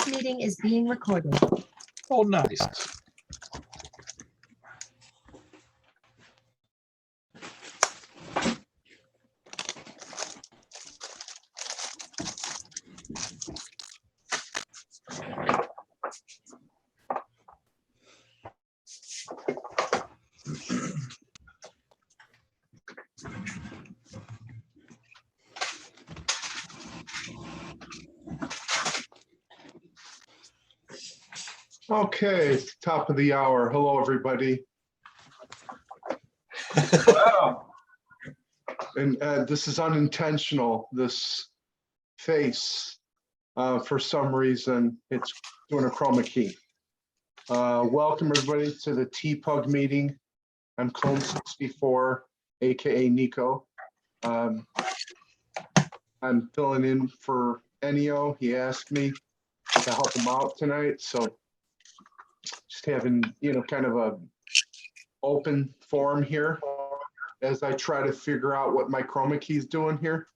This meeting is being recorded. Oh, nice. Okay, top of the hour. Hello, everybody. Wow. And this is unintentional, this face. For some reason, it's doing a chroma key. Welcome, everybody, to the TPUG meeting. I'm Clone 64, AKA Nico. I'm filling in for Ennio. He asked me to help him out tonight, so just having, kind of a open forum here as I try to figure out what my chroma key is doing here.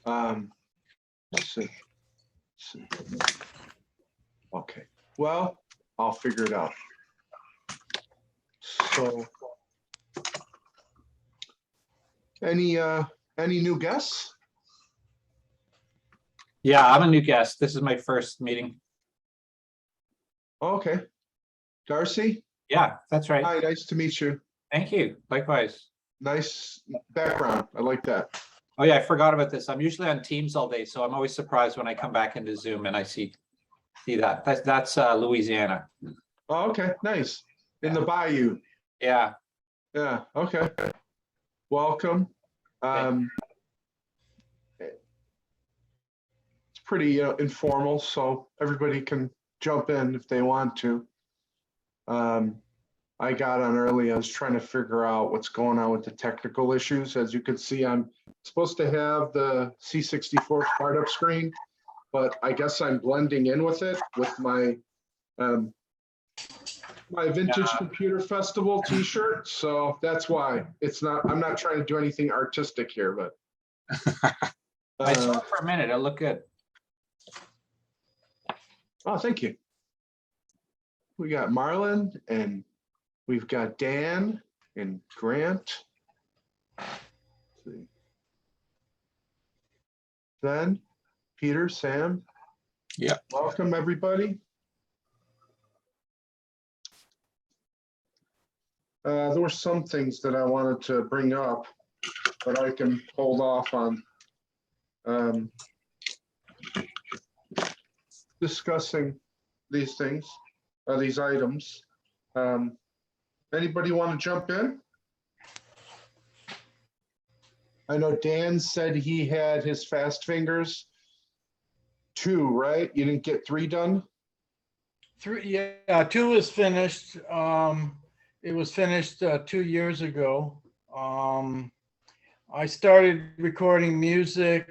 Let's see. Okay, well, I'll figure it out. So, any new guests? Yeah, I'm a new guest. This is my first meeting. Okay. Darcy? Yeah, that's right. Hi, nice to meet you. Thank you. Likewise. Nice background. I like that. Oh yeah, I forgot about this. I'm usually on Teams all day, so I'm always surprised when I come back into Zoom and I see that. That's Louisiana. Oh, okay, nice. In the bayou. Yeah. Yeah, okay. Welcome. It's pretty informal, so everybody can jump in if they want to. I got on early. I was trying to figure out what's going on with the technical issues. As you can see, I'm supposed to have the C64 startup screen, but I guess I'm blending in with it with my my Vintage Computer Festival t-shirt. So that's why I'm not trying to do anything artistic here, but I saw it for a minute. It looked good. Oh, thank you. We got Marlon and we've got Dan and Grant. Let's see. Then Peter, Sam. Yeah. Welcome, everybody. There were some things that I wanted to bring up, but I can hold off on discussing these things, these items. Anybody want to jump in? I know Dan said he had his fast fingers 2, right? You didn't get 3 done? 3, yeah, 2 is finished. It was finished 2 years ago. I started recording music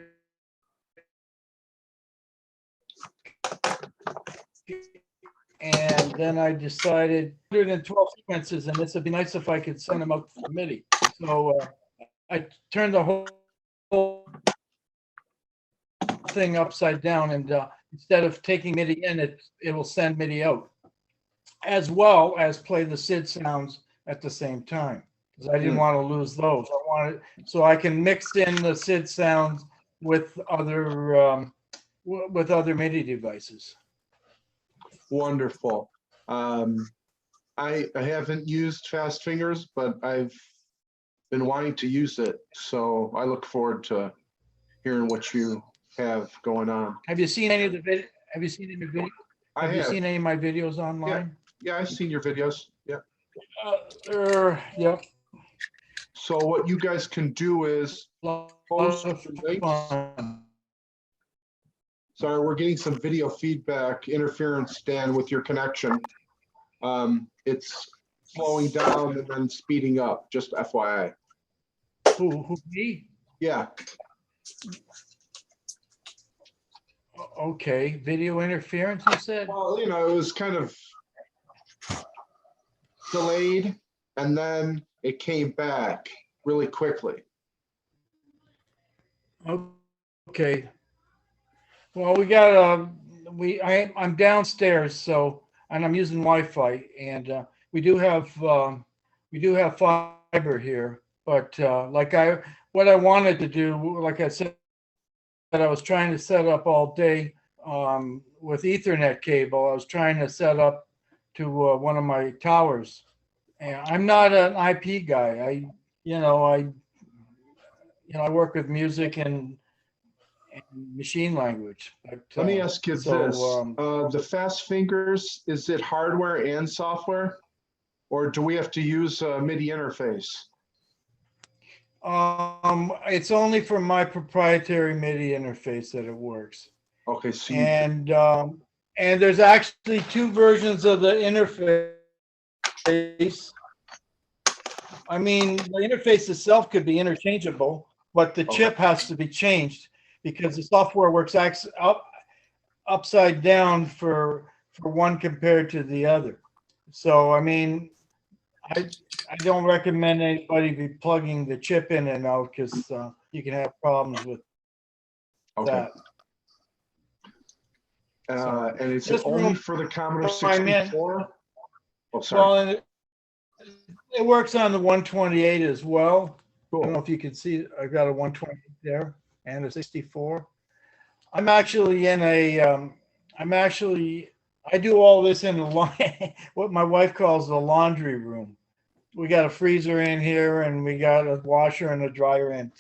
and then I decided 112 sequences, and this would be nice if I could send them out for MIDI. So I turned the whole thing upside down, and instead of taking MIDI in, it will send MIDI out, as well as play the SID sounds at the same time, because I didn't want to lose those. I wanted so I can mix in the SID sounds with other MIDI devices. Wonderful. I haven't used Fast Fingers, but I've been wanting to use it. So I look forward to hearing what you have going on. Have you seen any of the video? Have you seen any video? Have you seen any of my videos online? Yeah, I've seen your videos. Yeah. Yeah. So what you guys can do is post the links. Sorry, we're getting some video feedback interference, Dan, with your connection. It's slowing down and then speeding up, just FYI. Who me? Yeah. Okay, video interference, you said? Well, it was kind of delayed and then it came back really quickly. Okay. Well, we got I'm downstairs, so, and I'm using Wi-Fi, and we do have fiber here, but what I wanted to do, like I said, that I was trying to set up all day with Ethernet cable. I was trying to set up to one of my towers, and I'm not an IP guy. I work with music and machine language. But, Let me ask you so, this. The Fast Fingers, is it hardware and software? Or do we have to use a MIDI interface? It's only for my proprietary MIDI interface that it works. Okay, so And there's actually two versions of the interface. I mean, the interface itself could be interchangeable, but the chip has to be changed because the software works upside down for one compared to the other. So, I mean, I don't recommend anybody be plugging the chip in and out because you can have problems with that. And is it only for the Commodore 64? Oh, sorry. Well, and it works on the 128 as well. Cool. I don't know if you can see, I've got a 128 there and a 64. I do all this in what my wife calls the laundry room. We got a freezer in here and we got a washer and a dryer and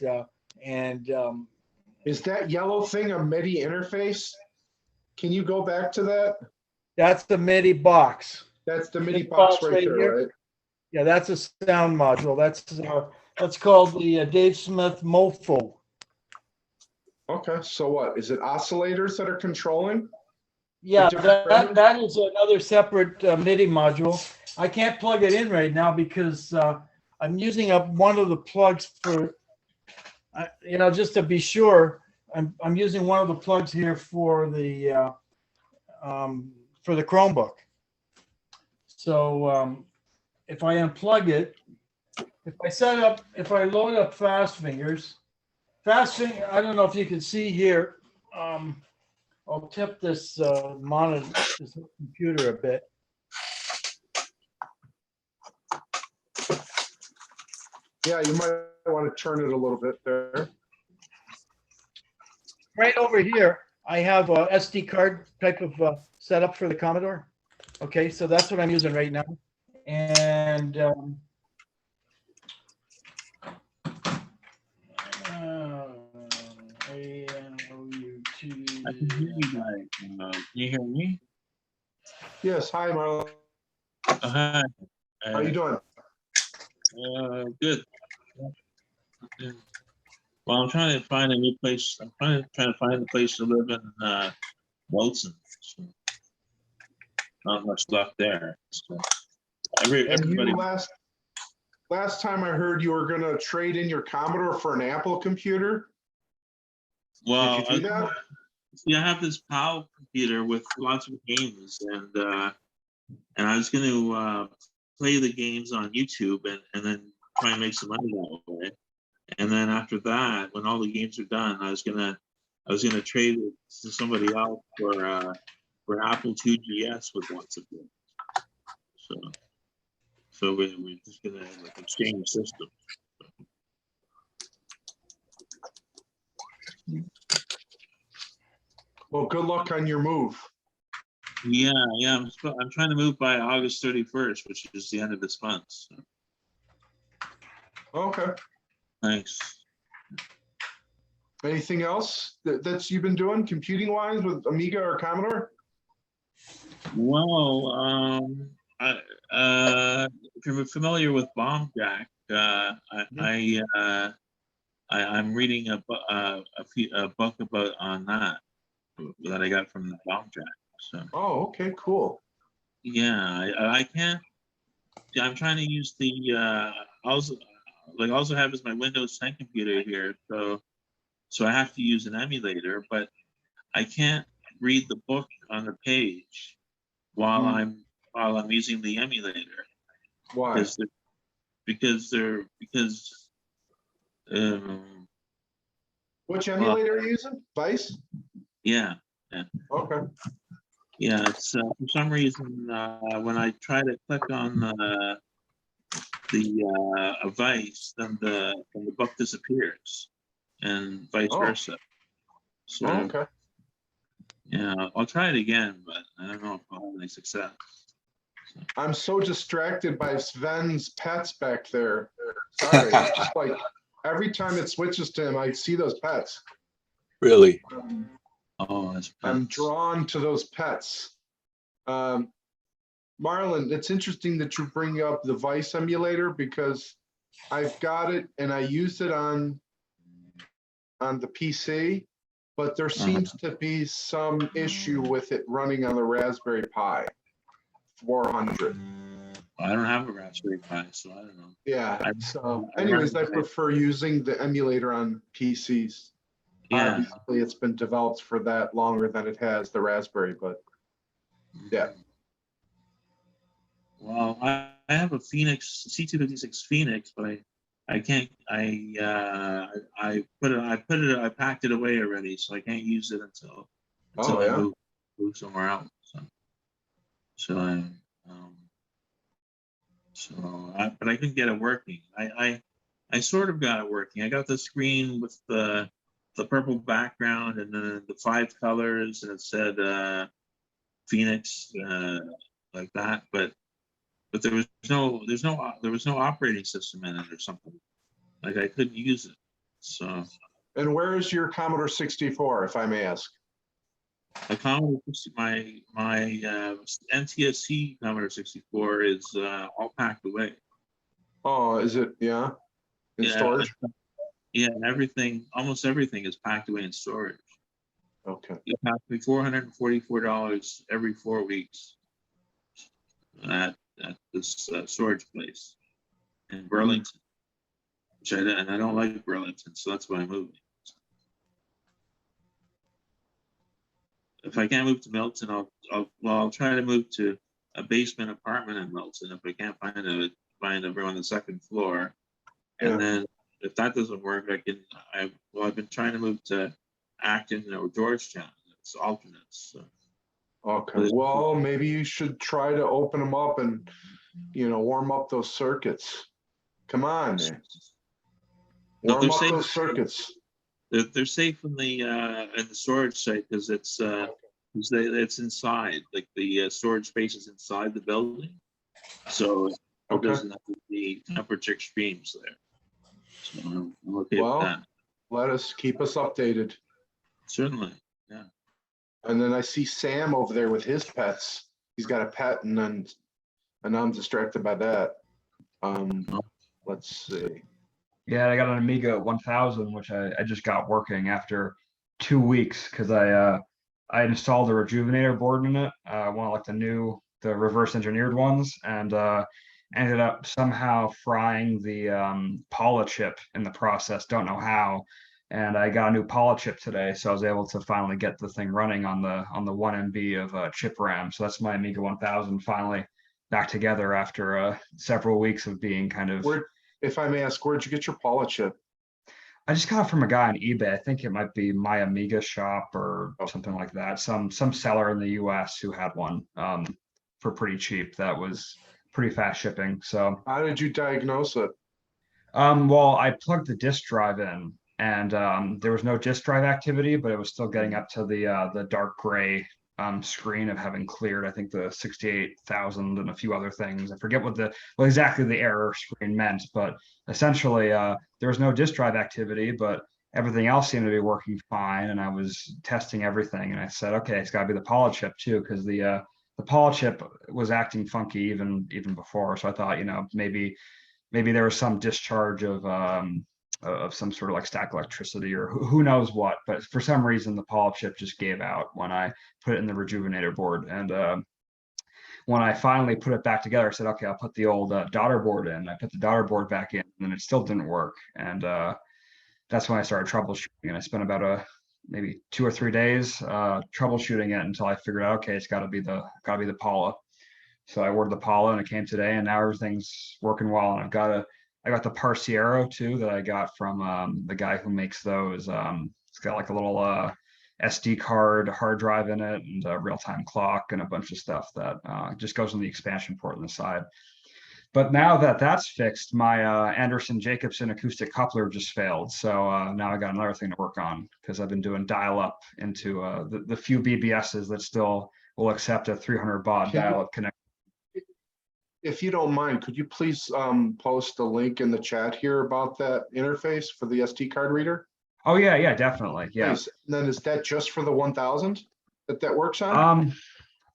is that yellow thing a MIDI interface? Can you go back to that? That's the MIDI box. That's the MIDI box right there, right? Yeah, that's a sound module. That's called the Dave Smith Mofo. Okay, so what? Is it oscillators that are controlling? Yeah, that is another separate MIDI module. I can't plug it in right now because I'm using up one of the plugs for, just to be sure. I'm using one of the plugs here for the Chromebook. So if I unplug it, if I load up Fast Fingers, I don't know if you can see here. I'll tip this monitor, this computer a bit. Yeah, you might want to turn it a little bit there. Right over here, I have a SD card type of setup for the Commodore. Okay, so that's what I'm using right now. And I can hear you guys. Can you hear me? Yes, hi, Marlon. Hi. How you doing? Good. Well, I'm trying to find a new place. I'm trying to find a place to live in Wilson. So not much left there. So everybody. Last time I heard you were going to trade in your Commodore for an Apple computer. Well, did you do that? See, I have this PAL computer with lots of games, and I was going to play the games on YouTube and then try and make some money that way. And then after that, when all the games are done, I was gonna trade it to somebody else for Apple IIgs with lots of games. So we're just gonna exchange systems. Well, good luck on your move. Yeah. I'm trying to move by August 31st, which is the end of this month. So. Okay. Thanks. Anything else that's you've been doing computing wise with Amiga or Commodore? Well, if you're familiar with Bomb Jack, I'm reading a book about on that I got from the Bomb Jack. So. Oh, okay, cool. Yeah, I can't. I'm trying to use the also have as my Windows 10 computer here, so I have to use an emulator, but I can't read the book on the page while I'm using the emulator. Why? Because which emulator are you using? Vice? Yeah. Okay. Yeah, it's for some reason when I try to click on the a Vice, then the book disappears, and vice Oh. versa. So Oh, okay. yeah, I'll try it again, but I don't know if I'll have any success. I'm so distracted by Sven's pets back there. Sorry, it's just like every time it switches to him, I see those pets. Really? Oh, that's I'm pets. drawn to those pets. Marlon, it's interesting that you bring up the Vice emulator because I've got it and I use it on the PC, but there seems to be some issue with it running on the Raspberry Pi 400. I don't have a Raspberry Pi, so I don't know. Yeah. I- So, I anyways, I run- prefer using the emulator on PCs. Yeah. Obviously, it's been developed for that longer than it has the Raspberry, but yeah. Well, I have a Phoenix C256 Phoenix, but I can't. I packed it away already, so I can't use it until Oh, I yeah. move somewhere else. So but I couldn't get it working. I sort of got it working. I got the screen with the purple background and then the 5 colors, and it said Phoenix like that, but there was no operating system in it or something. Like I couldn't use it. So And where is your Commodore 64, if I may ask? the Commodore, my NTSC Commodore 64 is all packed away. Oh, is it? Yeah. In Yeah, storage? yeah, and almost everything is packed away in storage. Okay. It cost me $444 every 4 weeks at this storage place in Burlington, and I don't like Burlington, so that's why I'm moving. If I can't move to Milton, I'll try to move to a basement apartment in Milton if I can't find a room on the second floor, and Yeah. then if that doesn't work, I've been trying to move to Acton or Georgetown. It's alternates. So. Okay. Well, maybe you should try to open them up and, warm up those circuits. Come on, man. No, Warm they're up safe. those circuits. They're safe in the storage site because it's inside, like the storage space is inside the building, so it Okay. doesn't have the temperature extremes there. So I'm okay Well, with that. Keep us updated. Certainly, yeah. And then I see Sam over there with his pets. He's got a pet, and now I'm distracted by that. Let's see. Yeah, I got an Amiga 1000, which I just got working after 2 weeks because I installed a rejuvenator board in it, one of like the reverse engineered ones, and ended up somehow frying the Paula chip in the process. Don't know how. And I got a new Paula chip today, so I was able to finally get the thing running on the 1 MB of chip RAM. So that's my Amiga 1000 finally back together after several weeks of being kind of. If I may ask, where'd you get your Paula chip? I just got it from a guy on eBay. I think it might be My Amiga Shop or something like that. Some seller in the US who had one for pretty cheap. That was pretty fast shipping. So how did you diagnose it? Well, I plugged the disk drive in and there was no disk drive activity, but it was still getting up to the dark gray screen of having cleared, I think, the 68,000 and a few other things. I forget what exactly the error screen meant, but essentially there was no disk drive activity, but everything else seemed to be working fine. And I was testing everything, and I said, okay, it's got to be the Paula chip too, because the Paula chip was acting funky even before. So I thought, maybe there was some discharge of some sort of like static electricity or who knows what, but for some reason the Paula chip just gave out when I put it in the rejuvenator board. And when I finally put it back together, I said, okay, I'll put the old daughter board in. I put the daughter board back in, and it still didn't work. And that's when I started troubleshooting. And I spent about maybe 2 or 3 days troubleshooting it until I figured out, okay, it's got to be the Paula. So I ordered the Paula, and it came today, and now everything's working well. And I got the Parciero too that I got from the guy who makes those. It's got like a little SD card, hard drive in it, and a real-time clock and a bunch of stuff that just goes on the expansion port on the side. But now that that's fixed, my Anderson Jacobson acoustic coupler just failed. So now I got another thing to work on because I've been doing dial-up into the few BBSs that still will accept a 300 baud dial-up connection. If you don't mind, could you please post a link in the chat here about that interface for the SD card reader? Oh yeah, definitely. Yeah. Please. And then is that just for the 1000 that works on?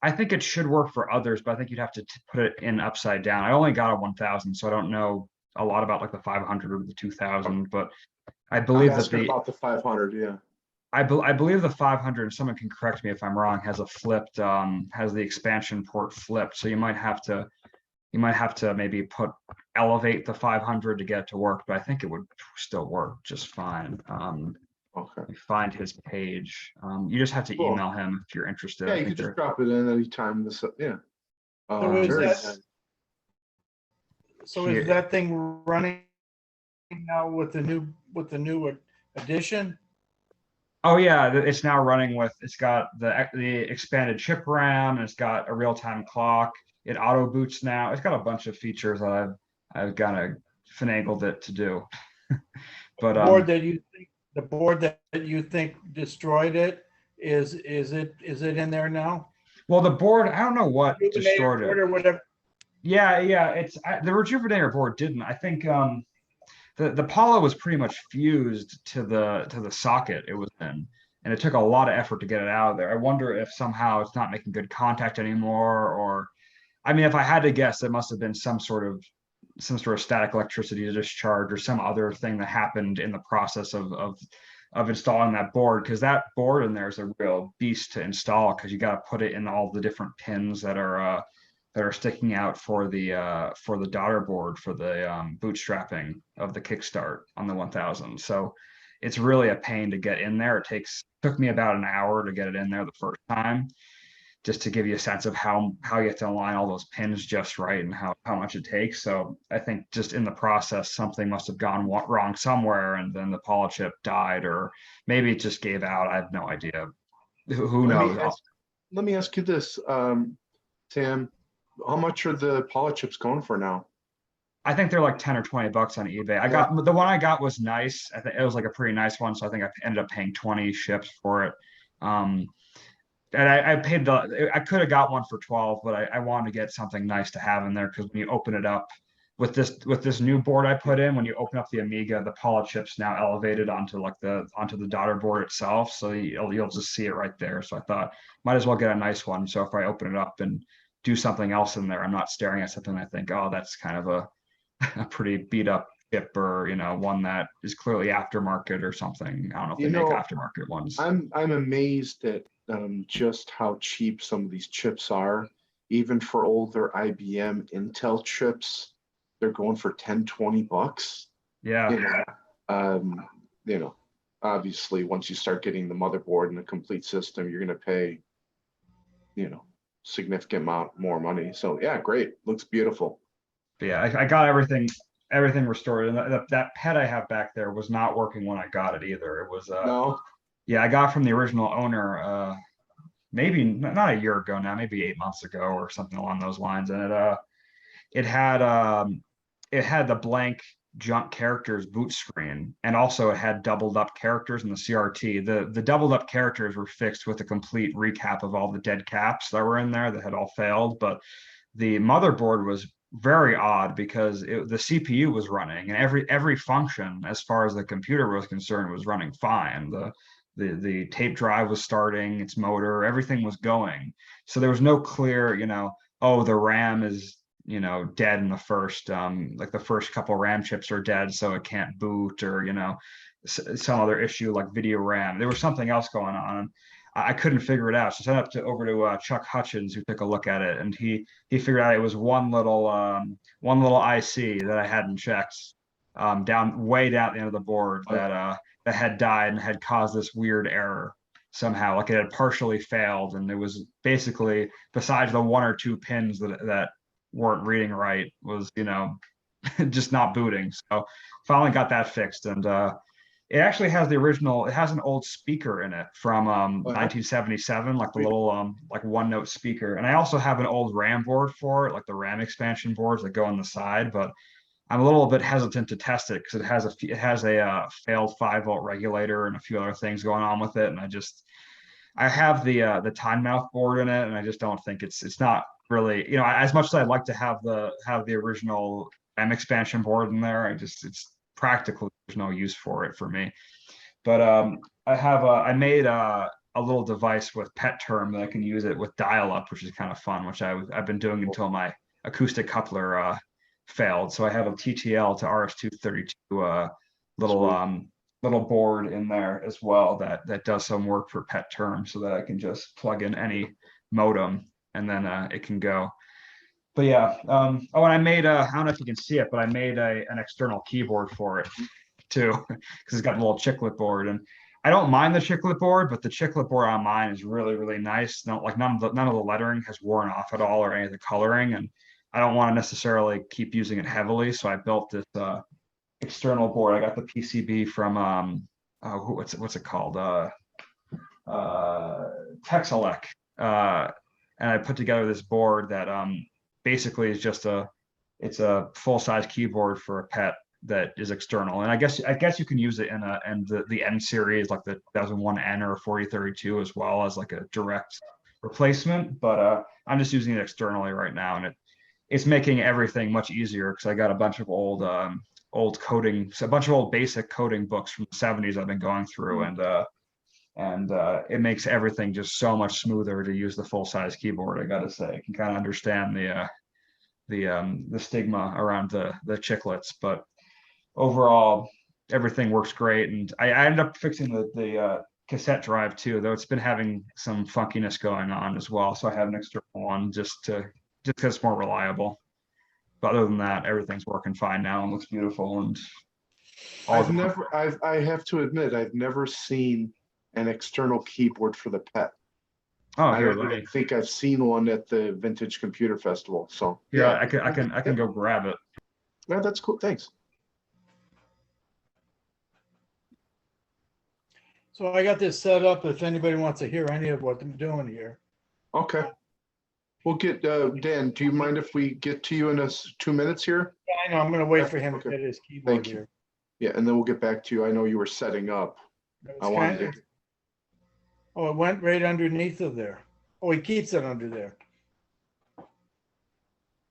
I think it should work for others, but I think you'd have to put it in upside down. I only got a 1000, so I don't know a lot about like the 500 or the 2000, but I believe I'm that asking about the 500, yeah. I believe the 500, and someone can correct me if I'm wrong, has a flipped, has the expansion port flipped. So you might have to maybe elevate the 500 to get it to work, but I think it would still work just fine. Okay. Let me find his page. You just have to Cool. email him if you're interested. Yeah, I you think could just they're- drop it in anytime. Yeah. So is Very that- nice. So is that thing running now with the new addition? Oh yeah, it's now running with. It's got the expanded chip RAM, and it's got a real-time clock. It auto boots now. It's got a bunch of features that I've kind of finagled it to do. But The board that you think destroyed it, is it in there now? well, the board, I don't know what Rejuvenator destroyed board it. or whatever. Yeah, it's the Rejuvenator board didn't. I think the Polo was pretty much fused to the socket it was in, and it took a lot of effort to get it out of there. I wonder if somehow it's not making good contact anymore, or I mean, if I had to guess, it must have been some sort of static electricity discharge or some other thing that happened in the process of installing that board, because that board in there is a real beast to install because you got to put it in all the different pins that are sticking out for the daughter board for the bootstrapping of the kickstart on the 1000. So it's really a pain to get in there. Took me about an hour to get it in there the first time, just to give you a sense of how you have to align all those pins just right and how much it takes. So I think just in the process, something must have gone wrong somewhere, and then the poly chip died, or maybe it just gave out. I have no idea. Who knows? Let me ask you this, Sam. How much are the poly chips going for now? I think they're like 10 or 20 bucks on eBay. I got the one I got was nice. I think it was like a pretty nice one. So I think I ended up paying 20 ships for it. And I paid I could have got one for 12, but I wanted to get something nice to have in there because when you open it up with this new board I put in, when you open up the Amiga, the poly chip's now elevated onto the daughter board itself. So you'll just see it right there. So I thought might as well get a nice one. So if I open it up and do something else in there, I'm not staring at something I think, oh, that's kind of a pretty beat up chip, or one that is clearly aftermarket or something. I don't know if they make aftermarket ones. I'm amazed at just how cheap some of these chips are. Even for older IBM Intel chips, they're going for 10, 20 bucks. Yeah. Obviously once you start getting the motherboard and the complete system, you're going to pay, significant amount more money. So yeah, great. Looks beautiful. But yeah, I got everything restored, and that pet I have back there was not working when I got it either. It was No. Yeah, I got from the original owner maybe not a year ago now, maybe 8 months ago or something along those lines, and it had the blank junk characters boot screen, and also it had doubled up characters in the CRT. The doubled up characters were fixed with a complete recap of all the dead caps that were in there that had all failed, but the motherboard was very odd because the CPU was running, and every function as far as the computer was concerned was running fine. The tape drive was starting, its motor, everything was going. So there was no clear, oh, the RAM is dead in the first like the first couple RAM chips are dead, so it can't boot, or some other issue like video RAM. There was something else going on. I couldn't figure it out. So I sent it over to Chuck Hutchins, who took a look at it, and he figured out it was one little IC that I hadn't checked way down at the end of the board that had died and had caused this weird error somehow. Like it had partially failed, and it was basically, besides the one or two pins that weren't reading right, was just not booting. So finally got that fixed, and It actually has the original, it has an old speaker in it from Uh-huh. 1977, like the little like one note speaker. And I also have an old RAM board for it, like the RAM expansion boards that go on the side, but I'm a little bit hesitant to test it because it has a failed 5-volt regulator and a few other things going on with it. And I have the time mouth board in it, and I just don't think it's not really, as much as I'd like to have the original M expansion board in there, it's practically there's no use for it for me. But I made a little device with pet term that I can use it with dial up, which is kind of fun, which I've been doing until my acoustic coupler failed. So I have a TTL to RS-232 little Sweet. little board in there as well that does some work for pet term, so that I can just plug in any modem and then it can go. But yeah, oh, and I made I don't know if you can see it, but I made an external keyboard for it too, because it's got a little chiclet board. And I don't mind the chiclet board, but the chiclet board on mine is really, really nice. No, like none of the lettering has worn off at all or any of the coloring, and I don't want to necessarily keep using it heavily. So I built this external board. I got the PCB from what's it called? Texelec. And I put together this board that basically is just it's a full-size keyboard for a pet that is external. And I guess you can use it in the N series, like the 2001N or 4032 as well, as like a direct replacement. But I'm just using it externally right now, and it's making everything much easier because I got a bunch of old coding, so a bunch of old basic coding books from the 70s I've been going through, and it makes everything just so much smoother to use the full-size keyboard. I gotta say, I can kind of understand the stigma around the chiclets, but overall everything works great. And I ended up fixing the cassette drive too, though it's been having some funkiness going on as well, so I have an external one just because it's more reliable. But other than that, everything's working fine now and looks beautiful. And I have to admit, I've never seen an external keyboard for the pet. Oh, I here, don't even think I've seen one at the Vintage Computer Festival. So yeah, I can go grab it. Yeah, that's cool. Thanks. So I got this set up if anybody wants to hear any of what I'm doing here. Okay. We'll get Dan. Do you mind if we get to you in 2 minutes here? Yeah, I know, I'm gonna wait Yeah, for him okay. to get his keyboard Thank you. here. Yeah, and then we'll get back to you. I know you were setting up. It I was wanted kind to. of- Oh, it went right underneath of there. Oh, he keeps it under there.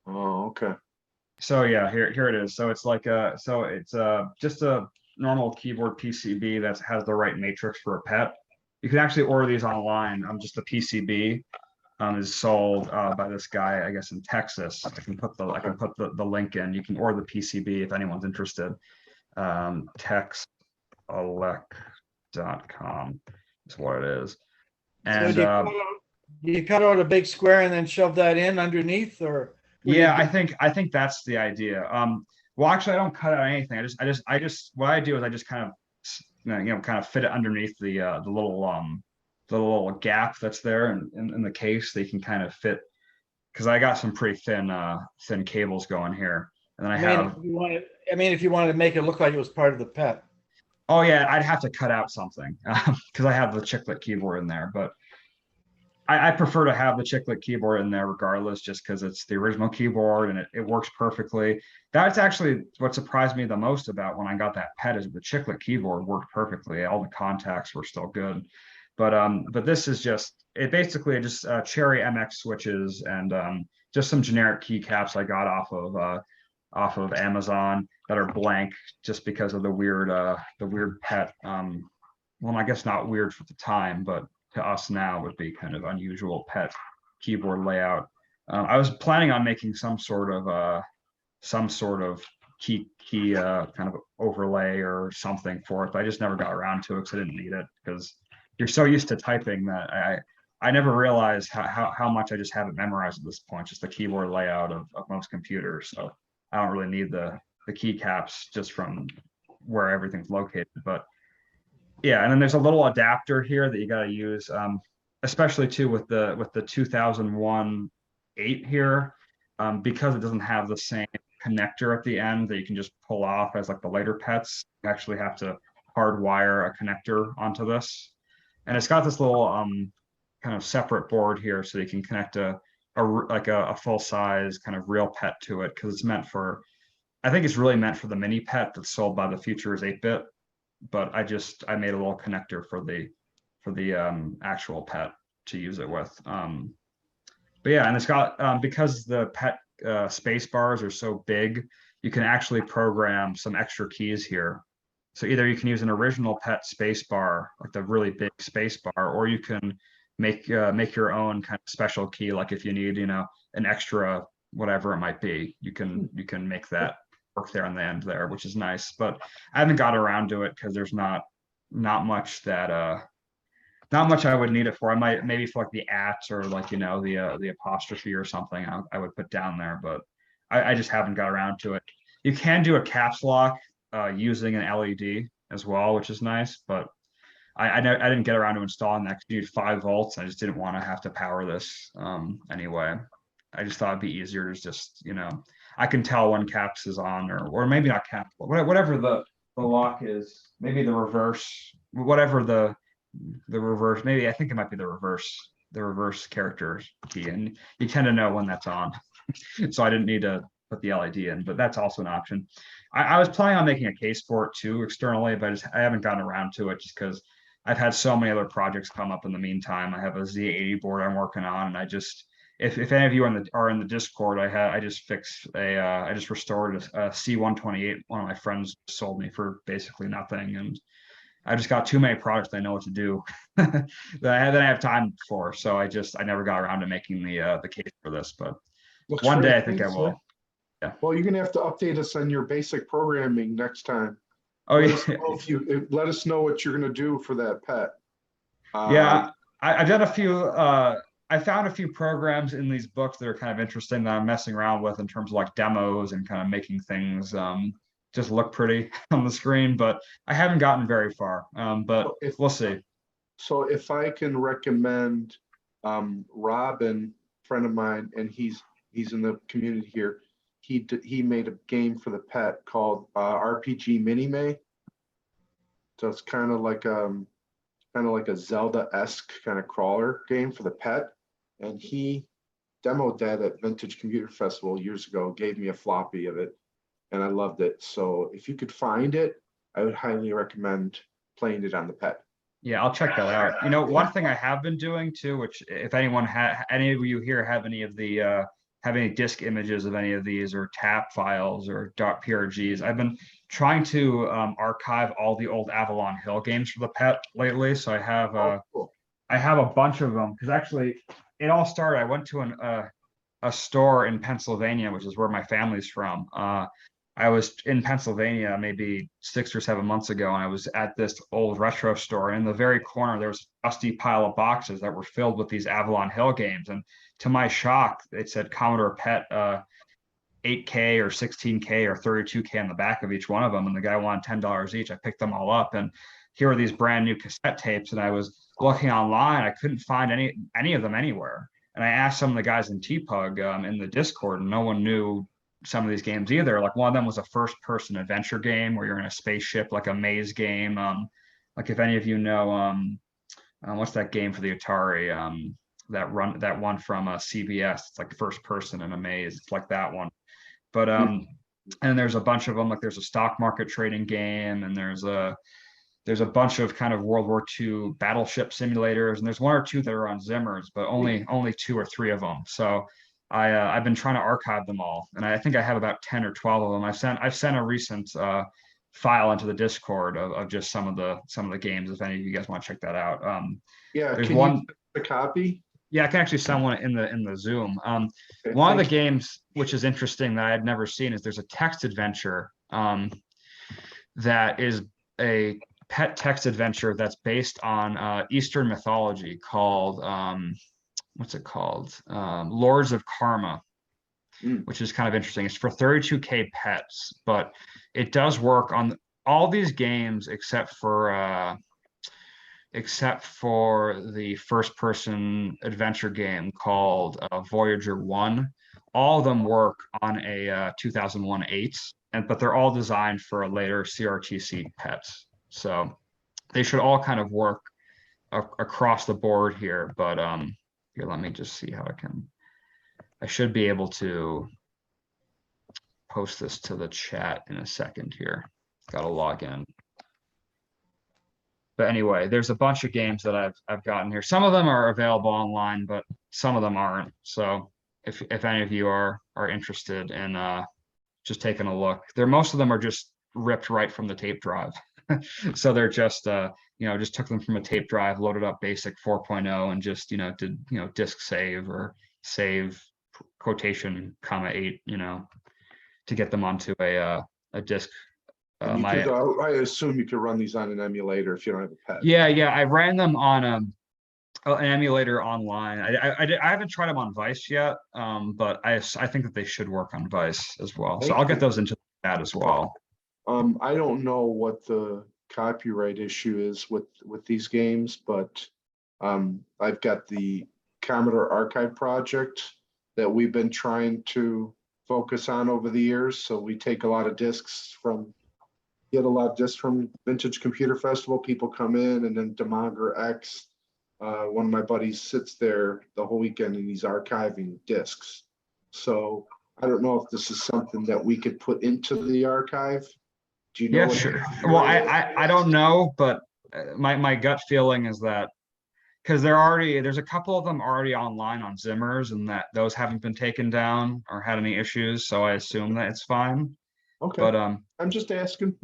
Oh, okay. So yeah, here it is. So it's like it's just a normal keyboard PCB that has the right matrix for a pet. You can actually order these online. Just the PCB is sold by this guy, I guess, in Texas. I can put the link in. You can order the PCB if anyone's interested. Texelec.com is what it is. So And do you cut out a big square and then shove that in underneath, or? what do you yeah, do? I think that's the idea. Well, actually, I don't cut out anything. I just what I do is I just kind of kind of fit it underneath the little gap that's there in the case. They can kind of fit, because I got some pretty thin cables going here, and then I have. If you wanted to make it look like it was part of the pet. Oh yeah, I'd have to cut out something because I have the chiclet keyboard in there, but I prefer to have the chiclet keyboard in there regardless, just because it's the original keyboard and it works perfectly. That's actually what surprised me the most about when I got that pet, is the chiclet keyboard worked perfectly. All the contacts were still good. But this is basically just Cherry MX switches and just some generic keycaps I got off of Amazon that are blank, just because of the weird pet. Well, I guess not weird for the time, but to us now would be kind of unusual pet keyboard layout. I was planning on making some sort of key kind of overlay or something for it, but I just never got around to it because I didn't need it, because you're so used to typing that I never realized how much I just have it memorized at this point, just the keyboard layout of most computers. So I don't really need the keycaps just from where everything's located. But yeah, and then there's a little adapter here that you got to use, especially too with the 2001 8 here, because it doesn't have the same connector at the end that you can just pull off as like the later pets. You actually have to hardwire a connector onto this. And it's got this little kind of separate board here so you can connect a full size kind of real pet to it, because it's meant for, I think it's really meant for the mini pet that's sold by the Futures 8-bit. But I made a little connector for the actual pet to use it with. But yeah, and it's got because the pet space bars are so big, you can actually program some extra keys here. So either you can use an original pet space bar, like the really big space bar, or you can make your own kind of special key. Like if you need, an extra whatever it might be, you can make that work there on the end there, which is nice. But I haven't got around to it because there's not much that not much I would need it for. I might maybe for like the @ or like the apostrophe or something I would put down there, but I just haven't got around to it. You can do a caps lock using an LED as well, which is nice, but I didn't get around to installing that because you need 5 volts. I just didn't want to have to power this anyway. I just thought it'd be easier to just, I can tell when caps is on, or maybe not caps, but whatever the lock is, maybe the reverse, whatever the reverse, maybe I think it might be the reverse character key, and you tend to know when that's on. So I didn't need to put the LED in, but that's also an option. I was planning on making a case for it too externally, but I haven't gotten around to it just because I've had so many other projects come up in the meantime. I have a Z80 board I'm working on, and I just, if any of you are in the Discord, I just restored a C128 one of my friends sold me for basically nothing, and I just got too many products that I know what to do that I have time for. So I never got around to making the case for this, but Looks one day great. I think I Thanks, will. Nick. Yeah. Well, you're gonna have to update us on your basic programming next time. Oh Let yeah. us know let us know what you're gonna do for that pet. Yeah, I've done a few. I found a few programs in these books that are kind of interesting that I'm messing around with in terms of like demos and kind of making things just look pretty on the screen, but I haven't gotten very far. But we'll see. So if I can recommend Robin, friend of mine, and he's in the community here. He made a game for the pet called RPG Mini May. So it's kind of like a Zelda-esque kind of crawler game for the pet, and he demoed that at Vintage Computer Festival years ago. Gave me a floppy of it, and I loved it. So if you could find it, I would highly recommend playing it on the pet. Yeah, I'll check that out. One thing I have been doing too, which if any of you here have any of the have any disk images of any of these or TAP files or .prgs, I've been trying to archive all the old Avalon Hill games for the pet lately. So I have Cool. I have a bunch of them because actually it all started. I went to a store in Pennsylvania, which is where my family's from. I was in Pennsylvania maybe 6 or 7 months ago, and I was at this old retro store. And in the very corner, there was a dusty pile of boxes that were filled with these Avalon Hill games. And to my shock, it said Commodore PET 8K or 16K or 32K on the back of each one of them. And the guy wanted $10 each. I picked them all up, and here are these brand new cassette tapes. And I was looking online. I couldn't find any of them anywhere. And I asked some of the guys in TPUG in the Discord, and no one knew some of these games either. Like one of them was a first-person adventure game where you're in a spaceship, like a maze game. Like if any of you know, what's that game for the Atari? That one from CBS. It's like first person in a maze. It's like that one. But and there's a bunch of them. Like there's a stock market trading game, and there's a bunch of kind of World War II battleship simulators, and there's 1 or 2 that are on Zimmers, but only 2 or 3 of them. So I've been trying to archive them all, and I think I have about 10 or 12 of them. I've sent a recent file into the Discord of just some of the games. If any of you guys want to check that out, Yeah, there's can one. you send a copy? Yeah, I can actually send one in the Zoom. Okay, One of the thank you. games which is interesting that I had never seen is there's a text adventure that is a pet text adventure that's based on Eastern mythology called what's it called? Lords of Karma, which is kind of interesting. It's for 32K pets, but it does work on all these games except for the first-person adventure game called Voyager 1. All of them work on a 2001 8, but they're all designed for a later CRTC pets. So they should all kind of work across the board here. But here, let me just see how I should be able to post this to the chat in a second here. Got to log in. But anyway, there's a bunch of games that I've gotten here. Some of them are available online, but some of them aren't. So if any of you are interested in just taking a look, most of them are just ripped right from the tape drive. So they're just just took them from a tape drive, loaded up basic 4.0 and just did disk save or save quotation comma 8 to get them onto a disk. And you could, I assume you could run these on an emulator if you don't have a pet. Yeah, I ran them on an emulator online. I haven't tried them on Vice yet, but I think that they should work on Vice as well. So I'll get those into that as well. I don't know what the copyright issue is with these games, but I've got the Commodore Archive project that we've been trying to focus on over the years. So we take a lot of discs from Vintage Computer Festival. People come in, and then Demonger X, one of my buddies, sits there the whole weekend and he's archiving discs. So I don't know if this is something that we could put into the archive. Do you know? Yeah, sure. Well, I don't know, but my gut feeling is that because there's a couple of them already online on Zimmers, and that those haven't been taken down or had any issues. So I assume that it's fine. Okay. But I'm just asking,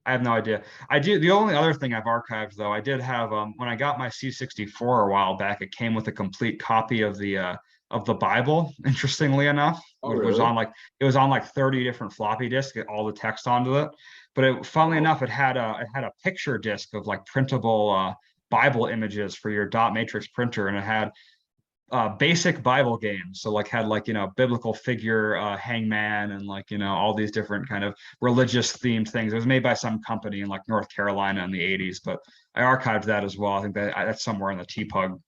I have no idea. The only other thing I've archived though, I did have when I got my C64 a while back, it came with a complete copy of the Bible, interestingly enough. Oh, It was really? on like 30 different floppy disks, get all the text onto it. But funnily enough, it had a picture disk of like printable Bible images for your dot matrix printer, and it had basic Bible games. So had biblical figure hangman, and all these different kind of religious themed things. It was made by some company in like North Carolina in the 80s, but I archived that as well. I think that's somewhere in the TPUG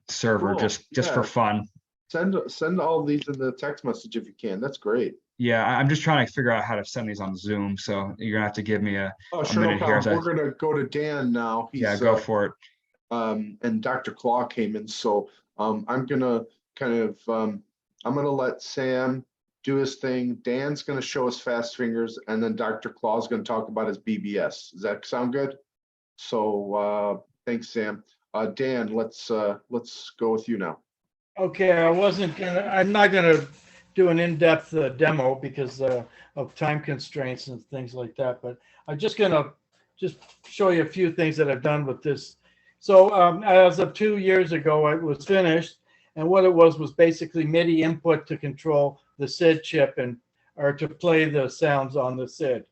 server, Cool. just for fun. Send all these in the text message if you can. That's great. Yeah, I'm just trying to figure out how to send these on Zoom. So you're gonna have to give me a Sure, minute here. We're gonna go to Dan now. Yeah, go for it. And Dr. Claw came in, so I'm gonna I'm gonna let Sam do his thing. Dan's gonna show us fast fingers, and then Dr. Claw's gonna talk about his BBS. Does that sound good? So thanks, Sam. Dan, let's go with you now. Okay, I'm not gonna do an in-depth demo because of time constraints and things like that, but I'm just gonna show you a few things that I've done with this. So as of 2 years ago, it was finished, and what it was basically MIDI input to control the SID chip or to play the sounds on the SID,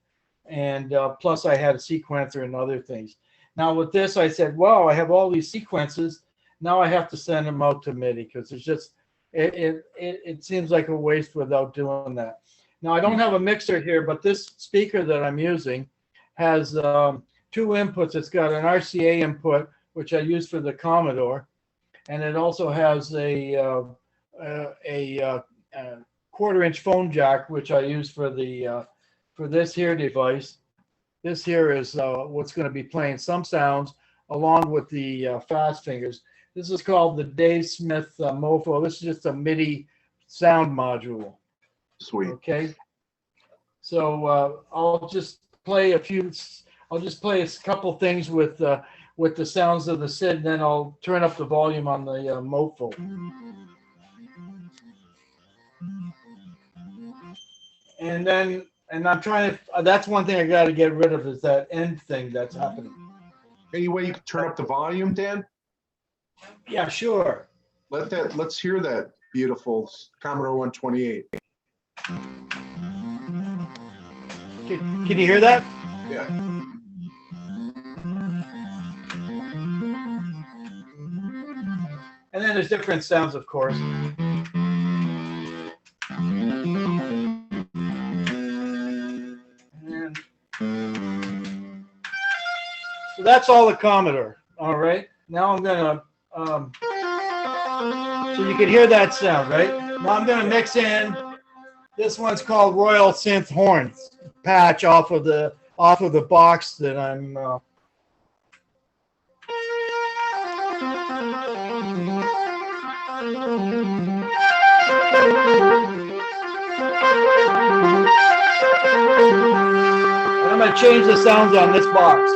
and plus I had a sequencer and other things. Now with this, I said, wow, I have all these sequences. Now I have to send them out to MIDI because it's just it seems like a waste without doing that. Now I don't have a mixer here, but this speaker that I'm using has 2 inputs. It's got an RCA input, which I use for the Commodore, and it also has a 1/4-inch phone jack, which I use for this here device. This here is what's going to be playing some sounds along with the fast fingers. This is called the Dave Smith Mofo. This is just a MIDI sound module. Sweet. Okay. So I'll just play a couple things with the sounds of the SID, then I'll turn up the volume on the Mofo. And I'm trying to, that's one thing I got to get rid of is that end thing that's happening. Any way you can turn up the volume, Dan? Yeah, sure. Let's hear that beautiful Commodore 128. Can you hear that? Yeah. And then there's different sounds, of course. So that's all the Commodore. All right. Now I'm gonna so you can hear that sound, right? Now I'm gonna mix in. This one's called Royal Synth Horns patch off of the box that I'm I'm going to change the sounds on this box.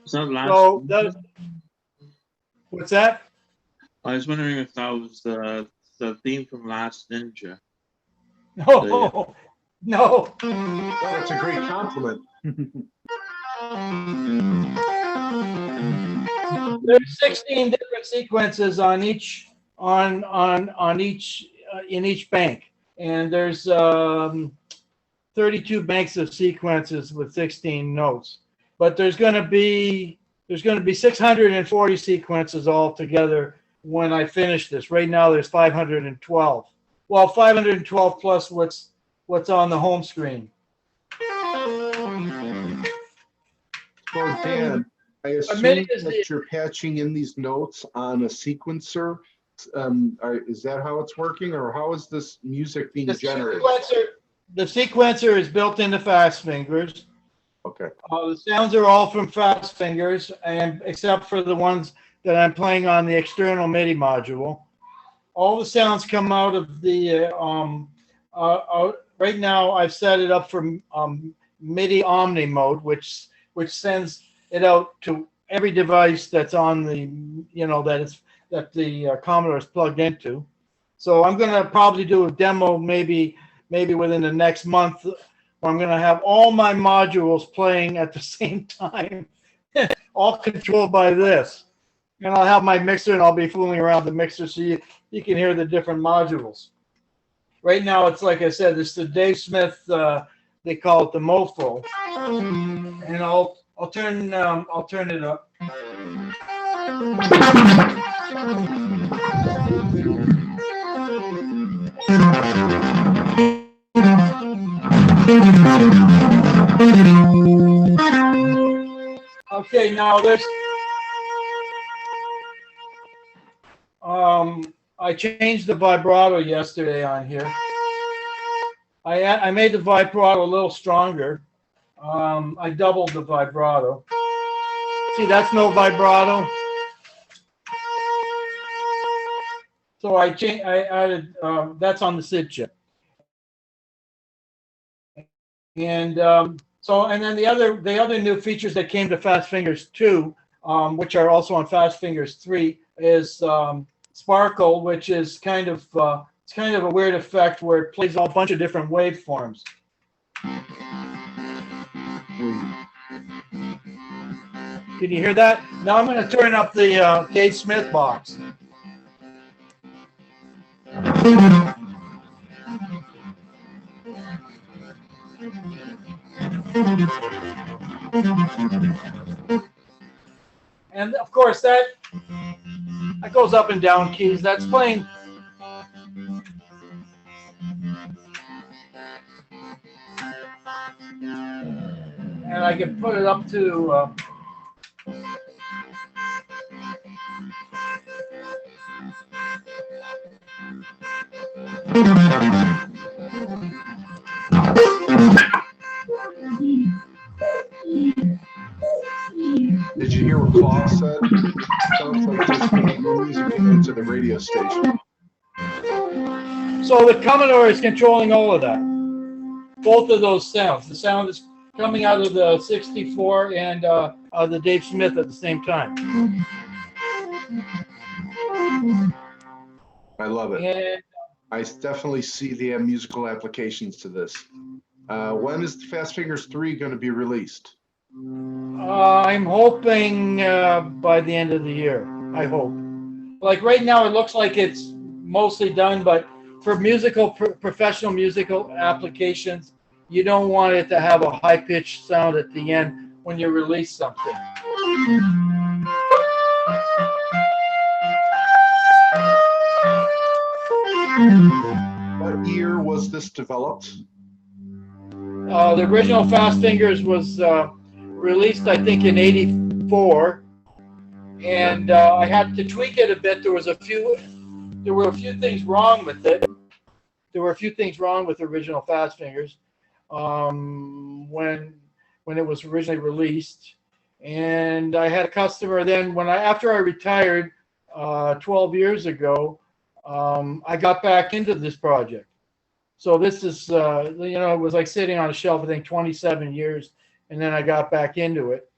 Is that last? So what's that? I was wondering if that was the theme from Last Ninja. No, no. That's a great compliment. There's 16 different sequences on each in each bank, and there's 32 banks of sequences with 16 notes. But there's going to be 640 sequences altogether when I finish this. Right now there's 512. Well, 512 plus what's on the home screen. So Dan, I assume that you're patching in these notes on a sequencer. Is that how it's working, or how is this music being generated? The sequencer is built into Fast Fingers. Okay. The sounds are all from Fast Fingers, and except for the ones that I'm playing on the external MIDI module. All the sounds come out of the. Right now, I've set it up for MIDI Omni mode, which sends it out to every device that's on the that the Commodore is plugged into. So I'm going to probably do a demo maybe within the next month, where I'm going to have all my modules playing at the same time, all controlled by this. And I'll have my mixer, and I'll be fooling around the mixer so you can hear the different modules. Right now, it's like I said, it's the Dave Smith. They call it the Mofo, and I'll turn it up. Okay, now there's I changed the vibrato yesterday on here. I made the vibrato a little stronger. I doubled the vibrato. See, that's no vibrato. So I added that's on the SID chip. And and then the other new features that came to Fast Fingers 2, which are also on Fast Fingers 3, is Sparkle, which is kind of it's kind of a weird effect where it plays a bunch of different waveforms. Can you hear that? Now I'm going to turn up the Dave Smith box. And of course that goes up and down keys. That's playing. And I can put it up to Did you hear what Claude said? Sounds like there's more music into the radio station. So the Commodore is controlling all of that. Both of those sounds. The sound is coming out of the 64 and the Dave Smith at the same time. I love it. And I definitely see the musical applications to this. When is Fast Fingers 3 going to be released? I'm hoping by the end of the year. I hope. Like right now, it looks like it's mostly done, but for professional musical applications, you don't want it to have a high-pitched sound at the end when you release something. What year was this developed? The original Fast Fingers was released, I think, in '84, and I had to tweak it a bit. There were a few things wrong with it, there were a few things wrong with the original Fast Fingers when it was originally released. And I had a customer then after I retired 12 years ago, I got back into this project. So this is, it was like sitting on a shelf, I think 27 years, and then I got back into it.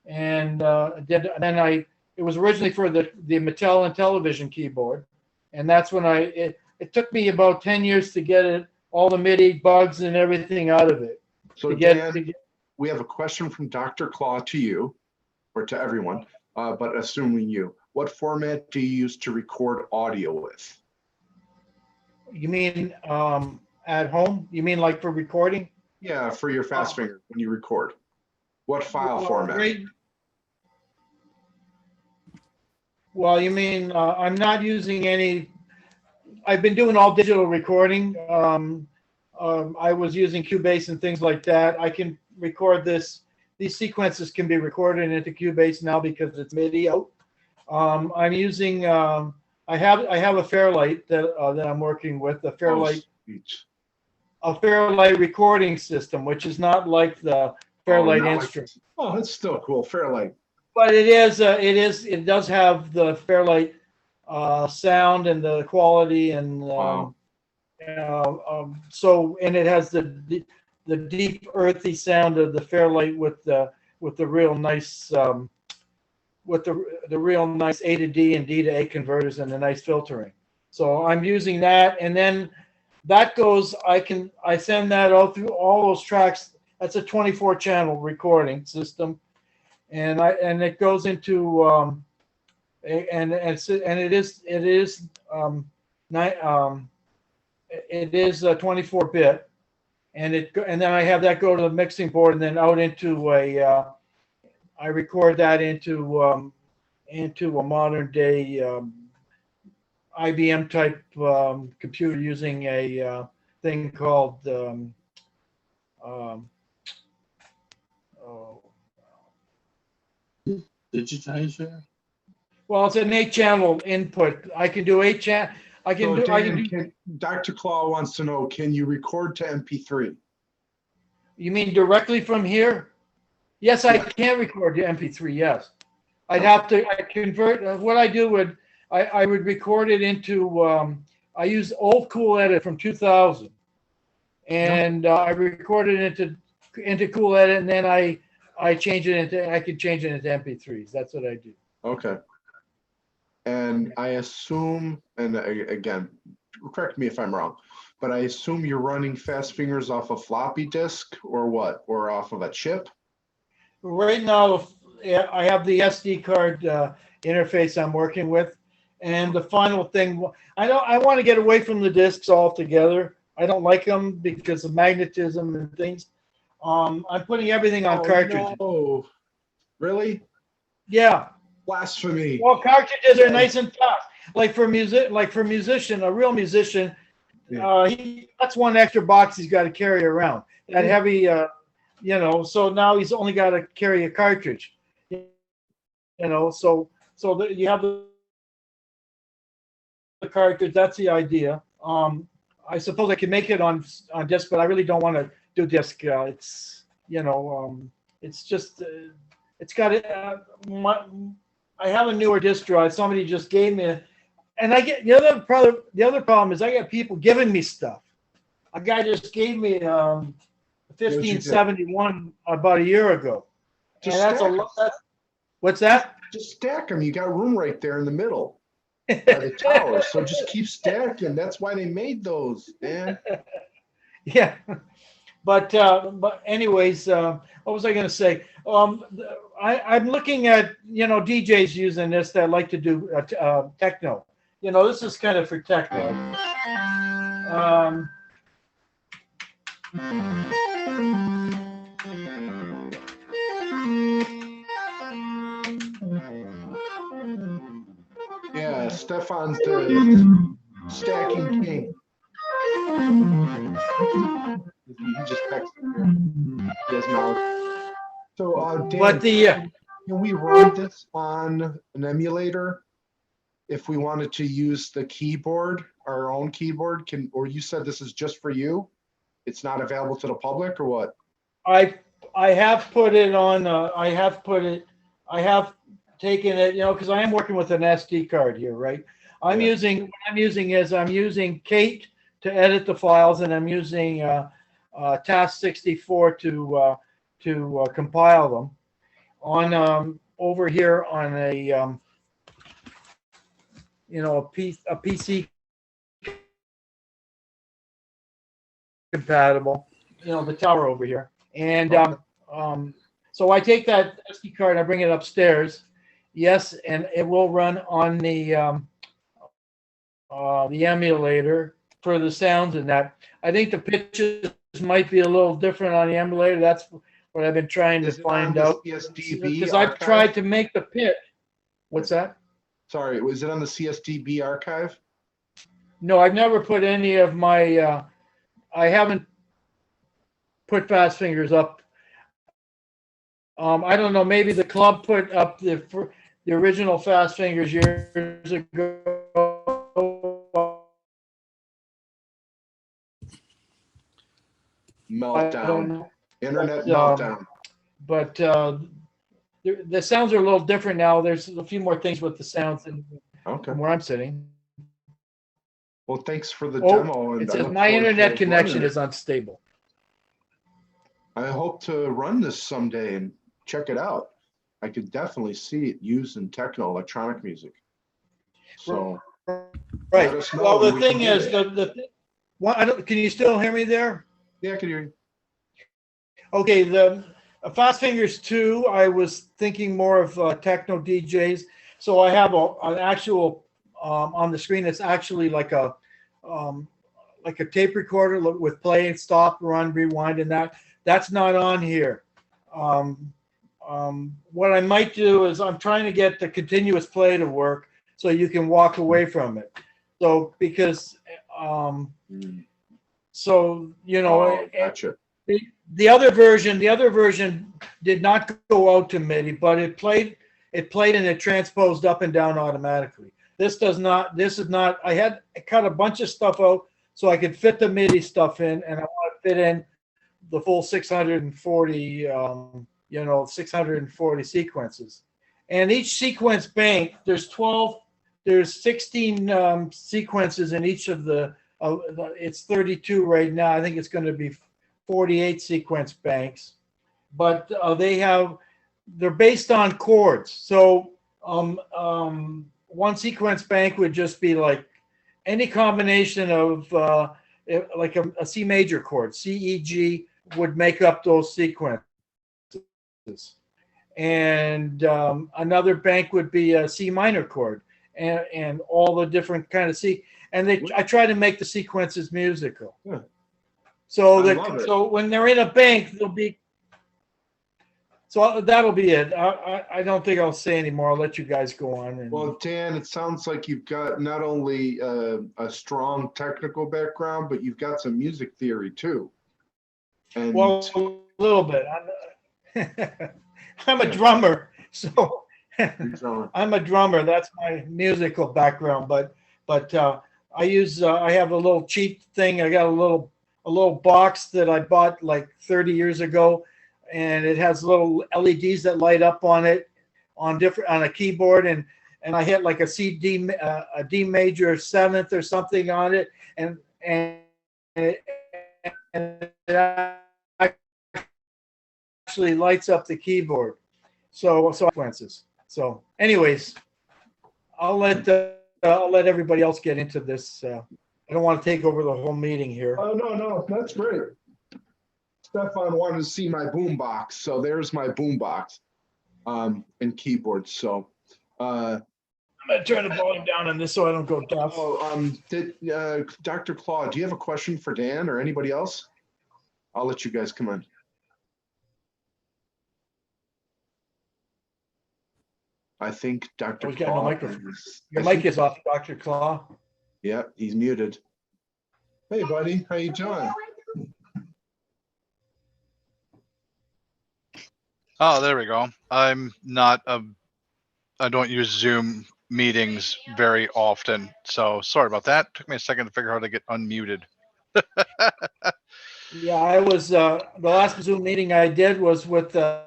And then it was originally for the Mattel and television keyboard. And that's when it took me about 10 years to get all the MIDI bugs and everything out of it. So Dan, we have a question from Dr. Claw to you, or to everyone, but assuming you. What format do you use to record audio with? You mean at home? You mean like for recording? Yeah, for your Fast Finger when you record. What file format? Well, you mean I'm not using any. I've been doing all digital recording. I was using Cubase and things like that. I can record this. These sequences can be recorded into Cubase now because it's MIDI out. I'm using. I have a Fairlight that I'm working with. A Fairlight recording system, which is not like the Fairlight instrument. Oh, it's still cool, Fairlight. But it does have the Fairlight sound and the quality and and it has the deep earthy sound of the Fairlight with the real nice with the real nice A to D and D to A converters and the nice filtering. So I'm using that, and then that goes. I send that out through all those tracks. That's a 24 channel recording system, and it goes into it is a 24-bit, and then I have that go to the mixing board and then out into I record that into a modern day IBM type computer using a thing called Digitizer? well, it's an 8-channel input. I can do 8-channel. Dr. Claw wants to know, can you record to MP3? You mean directly from here? Yes, I can record to MP3. Yes, I convert. What I do I would record it into. I use old Cool Edit from 2000, and I record it into Cool Edit, and then I change it into. I can change it into MP3s. That's what I do. Okay. And I assume, and again, correct me if I'm wrong, but I assume you're running Fast Fingers off a floppy disk or what? Or off of a chip? Right now, I have the SD card interface I'm working with, and the final thing, I want to get away from the discs altogether. I don't like them because of magnetism and things. I'm putting everything on cartridges. No. Really? Yeah. Blasphemy. Well, cartridges are nice and fast. Like for a musician, a real musician, that's one extra box he's got to carry around. That heavy, so now he's only got to carry a cartridge. So that you have the cartridge. That's the idea. I suppose I can make it on disc, but I really don't want to do disc. It's just it's got it. I have a newer disk drive. Somebody just gave me, and I get the other problem is I get people giving me stuff. A guy just gave me 1571 about a year ago. Just and that's a lot. What's that? Just stack them. You got room right there in the middle by the tower. So just keep stacking. That's why they made those, man. Yeah. But anyways, what was I going to say? I'm looking at, DJs using this that like to do techno. This is kind of for techno. Yeah, Stefan's the stacking king. He just texted me. He doesn't know. So, Dan, But can we run this on an emulator? if we wanted to use the keyboard, our own keyboard, or you said this is just for you? It's not available to the public or what? I have put it on, I have taken it, because I am working with an SD card here, right? What I'm using is I'm using Kate to edit the files, and I'm using Task 64 to compile them. On over here on a a PC compatible, the tower over here. And so I take that SD card, I bring it upstairs. Yes, and it will run on the emulator for the sounds and that. I think the pitches might be a little different on the emulator. That's what I've been trying to find out. Because I've tried to make the pitch. What's that? Sorry, was it on the CSDB archive? No, I've never put any of my, I haven't put Fast Fingers up. I don't know, maybe the club put up the original Fast Fingers years ago. I don't Meltdown. know. Internet But, meltdown. But the sounds are a little different now. There's a few more things with the sounds than Okay. where I'm sitting. Well, thanks for the demo. It And I says look my forward to internet connection running it. is unstable. I hope to run this someday and check it out. I could definitely see it used in techno electronic music. So let Right. us know Well, the when we can thing get is, it. can you still hear me there? Yeah, I can hear you. Okay, the Fast Fingers 2, I was thinking more of techno DJs. So I have an actual on the screen. It's actually like a tape recorder with play and stop, run, rewind, and that's not on here. What I might do is I'm trying to get the continuous play to work so you can walk away from it. So because Gotcha. the other version did not go out to MIDI, but it played and it transposed up and down automatically. This does not. This is not. I cut a bunch of stuff out so I could fit the MIDI stuff in, and I want to fit in the full 640, 640 sequences. And each sequence bank, there's 16 sequences in each of the. It's 32 right now. I think it's going to be 48 sequence banks, but they're based on chords. So one sequence bank would just be like any combination of like a C major chord. C, E, G would make up those sequences. And another bank would be a C minor chord and all the different kind of C. And I try to make the sequences musical. Yeah. So when they're in a bank, they'll be. So that'll be it. I don't think I'll say anymore. I'll let you guys go on. Well, Dan, it sounds like you've got not only a strong technical background, but you've got some music theory too. And well, a little bit. I'm a drummer, so I'm a drummer. That's my musical background. But I use I have a little cheap thing. I got a little box that I bought like 30 years ago, and it has little LEDs that light up on it on a keyboard, and I hit like a D major seventh or something on it, and it actually lights up the keyboard. So sequences. So anyways, I'll let everybody else get into this. I don't want to take over the whole meeting here. Oh, no, that's great. Stefan wanted to see my boombox, so there's my boombox and keyboard. So I'm gonna turn the volume down on this so I don't go deaf. Dr. Claude, do you have a question for Dan or anybody else? I'll let you guys come in. I think Dr. He's got no Claude microphone. Your mic is off, Dr. Claw. Yeah, he's muted. Hey, buddy, how you doing? Oh, there we go. I'm not I don't use Zoom meetings very often. So sorry about that. Took me a second to figure out how to get unmuted. Yeah, I was, the last Zoom meeting I did was with the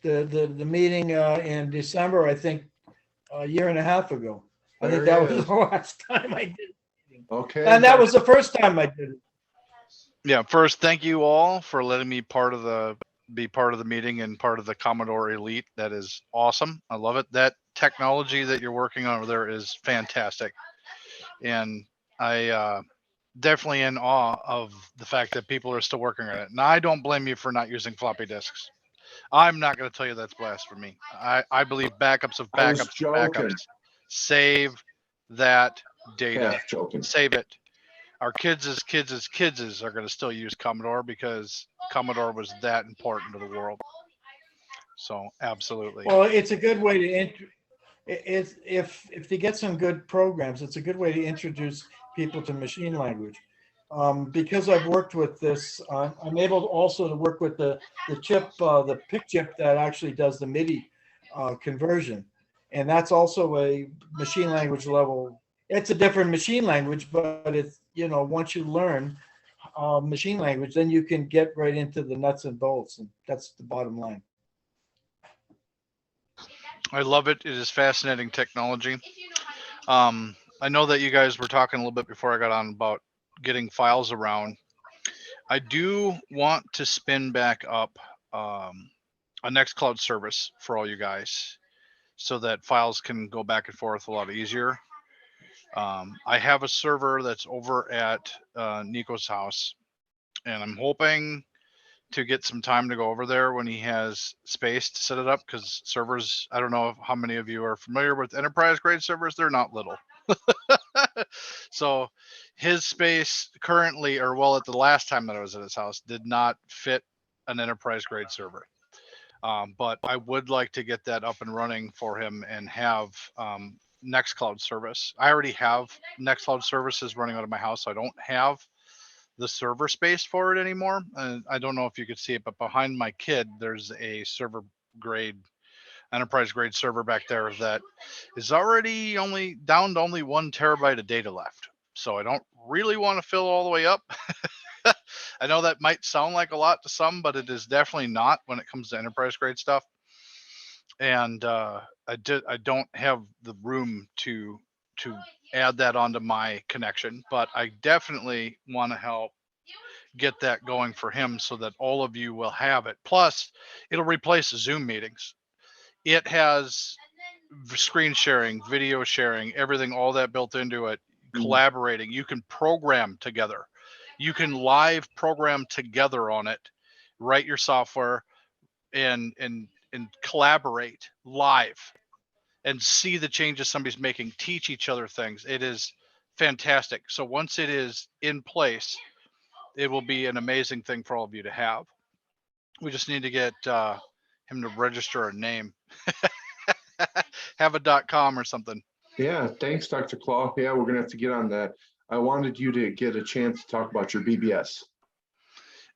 meeting in December, I think, a year and a half ago. I think There that he was is. the last time I did it. Okay. And that was the first time I did it. Yeah, first, thank you all for letting me be part of the meeting and part of the Commodore Elite. That is awesome. I love it. That technology that you're working on over there is fantastic. And I definitely in awe of the fact that people are still working on it. And I don't blame you for not using floppy disks. I'm not going to tell you that's blasphemy. I believe backups of I was backups of joking. backups. Save that data. Half joking. Save it. Our kids are going to still use Commodore because Commodore was that important to the world. So absolutely. Well, it's a good way to it's if they get some good programs, it's a good way to introduce people to machine language. Because I've worked with this, I'm able also to work with the chip, the PIC chip that actually does the MIDI conversion, and that's also a machine language level. It's a different machine language, but it's, you know, once you learn machine language, then you can get right into the nuts and bolts, and that's the bottom line. I love it. It is fascinating technology. I know that you guys were talking a little bit before I got on about getting files around. I do want to spin back up a Nextcloud service for all you guys so that files can go back and forth a lot easier. I have a server that's over at Nico's house, and I'm hoping to get some time to go over there when he has space to set it up, because servers, I don't know how many of you are familiar with enterprise grade servers. They're not little. So his space currently, or well, at the last time that I was at his house, did not fit an enterprise grade server. But I would like to get that up and running for him and have Nextcloud service. I already have Nextcloud services running out of my house, so I don't have the server space for it anymore. And I don't know if you could see it, but behind my kid, there's a server grade, enterprise grade server back there that is already only down to only 1 terabyte of data left. So I don't really want to fill all the way up. I know that might sound like a lot to some, but it is definitely not when it comes to enterprise grade stuff. And I don't have the room to add that onto my connection, but I definitely want to help get that going for him so that all of you will have it. Plus, it'll replace Zoom meetings. It has screen sharing, video sharing, everything, all that built into it, collaborating. You can program together. You can live program together on it, write your software and collaborate live and see the changes somebody's making, teach each other things. It is fantastic. So once it is in place, it will be an amazing thing for all of you to have. We just need to get him to register a name. Have a .com or something. Yeah, thanks, Dr. Claw. Yeah, we're gonna have to get on that. I wanted you to get a chance to talk about your BBS.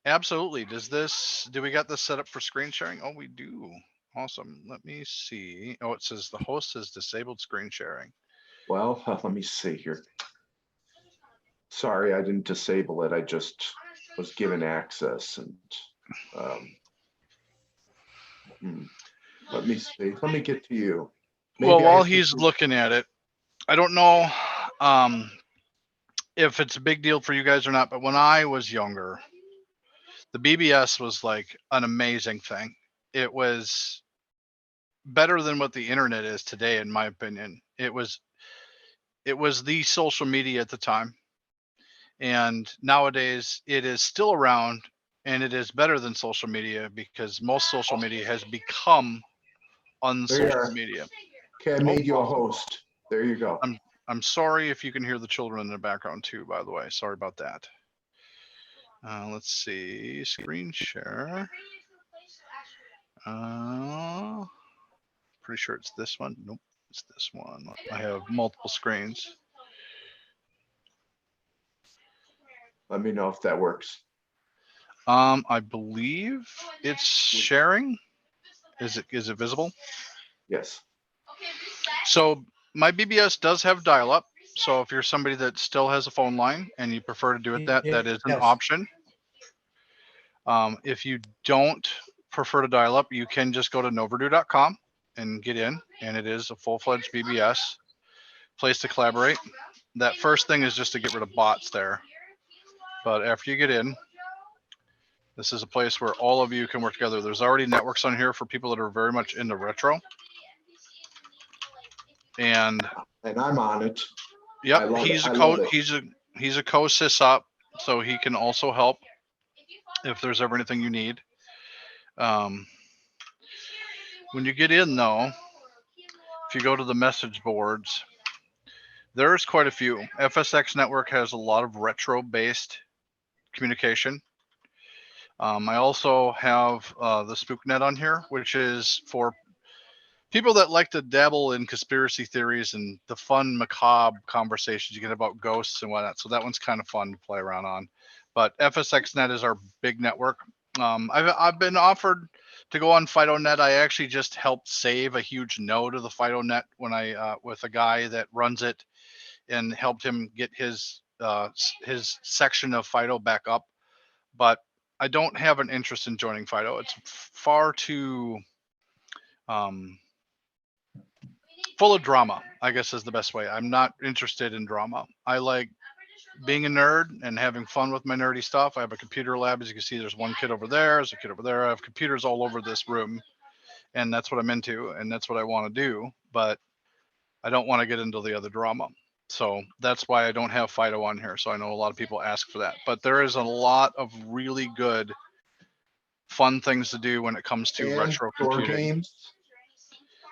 Absolutely. Do we got this set up for screen sharing? Oh, we do. Awesome. Let me see. Oh, it says the host has disabled screen sharing. Well, let me see here. Sorry, I didn't disable it. I just was given access, and let me see. Let me get to you. Well, Maybe I while have to he's do- looking at it, I don't know if it's a big deal for you guys or not, but when I was younger, the BBS was like an amazing thing. It was better than what the internet is today, in my opinion. It was the social media at the time. And nowadays it is still around, and it is better than social media because most social media has become There you unsocial are. media. Okay, I made you a awesome. host. There you go. I'm sorry if you can hear the children in the background too, by the way. Sorry about that. Let's see, screen share. Pretty sure it's this one. Nope, it's this one. I have multiple screens. Let me know if that works. I believe it's sharing. Is it visible? Yes. So my BBS does have dial-up. So if you're somebody that still has a phone line and you prefer to do it that is an Yes. option. If you don't prefer to dial up, you can just go to noverdue.com and get in, and it is a full-fledged BBS place to collaborate. That first thing is just to get rid of bots there. But after you get in, this is a place where all of you can work together. There's already networks on here for people that are very much into retro. And I'm on it. I yep, love he's it. a I love co it. he's a co-sysop, so he can also help if there's ever anything you need. When you get in though, if you go to the message boards, there's quite a few. FSX Network has a lot of retro-based communication. I also have the SpookNet on here, which is for people that like to dabble in conspiracy theories and the fun, macabre conversations you get about ghosts and whatnot. So that one's kind of fun to play around on. But FSXNet is our big network. I've been offered to go on FidoNet. I actually just helped save a huge node of the FidoNet when I with a guy that runs it, and helped him get his section of Fido back up. But I don't have an interest in joining Fido. It's far too full of drama, I guess is the best way. I'm not interested in drama. I like being a nerd and having fun with my nerdy stuff. I have a computer lab. As you can see, there's one kid over there. There's a kid over there. I have computers all over this room, and that's what I'm into, and that's what I want to do. But I don't want to get into the other drama. So that's why I don't have Fido on here. So I know a lot of people ask for that. But there is a lot of really good, fun things to do when it comes to And retro door computing. games.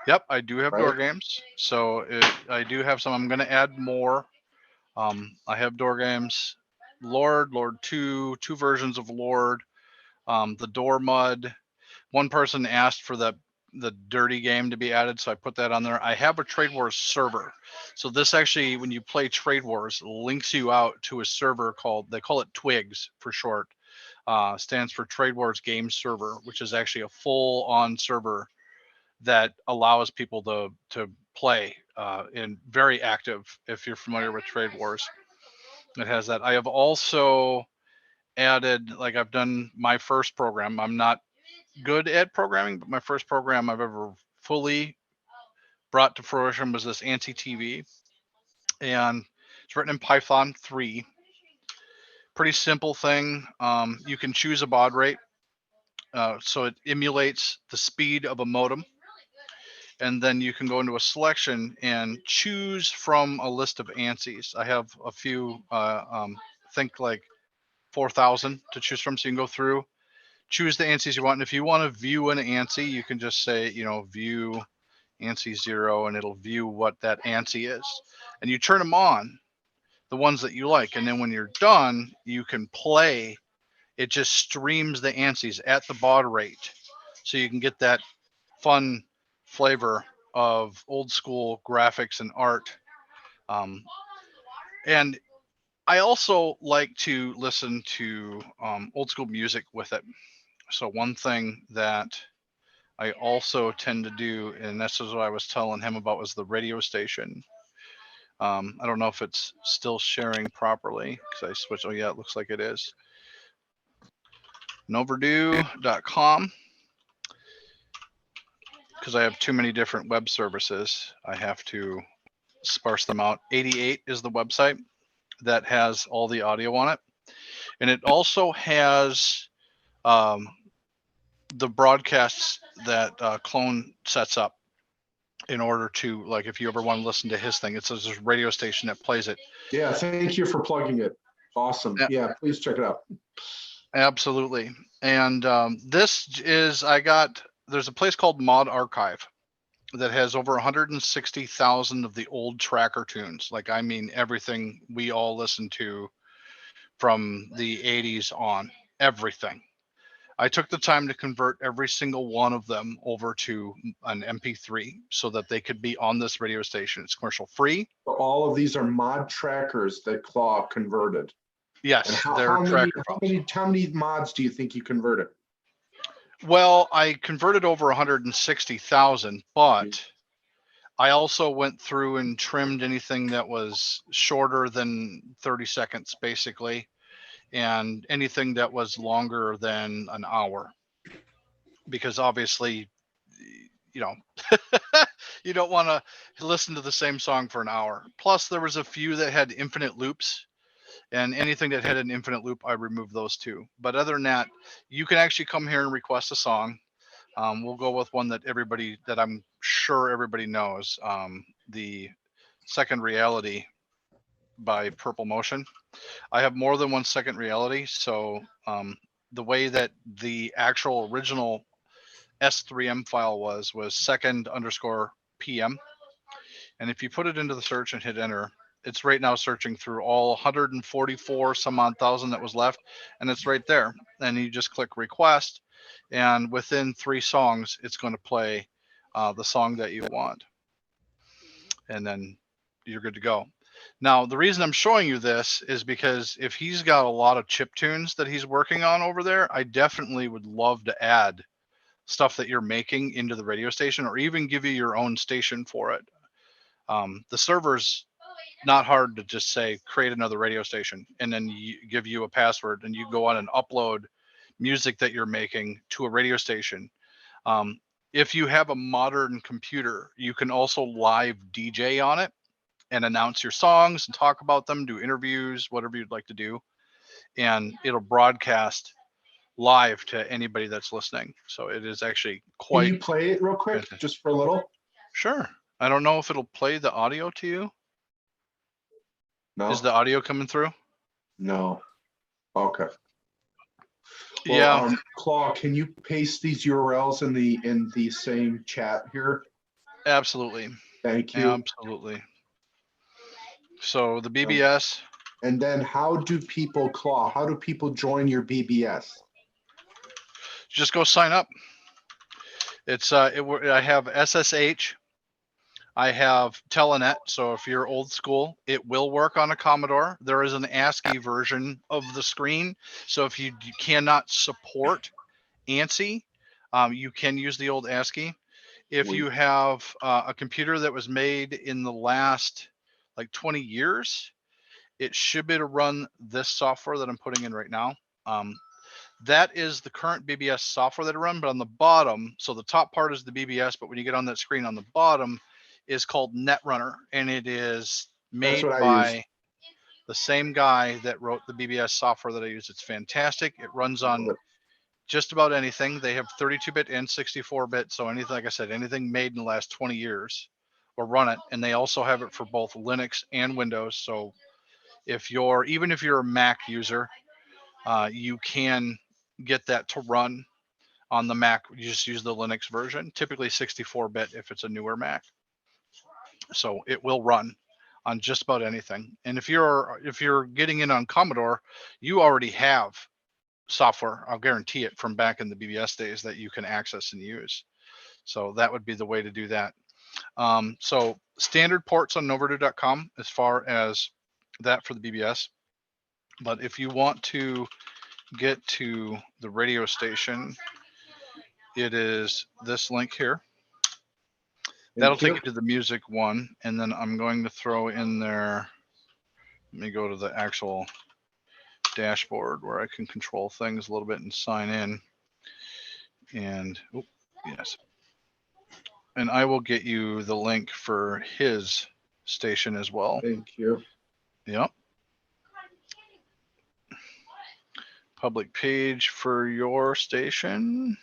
Yep, I do have Right. door games. So I do have some. I'm going to add more. I have door games, Lord 2, 2 versions of Lord, the Door Mud. One person asked for the dirty game to be added, so I put that on there. I have a Trade Wars server. So this actually, when you play Trade Wars, links you out to a server called, they call it TPUG for short. Stands for Trade Wars Game Server, which is actually a full-on server that allows people to play and very active if you're familiar with Trade Wars. It has that. I have also added, like I've done my first program. I'm not good at programming, but my first program I've ever fully brought to fruition was this ANSI TV. And it's written in Python 3. Pretty simple thing. You can choose a baud rate. So it emulates the speed of a modem. And then you can go into a selection and choose from a list of ANSIs. I have a few, think like 4,000 to choose from. So you can go through, choose the ANSIs you want. And if you want to view an ANSI, you can just say, view ANSI 0, and it'll view what that ANSI is. And you turn them on, the ones that you like. And then when you're done, you can play. It just streams the ANSIs at the baud rate. So you can get that fun flavor of old school graphics and art. And I also like to listen to old school music with it. So one thing that I also tend to do, and this is what I was telling him about, was the radio station. I don't know if it's still sharing properly because I switched. Oh yeah, it looks like it is. Noverdue.com. Because I have too many different web services, I have to sparse them out. 88 is the website that has all the audio on it. And it also has the broadcasts that Clone sets up in order to, like, if you ever want to listen to his thing, it's a radio station that plays it. Yeah, thank you for plugging it. Awesome. Yeah, please check it out. Absolutely. And this is, there's a place called Mod Archive that has over 160,000 of the old tracker tunes. Like, I mean, everything we all listen to from the 80s on, everything. I took the time to convert every single one of them over to an MP3 so that they could be on this radio station. It's commercial free. All of these are mod trackers that Claw converted. Yes, and they're tracker files. how many mods do you think you converted? Well, I converted over 160,000, but I also went through and trimmed anything that was shorter than 30 seconds, basically, and anything that was longer than an hour. Because obviously, you know, you don't want to listen to the same song for an hour. Plus, there was a few that had infinite loops, and anything that had an infinite loop, I removed those too. But other than that, you can actually come here and request a song. We'll go with one that I'm sure everybody knows. The Second Reality by Purple Motion. I have more than one Second Reality, so the way that the actual original S3M file was second_PM. And if you put it into the search and hit enter, it's right now searching through all 144 some odd thousand that was left, and it's right there. And you just click request, and within 3 songs, it's going to play the song that you want. And then you're good to go. Now, the reason I'm showing you this is because if he's got a lot of chip tunes that he's working on over there, I definitely would love to add stuff that you're making into the radio station, or even give you your own station for it. The server's not hard to just say, create another radio station, and then give you a password, and you go on and upload music that you're making to a radio station. If you have a modern computer, you can also live DJ on it and announce your songs and talk about them, do interviews, whatever you'd like to do. And it'll broadcast live to anybody that's listening. So it is actually Can quite. you play it real quick, fantastic. just for a little? Sure. I don't know if it'll play the audio to you. No, Is the audio coming through? no. Okay. Well, Yeah, Claw, can you paste these URLs in the same chat here? absolutely. Thank you. Absolutely. So the BBS, And then how do people join your BBS? just go sign up. It's I have SSH. I have Telenet, so if you're old school, it will work on a Commodore. There is an ASCII version of the screen, so if you cannot support ANSI, you can use the old ASCII. If you have a computer that was made in the last like 20 years, it should be able to run this software that I'm putting in right now. That is the current BBS software that I run, but on the bottom, so the top part is the BBS, but when you get on that screen on the bottom is called Netrunner, and it is made by the same guy that wrote the BBS software that I use. It's fantastic. It runs on just about anything. They have 32-bit and 64-bit, so anything, like I said, anything made in the last 20 years will run it. And they also have it for both Linux and Windows. So even if you're a Mac user, you can get that to run on the Mac. You just use the Linux version, typically 64-bit if it's a newer Mac. So it will run on just about anything. And if you're getting in on Commodore, you already have software, I'll guarantee it, from back in the BBS days that you can access and use. So that would be the way to do that. So standard ports on Noverdo.com as far as that for the BBS. But if you want to get to the radio station, it is this link here. That'll take you to the music one. And then I'm going to throw in there, let me go to the actual dashboard where I can control things a little bit and sign in. And yes. And I will get you the link for his station as well. Thank you. Yep. Public page for your station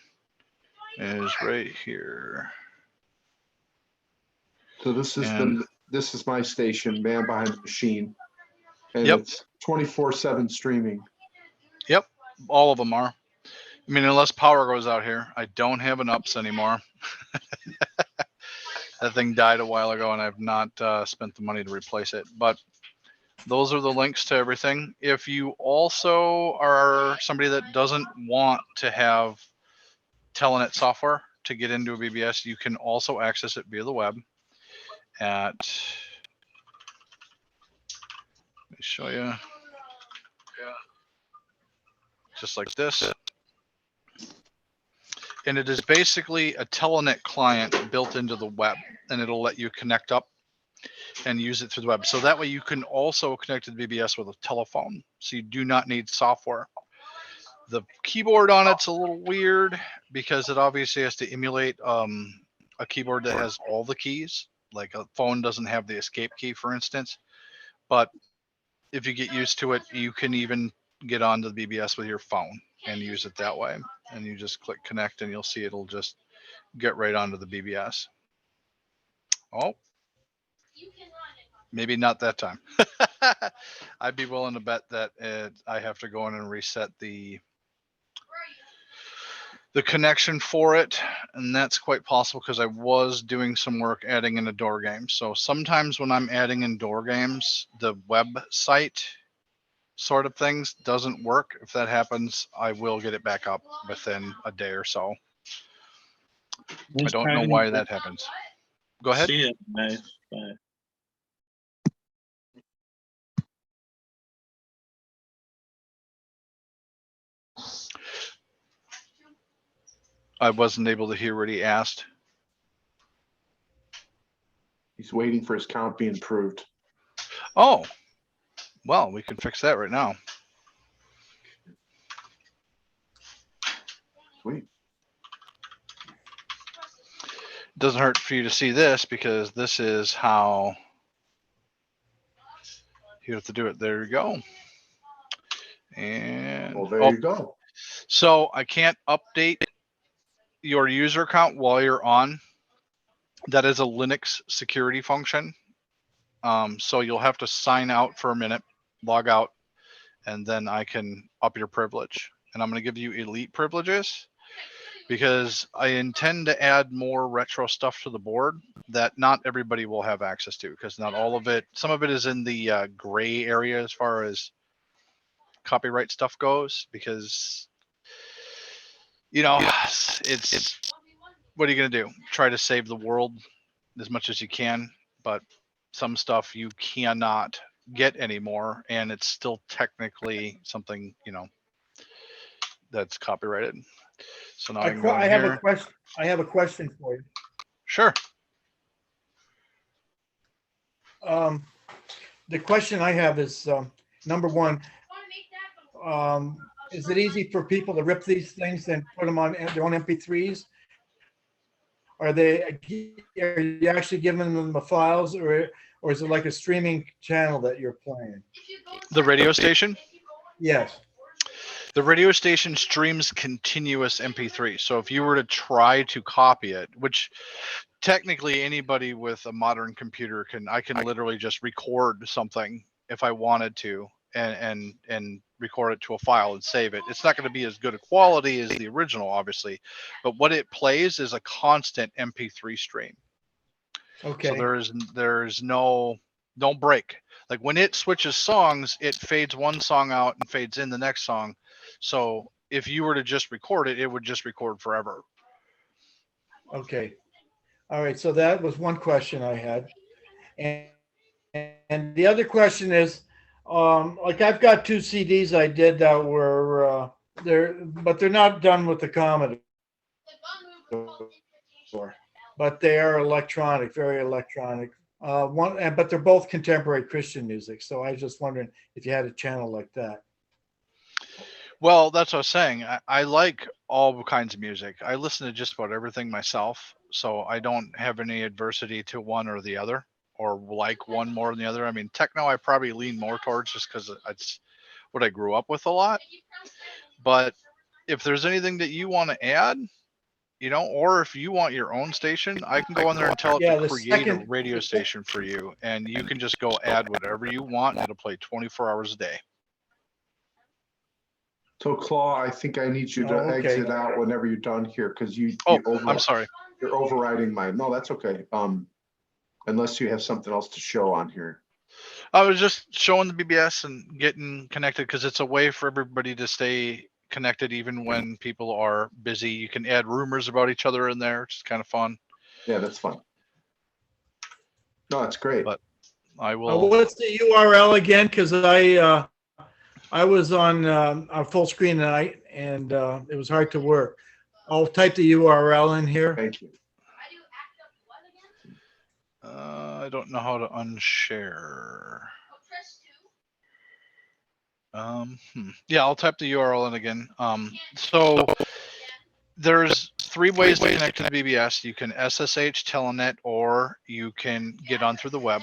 is right here. So this is my station, Man Behind the Machine, and Yep. it's 24/7 streaming. Yep, all of them are. I mean, unless power goes out here. I don't have an UPS anymore. That thing died a while ago, and I've not spent the money to replace it. But those are the links to everything. If you also are somebody that doesn't want to have Telenet software to get into a BBS, you can also access it via the web at, let me show you, just like this. And it is basically a Telenet client built into the web, and it'll let you connect up and use it through the web. So that way you can also connect to the BBS with a telephone. So you do not need software. The keyboard on it's a little weird because it obviously has to emulate a keyboard that has all the keys. Like a phone doesn't have the escape key, for instance. But if you get used to it, you can even get onto the BBS with your phone and use it that way. And you just click connect and you'll see it'll just get right onto the BBS. Oh, maybe not that time. I'd be willing to bet that I have to go in and reset the connection for it, and that's quite possible because I was doing some work adding in a door game. So sometimes when I'm adding in door games, the website sort of things doesn't work. If that happens, I will get it back up within a day or so. I don't know why that happens. Go ahead. See it. Bye. Bye. I wasn't able to hear what he asked. He's waiting for his count being proved. Oh, well, we can fix that right now. Sweet. Doesn't hurt for you to see this because this is how you have to do it. There you go. And Well, there you go. So I can't update your user account while you're on. That is a Linux security function. So you'll have to sign out for a minute, log out, and then I can up your privilege. And I'm going to give you elite privileges because I intend to add more retro stuff to the board that not everybody will have access to, because not all of it, some of it is in the gray area as far as copyright stuff goes, because, you know, it's what are you going to do? Try to save the world as much as you can, but some stuff you cannot get anymore, and it's still technically something, you know, that's copyrighted. So now I can go in I have here. a question. I have a question for you. Sure. The question I have is, number one, is it easy for people to rip these things and put them on their own MP3s? Are you actually giving them the files, or is it like a streaming channel that you're playing? The radio station? Yes. The radio station streams continuous MP3. So if you were to try to copy it, which technically anybody with a modern computer can, I can literally just record something if I wanted to and record it to a file and save it. It's not going to be as good a quality as the original, obviously, but what it plays is a constant MP3 stream. Okay. So there's no break. Like when it switches songs, it fades one song out and fades in the next song. So if you were to just record it, it would just record forever. Okay. All right. So that was one question I had. And the other question is, like I've got 2 CDs I did that were but they're not done with the Commodore. But they are electronic, very electronic. But they're both contemporary Christian music. So I was just wondering if you had a channel like that. Well, that's what I was saying. I like all kinds of music. I listen to just about everything myself. So I don't have any adversity to one or the other, or like one more than the other. I mean, techno, I probably lean more towards just because it's what I grew up with a lot. But if there's anything that you want to add, you know, or if you want your own station, I can go in there and tell it to create a radio station for you. And you can just go add whatever you want. And it'll play 24 hours a day. So Claw, I think I need you to exit out whenever you're done here, because I'm sorry. You're overriding mine. No, that's okay. Unless you have something else to show on here. I was just showing the BBS and getting connected because it's a way for everybody to stay connected even when people are busy. You can add rumors about each other in there, which is kind of fun. Yeah, that's fun. No, that's great. But I will. What's the URL again? Because I was on full screen tonight, and it was hard to work. I'll type the URL in here. Thank you. I don't know how to unshare. Yeah, I'll type the URL in again. So there's 3 ways to connect to the BBS. You can SSH Telenet, or you can get on through the web.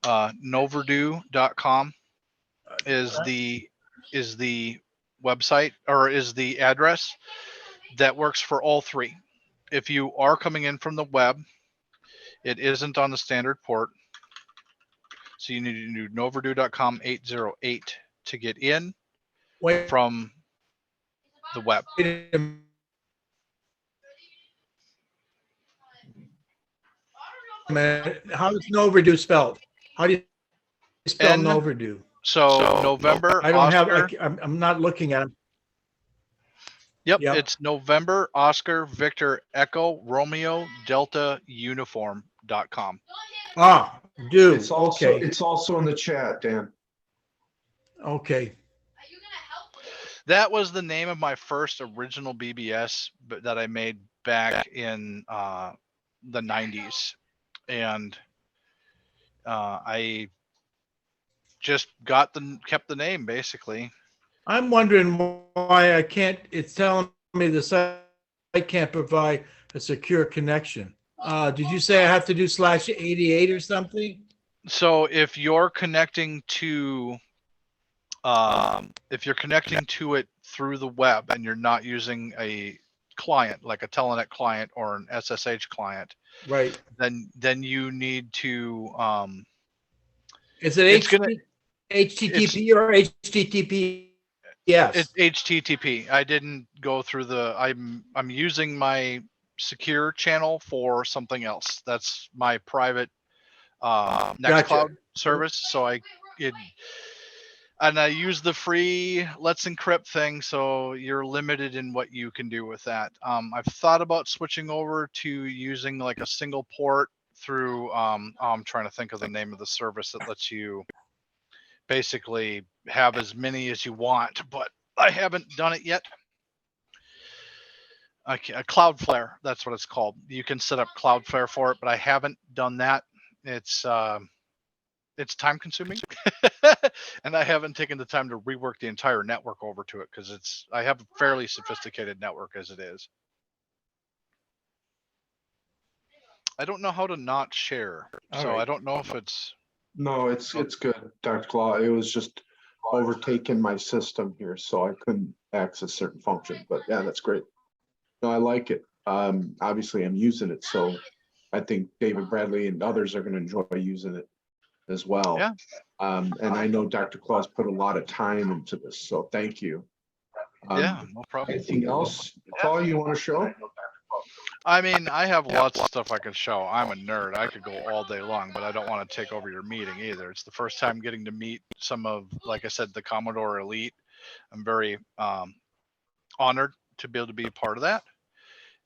Noverdue.com is the website, or is the address that works for all 3. If you are coming in from the web, it isn't on the standard port. So you need to do noverdue.com 808 to get in Wait from the web. a minute. How is Noverdue spelled? How do you spell N- Noverdue? So November, I don't have, Oscar. I'm not looking at it. Yep, Yep. it's November, Oscar, Victor, Echo, Romeo, Delta, Uniform.com. Ah, do, It's also, okay, it's also in the chat, Dan. okay. That was the name of my first original BBS that I made back in the 90s. And I just kept the name, basically. I'm wondering why I can't, it's telling me the site can't provide a secure connection. Did you say I have to do /88 or something? So if you're connecting to it through the web and you're not using a client like a Telenet client or an SSH client, Right. then you need to Is it it's gonna HTTP or HTTP? Yes. it's HTTP. I didn't go through I'm using my secure channel for something else. That's my private Gotcha. Nextcloud service. So I use the free Let's Encrypt thing, so you're limited in what you can do with that. I've thought about switching over to using like a single port through. I'm trying to think of the name of the service that lets you basically have as many as you want, but I haven't done it yet. Cloudflare, that's what it's called. You can set up Cloudflare for it, but I haven't done that. It's time consuming and I haven't taken the time to rework the entire network over to it because I have a fairly sophisticated network as it is. I don't know how to not share. All So right. I don't know if it's No, it's good, Dr. Claw. It was just overtaking my system here, so I couldn't access certain functions, but yeah, that's great. No, I like it. Obviously I'm using it, so I think David Bradley and others are gonna enjoy using it as well. Yeah. And I know Dr. Claus put a lot of time into this, so thank you. yeah, no problem. Anything else, Claw, you want to show? I mean, I have lots of stuff I can show. I'm a nerd. I could go all day long, but I don't want to take over your meeting either. It's the first time getting to meet some of, like I said, the Commodore Elite. I'm very honored to be able to be part of that.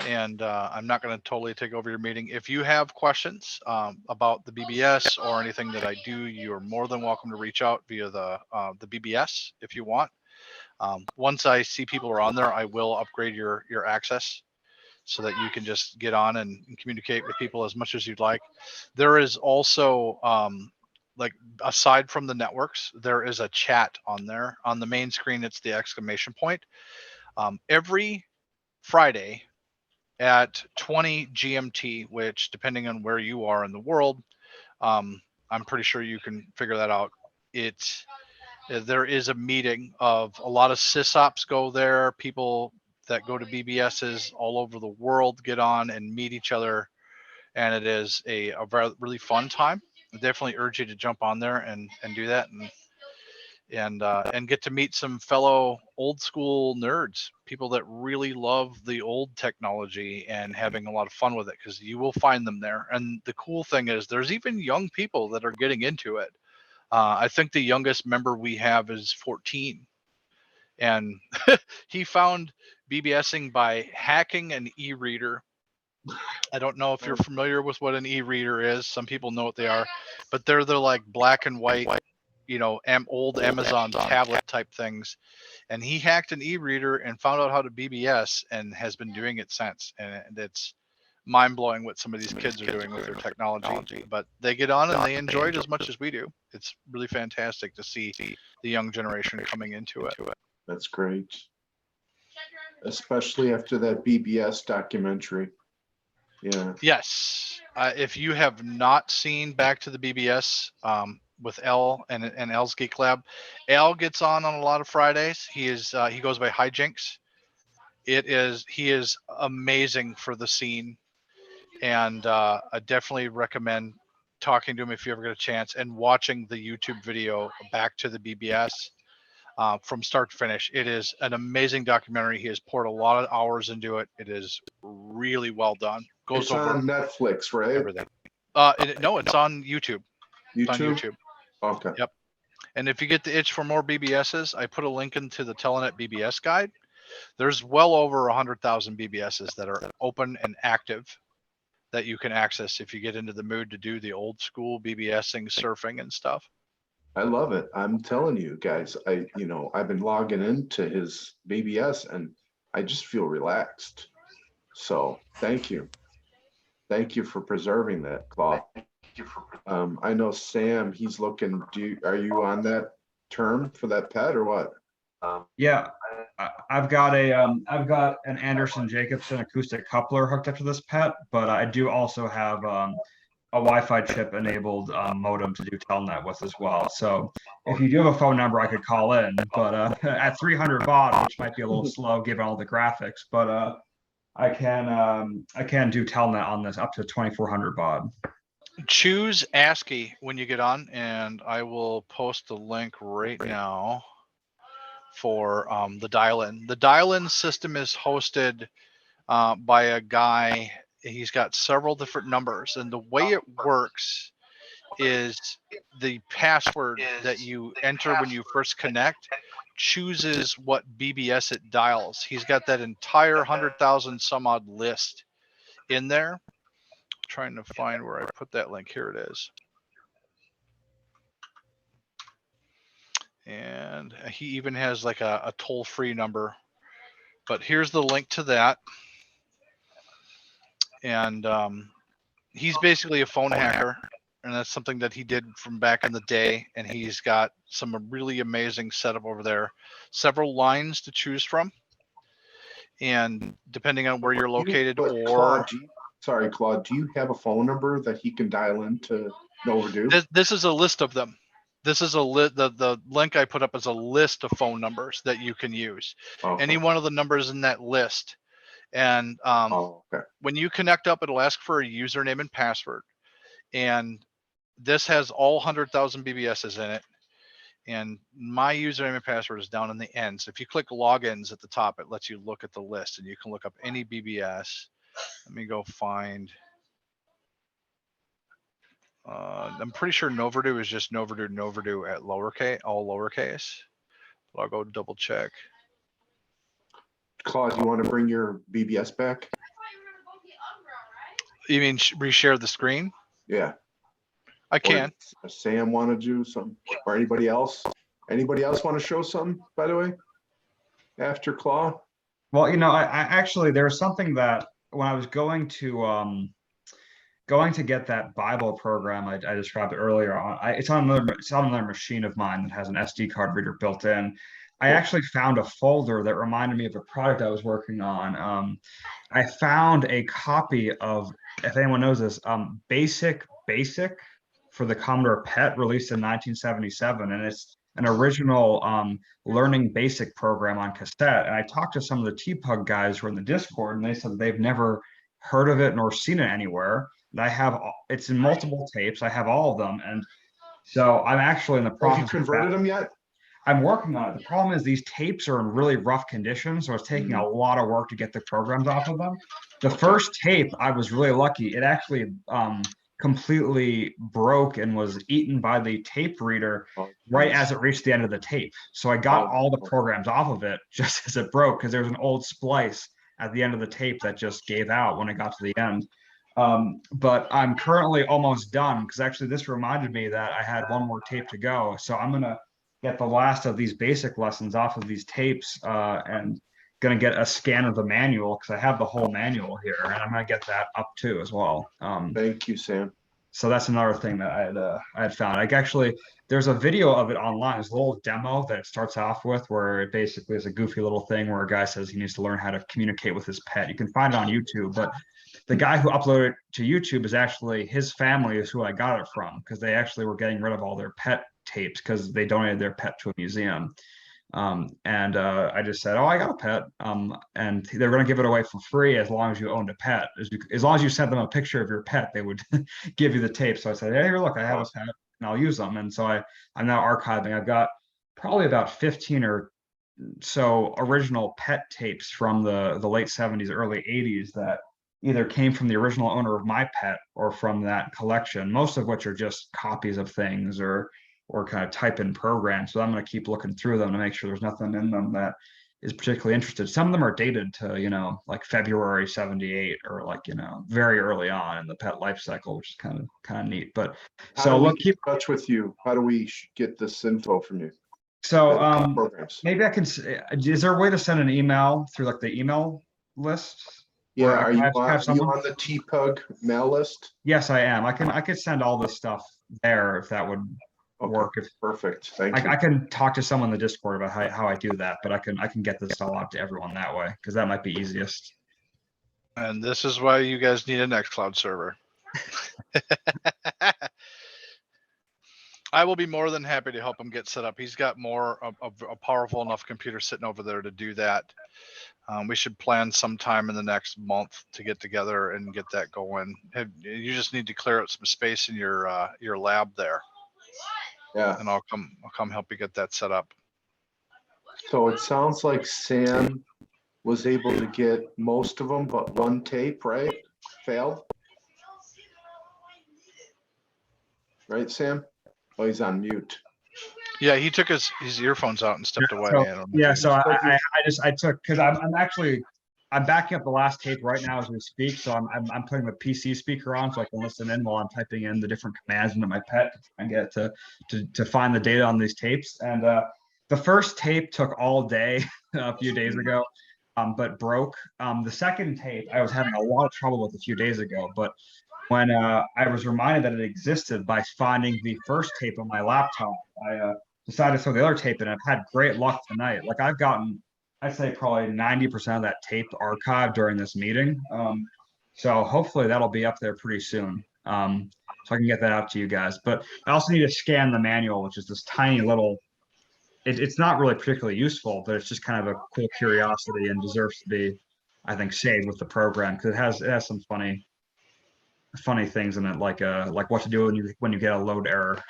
And I'm not going to totally take over your meeting. If you have questions about the BBS or anything that I do, you're more than welcome to reach out via the BBS if you want. Once I see people are on there, I will upgrade your access so that you can just get on and communicate with people as much as you'd like. There is also like aside from the networks, there is a chat on there. On the main screen, it's the exclamation point. Every Friday at 20 GMT, which depending on where you are in the world, I'm pretty sure you can figure that out. There is a meeting of a lot of sysops go there. People that go to BBSs all over the world get on and meet each other, and it is a really fun time. I definitely urge you to jump on there and do that and get to meet some fellow old school nerds, people that really love the old technology and having a lot of fun with it, because you will find them there. And the cool thing is there's even young people that are getting into it. I think the youngest member we have is 14. And he found BBSing by hacking an e-reader. I don't know if you're familiar with what an e-reader is. Some people know what they are, but they're the like black and white old Amazon tablet type things. And he hacked an e-reader and found out how to BBS and has been doing it since. And it's mind blowing what some of these kids are doing with their technology. But they get on and they enjoy it as much as we do. It's really fantastic to see the young generation coming into it. That's great. Especially after that BBS documentary. Yeah. Yes. If you have not seen Back to the BBS with L and L's Geek Lab, L gets on a lot of Fridays. He goes by Hijinks. He is amazing for the scene, and I definitely recommend talking to him if you ever get a chance and watching the YouTube video Back to the BBS from start to finish. It is an amazing documentary. He has poured a lot of hours into it. It is really well done. Goes It's over on Netflix, right? everything. No, it's on YouTube. It's on YouTube. Okay. Yep. And if you get the itch for more BBSs, I put a link into the Telenet BBS guide. There's well over 100,000 BBSs that are open and active that you can access if you get into the mood to do the old school BBSing, surfing and stuff. I love it. I'm telling you guys, I've been logging into his BBS and I just feel relaxed. So thank you. Thank you for preserving that, Claude. I know Sam, he's looking, are you on that term for that pet or what? Yeah, I've got an Anderson Jacobson acoustic coupler hooked up to this pet, but I do also have a Wi-Fi chip enabled modem to do telnet with as well. So if you do have a phone number, I could call in, but at 300 baht, which might be a little slow given all the graphics, but I can do telnet on this up to 2400 baud. Choose ASCII when you get on, and I will post the link right now for the dial-in. The dial-in system is hosted by a guy. He's got several different numbers, and the way it works is the password that you enter when you first connect chooses what BBS it dials. He's got that entire 100,000 some odd list in there. Trying to find where I put that link. Here it is. And he even has like a toll-free number, but here's the link to that. And he's basically a phone hacker, and that's something that he did from back in the day. And he's got some really amazing setup over there, several lines to choose from. And depending on where you're located, Claude, do you have a phone number that he can dial into Overdue? This is a list of them. This is the link I put up is a list of phone numbers that you can use. Okay. Any one of the numbers in that list. And when you connect up, it'll ask for a username and password. And this has all 100,000 BBSs in it. And my username and password is down in the end. So if you click logins at the top, it lets you look at the list and you can look up any BBS. Let me go find. I'm pretty sure Noverdue is just Noverdue at all lowercase. But I'll go double check. Claude, you want to bring your BBS back? You mean reshare the screen? Yeah. I can. Or Sam want to do something, or anybody else? Anybody else want to show something, by the way, after Claude? Well, I actually, there's something that when I was going to get that Bible program I described earlier on, it's on another machine of mine that has an SD card reader built in. I actually found a folder that reminded me of a product I was working on. I found a copy of, if anyone knows this, Basic for the Commodore PET, released in 1977, and it's an original learning basic program on cassette. And I talked to some of the TPUG guys who are in the Discord, and they said that they've never heard of it nor seen it anywhere. And it's in multiple tapes. I have all of them, and so I'm actually in the process. Have you converted them yet? I'm working on it. The problem is these tapes are in really rough condition, so it's taking a lot of work to get the programs off of them. The first tape, I was really lucky. It actually completely broke and was eaten by the tape reader right as it reached the end of the tape. So I got all the programs off of it just as it broke, because there was an old splice at the end of the tape that just gave out when it got to the end. But I'm currently almost done because actually this reminded me that I had one more tape to go. So I'm gonna get the last of these basic lessons off of these tapes and gonna get a scan of the manual because I have the whole manual here, and I'm gonna get that up too as well. Thank you, Sam. So that's another thing that I had found. Like actually, there's a video of it online. There's a little demo that it starts off with where it basically is a goofy little thing where a guy says he needs to learn how to communicate with his pet. You can find it on YouTube, but the guy who uploaded it to YouTube is actually his family is who I got it from because they actually were getting rid of all their pet tapes because they donated their pet to a museum. And I just said, "Oh, I got a pet," and they're going to give it away for free as long as you owned a pet. As long as you sent them a picture of your pet, they would give you the tape. So I said, "Hey, here, look, I have a pet, and I'll use them." And so I'm now archiving. I've got probably about 15 or so original pet tapes from the late 70s, early 80s that either came from the original owner of my pet or from that collection. Most of which are just copies of things or kind of type in programs. So I'm going to keep looking through them to make sure there's nothing in them that is particularly interested. Some of them are dated to, like February 78 or like, very early on in the pet life cycle, which is kind of neat. But How so do we look, keep in touch with you? How do we get this info from you? so Programs. maybe I can, is there a way to send an email through like the email list? Yeah, Or are I you have on someone? the TPUG mail list? Yes, I am. I could send all this stuff there if that would Okay, work. If perfect. Thank you. I can talk to someone in the Discord about how I do that, but I can get this all out to everyone that way because that might be easiest. And this is why you guys need a Nextcloud server. I will be more than happy to help him get set up. He's got more of a powerful enough computer sitting over there to do that. We should plan sometime in the next month to get together and get that going. You just need to clear out some space in your lab there, Yeah. and I'll come help you get that set up. So it sounds like Sam was able to get most of them, but one tape, right? Failed. Right, Sam? Oh, he's on mute. Yeah, he took his earphones out and stepped away. So, I don't know. yeah, so I took because I'm backing up the last tape right now as we speak. So I'm putting the PC speaker on so I can listen in while I'm typing in the different commands into my pet and get to find the data on these tapes. And the first tape took all day a few days ago, but broke. The second tape I was having a lot of trouble with a few days ago, but when I was reminded that it existed by finding the first tape on my laptop, I decided to throw the other tape in. I've had great luck tonight. Like I've gotten, I'd say probably 90% of that tape archived during this meeting. So hopefully that'll be up there pretty soon. So I can get that out to you guys. But I also need to scan the manual, which is this tiny little, it's not really particularly useful, but it's just kind of a cool curiosity and deserves to be, I think, saved with the program because it has some funny things in it, like what to do when you get a load error,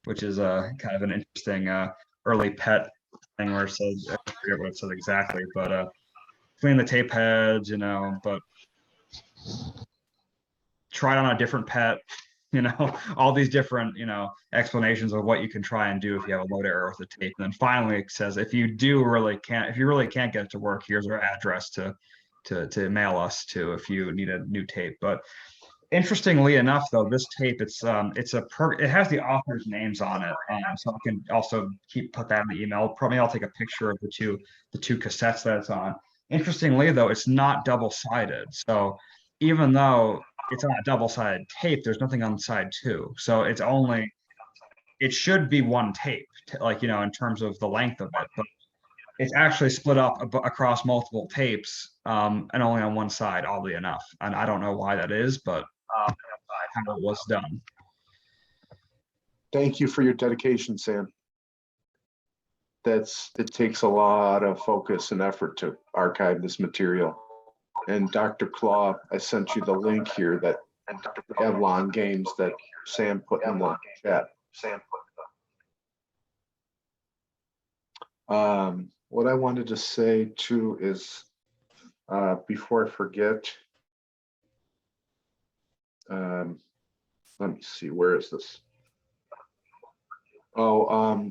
which is kind of an interesting early pet thing where it says, I forget what it says exactly, but clean the tape heads, but try it on a different pet, all these different, explanations of what you can try and do if you have a load error with the tape. And then finally it says, if you really can't get it to work, here's our address to mail us to if you need a new tape. But interestingly enough, though, this tape it has the author's names on it, so I can also put that in the email. Probably I'll take a picture of the two cassettes that it's on. Interestingly, though, it's not double-sided. So even though it's on a double-sided tape, there's nothing on side two. So it should be one tape, like in terms of the length of it, but it's actually split up across multiple tapes, and only on one side, oddly enough. And I don't know why that is, but how it was done. Thank you for your dedication, Sam. It takes a lot of focus and effort to archive this material. And Dr. Claw, I sent you the link here that Avalon Games that Sam put in the chat. What I wanted to say too is, before I forget, let me see, where is this? Oh,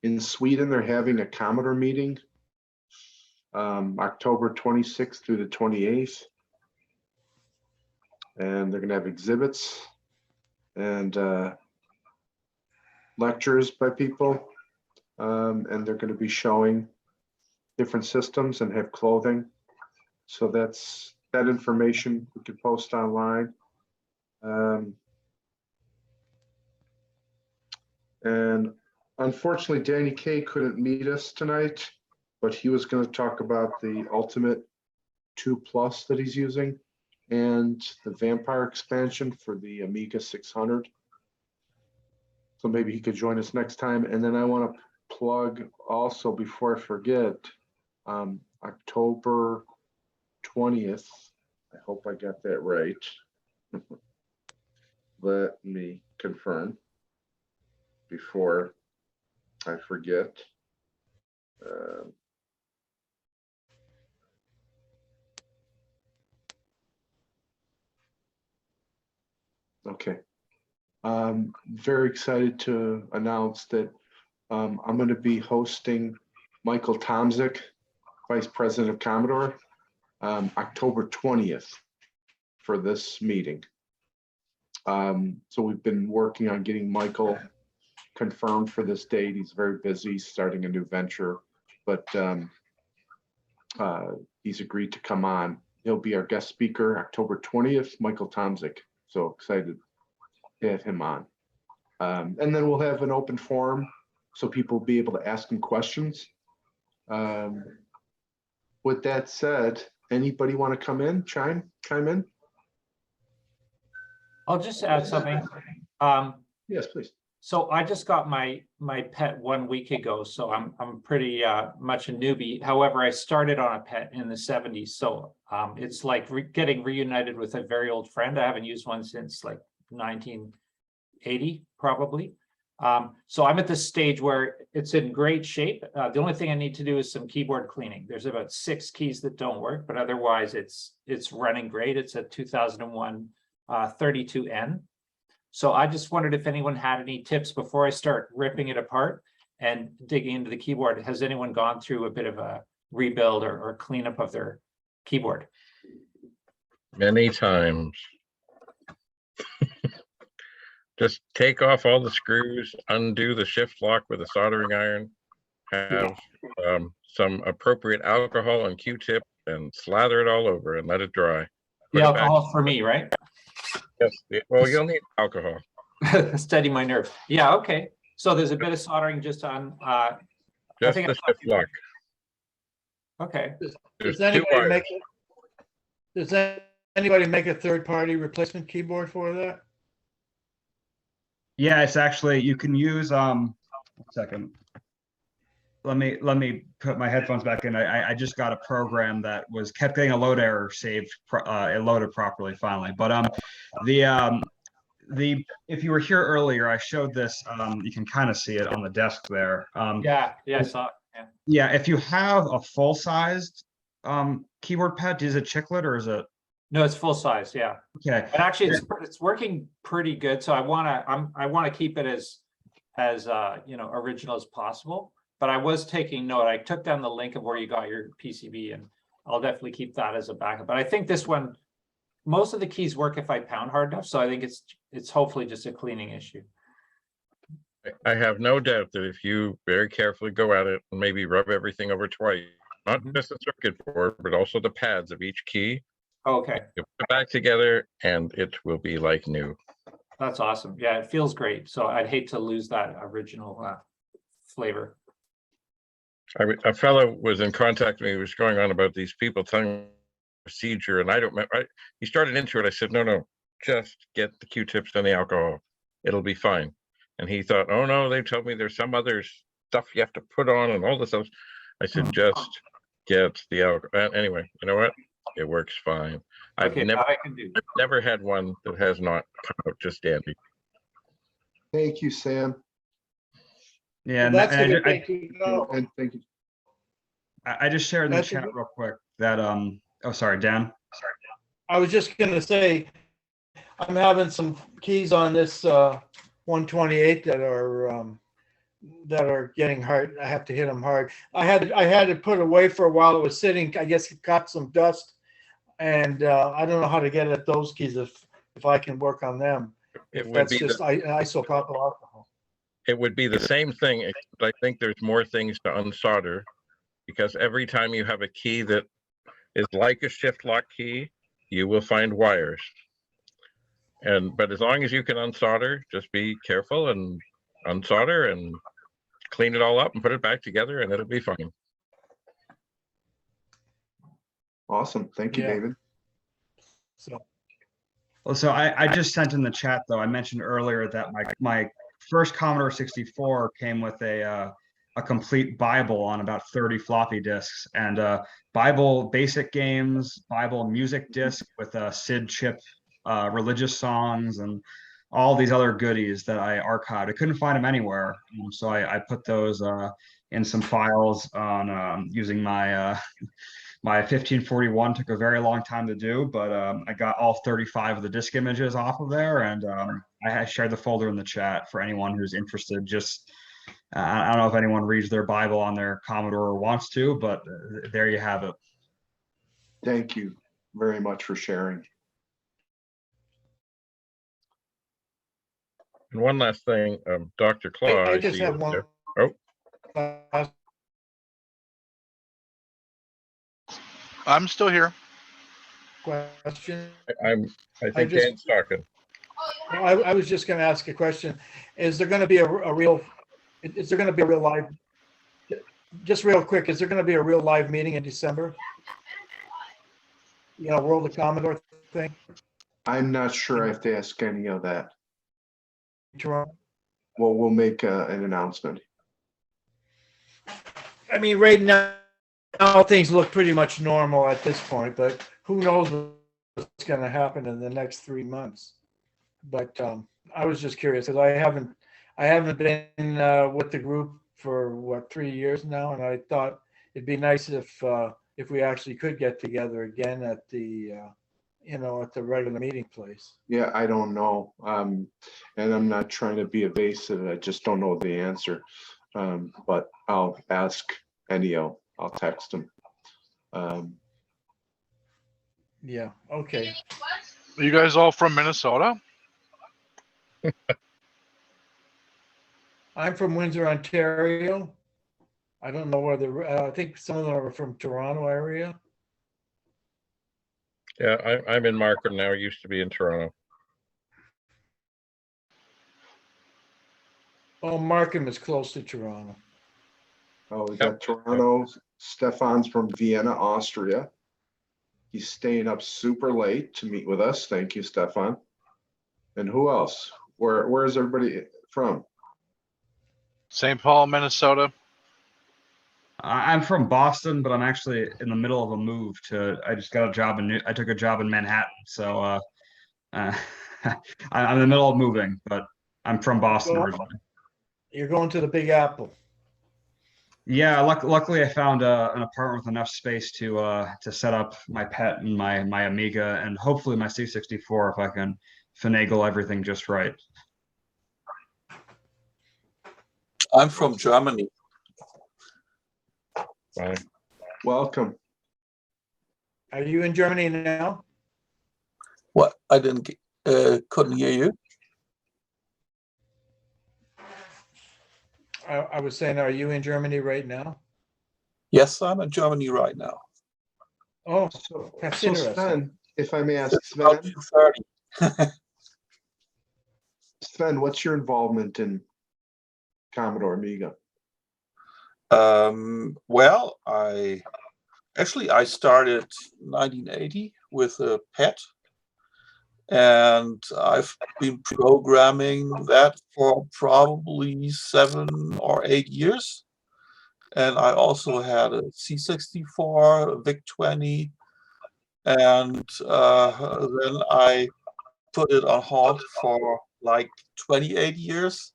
in Sweden, they're having a Commodore meeting, October 26th through the 28th. And they're gonna have exhibits and lectures by people. And they're gonna be showing different systems and have clothing. So that's that information we could post online. And unfortunately, Danny Kaye couldn't meet us tonight, but he was going to talk about the Ultimate 2 Plus that he's using and the Vampire expansion for the Amiga 600. So maybe he could join us next time. And then I want to plug also, before I forget, October 20th. I hope I got that right. Let me confirm before I forget. Okay. I'm very excited to announce that I'm going to be hosting Michael Tomzik, Vice President of Commodore, October 20th for this meeting. So we've been working on getting Michael confirmed for this date. He's very busy starting a new venture, but he's agreed to come on. He'll be our guest speaker October 20th, Michael Tomzik. So excited to have him on. And then we'll have an open forum so people will be able to ask him questions. With that said, anybody want to come in, chime in? I'll just add something. Yes, please. So I just got my pet 1 week ago, so I'm pretty much a newbie. However, I started on a pet in the 70s, so it's like getting reunited with a very old friend. I haven't used one since like 1980, probably. So I'm at this stage where it's in great shape. The only thing I need to do is some keyboard cleaning. There's about 6 keys that don't work, but otherwise it's running great. It's a 2001 32N. So I just wondered if anyone had any tips before I start ripping it apart and digging into the keyboard. Has anyone gone through a bit of a rebuild or cleanup of their keyboard? Many times. Just take off all the screws, undo the shift lock with a soldering iron, have some appropriate alcohol and Q-tip and slather it all over and let it dry. The alcohol for me, right? Yes. Well, you'll need alcohol. Steady my nerve. Yeah, okay. So there's a bit of soldering just on Just the shift lock. Okay. There's Does 2 wires. Anybody make a third-party replacement keyboard for that? Yeah, it's actually, you can use, 1 second. Let me put my headphones back in. I just got a program that kept getting a load error saved. It loaded properly finally. But if you were here earlier, I showed this. You can kind of see it on the desk there. Yeah, I saw it. Yeah. Yeah, if you have a full-sized keyboard pad, is it chiclet or is it? No, it's full size. Yeah. Okay. But actually, it's working pretty good. So I want to keep it as original as possible. But I was taking note. I took down the link of where you got your PCB, and I'll definitely keep that as a backup. But I think this one, most of the keys work if I pound hard enough. So I think it's hopefully just a cleaning issue. I have no doubt that if you very carefully go at it and maybe rub everything over twice, not just the circuit board, but also the pads of each key, Okay, you put it back together and it will be like new. that's awesome. Yeah, it feels great. So I'd hate to lose that original flavor. A fellow was in contact with me, was going on about these people telling me procedure, and I don't remember. He started into it. I said, no, just get the Q-tips and the alcohol. It'll be fine. And he thought, oh no, they told me there's some other stuff you have to put on and all this stuff. I said, just get the alcohol. Anyway, you know what? It works fine. Okay, I've I can do. never had one that has not come out just dandy. Thank you, Sam. Yeah, That's a good I thing to know. And thank you. just shared in the That's a chat good- real quick that oh, sorry, Dan. I was just gonna say, I'm having some keys on this 128 that are getting hard. I have to hit them hard. I had to put away for a while. It was sitting. I guess it caught some dust, and I don't know how to get at those keys. If if I can work on them. It If would that's be just isopropyl alcohol. it would be the same thing, except I think there's more things to unsolder, because every time you have a key that is like a shift lock key, you will find wires. But as long as you can unsolder, just be careful and unsolder and clean it all up and put it back together, and it'll be fine. Awesome. Thank you, Yeah. David. So Well, so I just sent in the chat though. I mentioned earlier that my first Commodore 64 came with a complete Bible on about 30 floppy disks, and Bible basic games, Bible music disc with a SID chip, religious songs, and all these other goodies that I archived. I couldn't find them anywhere, so I put those in some files on using my my 1541. Took a very long time to do, but I got all 35 of the disk images off of there, and I shared the folder in the chat for anyone who's interested. Just I don't know if anyone reads their Bible on their Commodore or wants to, but there you have it. Thank you very much for sharing. And one last thing, Dr. Claw, I I just see have you one there. Oh, last I'm still here. question. I think just- Dan's talking. I was just going to ask a question. Is there going to be a real? Is there going to be a real live? Just real quick, is there going to be a real live meeting in December? You know, World of Commodore thing, I'm not sure I have to ask any of that. Toronto. Well, we'll make an announcement. I mean, right now, things look pretty much normal at this point, but who knows what's going to happen in the next 3 months. But I was just curious because I haven't been with the group for what 3 years now, and I thought it'd be nice if we actually could get together again at the at the regular meeting place. Yeah, I don't know. And I'm not trying to be evasive. I just don't know the answer. But I'll ask Ennio. I'll text him. Yeah. Okay. Are you guys all from Minnesota? I'm from Windsor, Ontario. I don't know whether I think some of them are from Toronto area. Yeah, I'm in Markham now. Used to be in Toronto. Oh, Markham is close to Toronto. Oh, we got Toronto. Stefan's from Vienna, Austria. He's staying up super late to meet with us. Thank you, Stefan. And who else? Where is everybody from? St. Paul, Minnesota. I'm from Boston, but I'm actually in the middle of a move to. I just got a job I took a job in Manhattan, so I'm in the middle of moving, but I'm from Boston originally. You're going to the Big Apple. Yeah, luckily I found an apartment with enough space to set up my pet and my Amiga and hopefully my C64 if I can finagle everything just right. I'm from Germany. Bye. Welcome. Are you in Germany now? What? I didn't couldn't hear you. I was saying, are you in Germany right now? Yes, I'm in Germany right now. Oh, So, that's so interesting. Sven, if I may ask It's about Sven, 2:30. Sven, what's your involvement in Commodore Amiga? Well, I started 1980 with a PET, and I've been programming that for probably 7 or 8 years. And I also had a C64, a VIC-20, and then I put it on hold for like 28 years.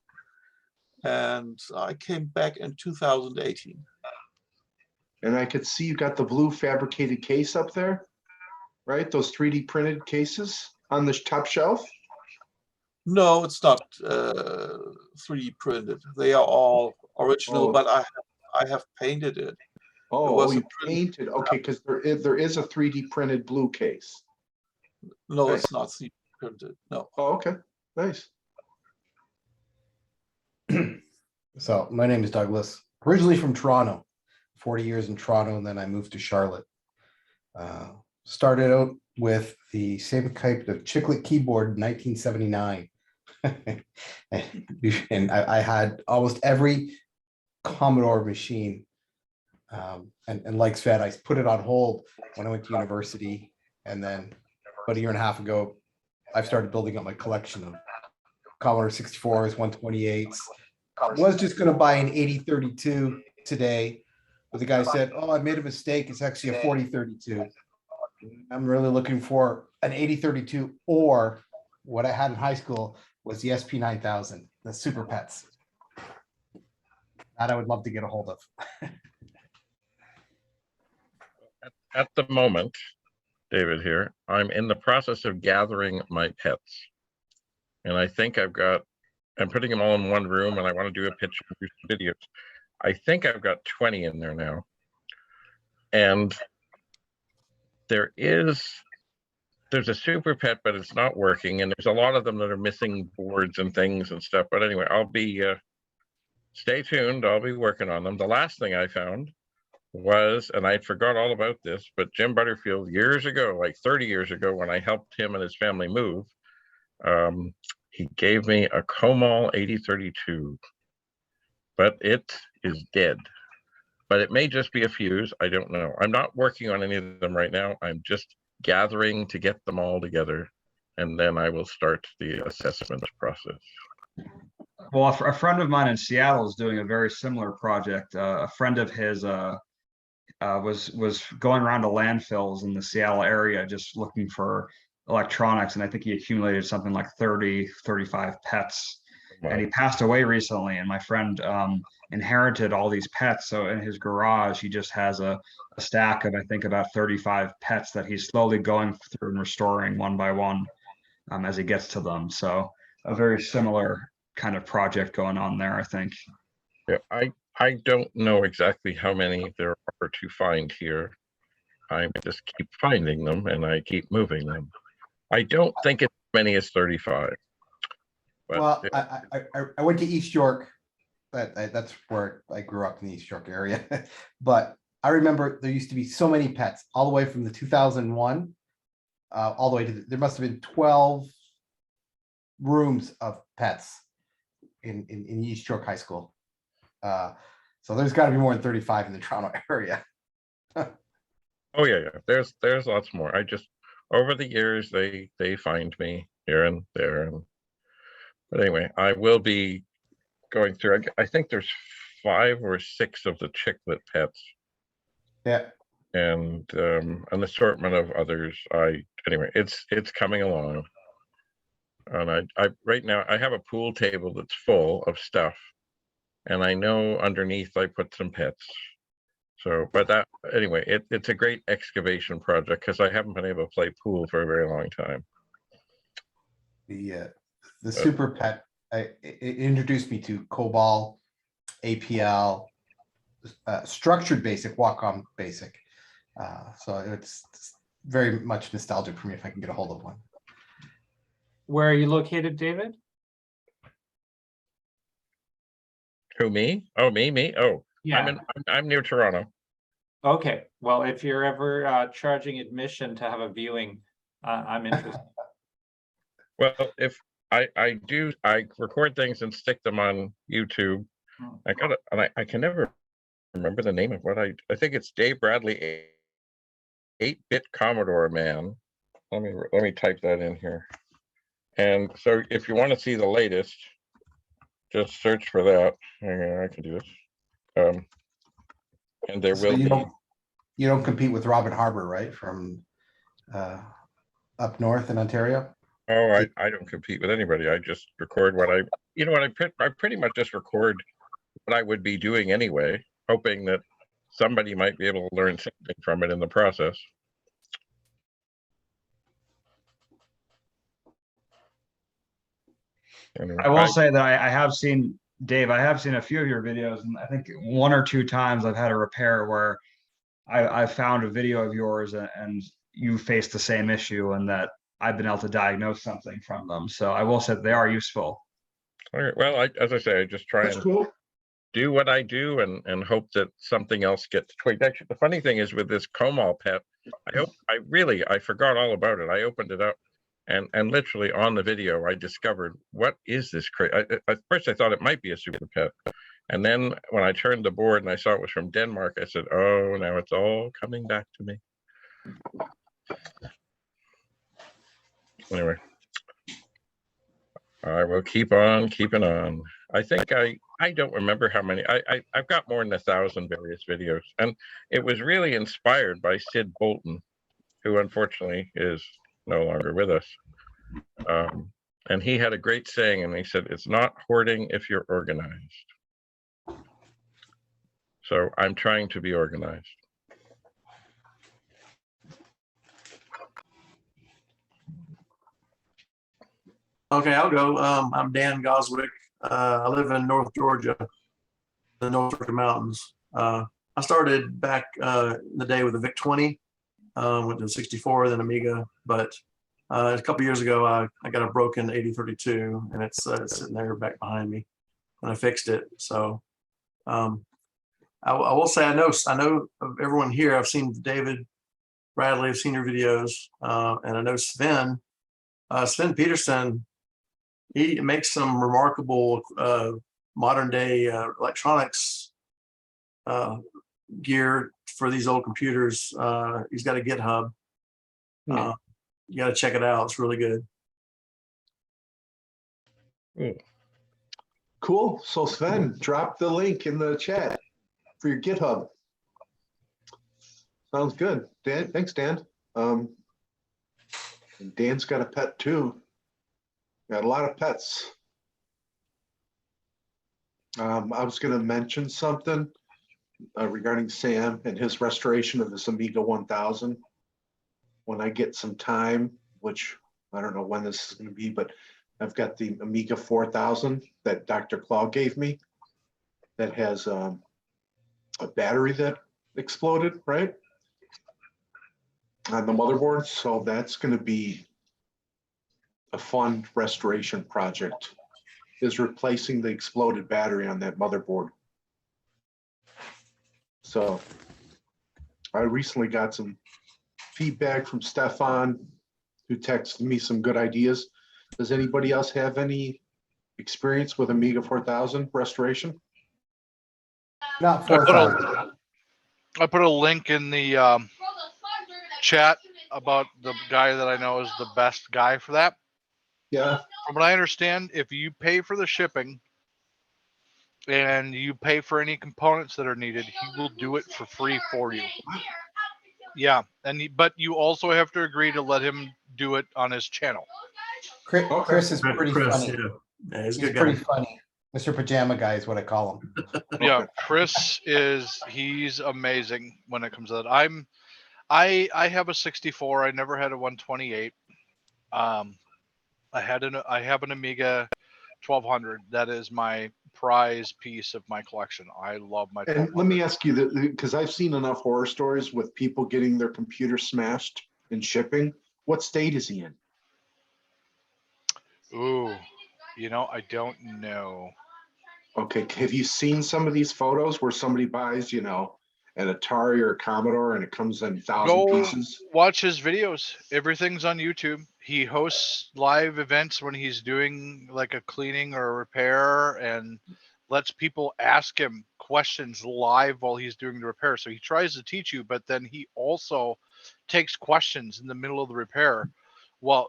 And I came back in 2018. And I could see you got the blue fabricated case up there, right? Those 3D printed cases on the top shelf? No, it's not 3D printed. They are all original, Oh. but I have painted it. Oh, was a you painted. Okay, because there is a 3D printed blue case. No, Nice. it's not 3D printed. No. Oh, okay, nice. So my name is Douglas, originally from Toronto, 40 years in Toronto, and then I moved to Charlotte. Started out with the same type of chiclet keyboard in 1979. And I had almost every Commodore machine. And like Sven, I put it on hold when I went to university. And then about a year and a half ago, I've started building up my collection of Commodore 64s, 128s. I was just going to buy an 8032 today, but the guy said, "Oh, I made a mistake. It's actually a 4032." I'm really looking for an 8032, or what I had in high school was the SP9000, the Super Pets. That I would love to get a hold of. At the moment, David here, I'm in the process of gathering my pets. And I think I'm putting them all in one room, and I want to do a picture and do some videos. I think I've got 20 in there now. And there's a super pet, but it's not working. And there's a lot of them that are missing boards and things and stuff. But anyway, I'll be, stay tuned. I'll be working on them. The last thing I found was, and I forgot all about this, but Jim Butterfield years ago, like 30 years ago, when I helped him and his family move, he gave me a Comal 8032, but it is dead. But it may just be a fuse. I don't know. I'm not working on any of them right now. I'm just gathering to get them all together, and then I will start the assessment process. Well, a friend of mine in Seattle is doing a very similar project. A friend of his was going around to landfills in the Seattle area just looking for electronics, and I think he accumulated something like 35 pets. And he passed away recently, and my friend inherited all these pets. So in his garage, he just has a stack of, I think, about 35 pets that he's slowly going through and restoring one by one as he gets to them. So a very similar kind of project going on there, I think. Yeah, I don't know exactly how many there are to find here. I just keep finding them, and I keep moving them. I don't think it's as many as 35. Well, I went to East York. That's where I grew up, in the East York area. But I remember there used to be so many pets, all the way from the 2001, all the way to there must have been 12 rooms of pets in East York High School. So there's got to be more than 35 in the Toronto area. Oh yeah. There's lots more. I just, over the years, they find me here and there. But anyway, I will be going through. I think there's 5 or 6 of the chicklet pets. Yeah. And an assortment of others. Anyway, it's coming along. And I right now I have a pool table that's full of stuff, and I know underneath I put some pets. So, but that anyway, it's a great excavation project because I haven't been able to play pool for a very long time. The Super Pet, it introduced me to COBOL, APL, structured basic, Wacom basic. So it's very much nostalgic for me if I can get a hold of one. Where are you located, David? Who, me? Oh, me. Oh, Yeah. I'm near Toronto. Okay. Well, if you're ever charging admission to have a viewing, I'm interested. Well, if I record things and stick them on YouTube. I can never remember the name of what I think it's Dave Bradley, 8-bit Commodore man. Let me type that in here. And so if you want to see the latest, just search for that. I can do this. And there will be. You don't compete with Robin Harbour, right? From up north in Ontario? Oh, I don't compete with anybody. I just record what I pretty much just record what I would be doing anyway, hoping that somebody might be able to learn something from it in the process. I will say that I have seen, Dave, I have seen a few of your videos, and I think 1 or 2 times I've had a repair where I found a video of yours and you faced the same issue, and that I've been able to diagnose something from them. So I will say they are useful. All right. Well, as I say, I just try That's and cool. do what I do and hope that something else gets tweaked. Actually, the funny thing is with this Comal pet, I forgot all about it. I opened it up and literally on the video, I discovered, what is this at first I thought it might be a super pet. And then when I turned the board and I saw it was from Denmark, I said, oh, now it's all coming back to me. Anyway, I will keep on keeping on. I think I don't remember how many. I've got more than 1,000 various videos, and it was really inspired by Sid Bolton, who unfortunately is no longer with us. And he had a great saying, and he said, "It's not hoarding if you're organized." So I'm trying to be organized. Okay, I'll go. I'm Dan Goswick. I live in North Georgia, the North Georgia mountains. I started back in the day with a VIC 20, went to 64, then Amiga. But a couple years ago, I got a broken 8032, and it's sitting there back behind me, and I fixed it. So I will say I know of everyone here. I've seen David, Bradley, I've seen your videos, and I know Sven. Sven Peterson. He makes some remarkable modern day electronics gear for these old computers. He's got a GitHub. You got to check it out. It's really good. Cool. So Sven, drop the link in the chat for your GitHub. Sounds good. Dan, thanks, Dan. And Dan's got a pet too. Got a lot of pets. I was going to mention something regarding Sam and his restoration of this Amiga 1000. When I get some time, which I don't know when this is going to be, but I've got the Amiga 4000 that Dr. Claw gave me that has a battery that exploded, right? On the motherboard. So that's going to be a fun restoration project, is replacing the exploded battery on that motherboard. So I recently got some feedback from Stefan, who texted me some good ideas. Does anybody else have any experience with Amiga 4000 restoration? Not 4,000. I put a link in the chat about the guy that I know is the best guy for that. Yeah. From what I understand, if you pay for the shipping and you pay for any components that are needed, he will do it for free for you. Yeah, but you also have to agree to let him do it on his channel. Chris is pretty funny. Yeah, he's a He's good pretty guy. funny. Mr. Pajama Guy is what I call him. Yeah, Chris he's amazing when it comes to that. I have a 64. I never had a 128. I have an Amiga 1200. That is my prize piece of my collection. I love my 1200. And let me ask you, because I've seen enough horror stories with people getting their computer smashed in shipping. What state is he in? Ooh, I don't know. Okay, have you seen some of these photos where somebody buys, an Atari or a Commodore and it comes in 1,000 pieces? Watch his videos. Everything's on YouTube. He hosts live events when he's doing like a cleaning or a repair and lets people ask him questions live while he's doing the repair. So he tries to teach you, but then he also takes questions in the middle of the repair.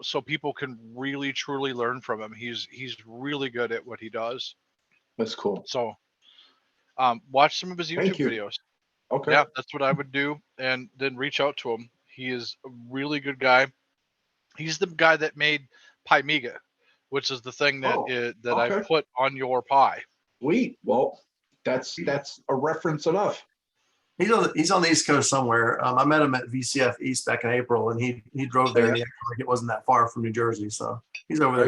So people can really truly learn from him. He's really good at what he does. That's cool. So watch some of his YouTube videos. Okay. Yeah, that's what I would do, and then reach out to him. He is a really good guy. He's the guy that made Pimiga, which is the thing that I put on your Pi. Sweet. Well, that's a reference enough. He's on the East Coast somewhere. I met him at VCF East back in April, and he drove there. Like it wasn't that far from New Jersey, so he's over there.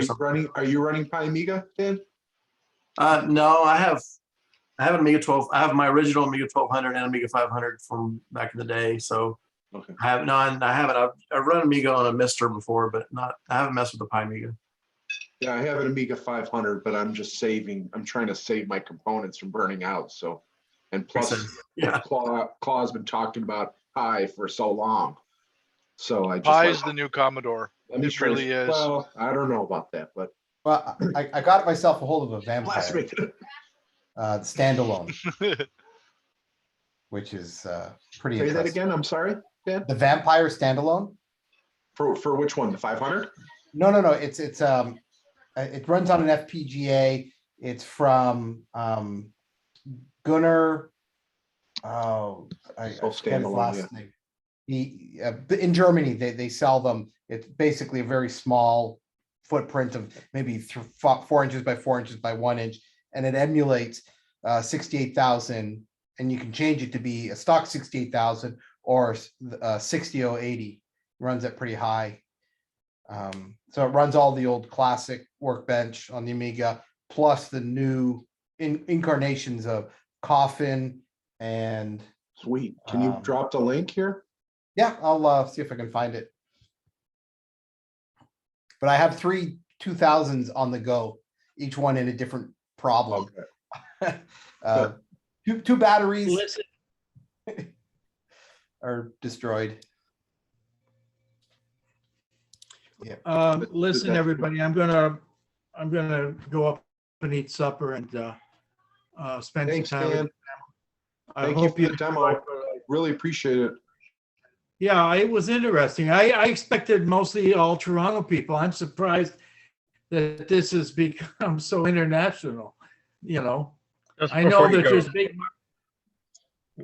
Are you running Pimiga, Dan? No, I have an Amiga 12. I have my original Amiga 1200 and Amiga 500 from back in the day. So Okay. I haven't. No, I haven't. I've run Amiga on a Mister before, but not. I haven't messed with the Pi Amiga. Yeah, I have an Amiga 500, but I'm trying to save my components from burning out. So, and plus, Yeah. Claw's been talking about Pi for so long. So I just Pi like, is the new Commodore. let me It try to- really is. Well, I don't know about that, but Well, I got myself a hold of a blast vampire, me. standalone, which is pretty Say that interesting. again. I'm sorry, Dan. The vampire standalone? For which one? The 500? No. It runs on an FPGA. It's from Gunnar. Oh, I So forget his standalone, last name. He in Germany they sell them. It's basically a very small footprint of maybe 4 inches by 4 inches by 1 inch, and it emulates 68,000, and you can change it to be a stock 68,000 or 60080. Runs at pretty high. So it runs all the old classic Workbench on the Amiga, plus the new incarnations of Coffin and Sweet. Can you drop the link here? yeah, I'll see if I can find it. But I have 3 2000s on the go, each one in a different problem. Okay. Two batteries Listen, are destroyed. listen, that- everybody, I'm gonna go up and eat supper and spend Thanks, some time. Dan. I Thank you hope for the demo. enjoyed what I- Really appreciate it. Yeah, it was interesting. I expected mostly all Toronto people. I'm surprised that this has become so international, you know. Just I know before you that go- there's big.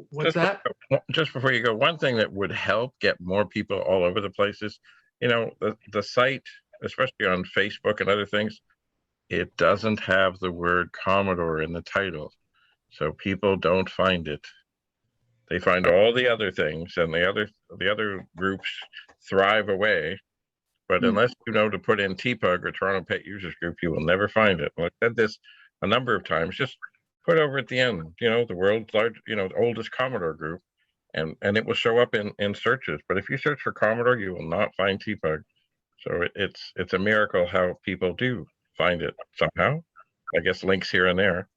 What's just that? Just before you go, one thing that would help get more people all over the place is, the site, especially on Facebook and other things, it doesn't have the word Commodore in the title. So people don't find it. They find all the other things, and the other groups thrive away. But unless you know to put in TPUG or Toronto Pet Users Group, you will never find it. I've said this a number of times. Just put over at the end, the world's large, oldest Commodore group, and it will show up in searches. But if you search for Commodore, you will not find TPUG. So it's a miracle how people do find it somehow. I guess links here and there.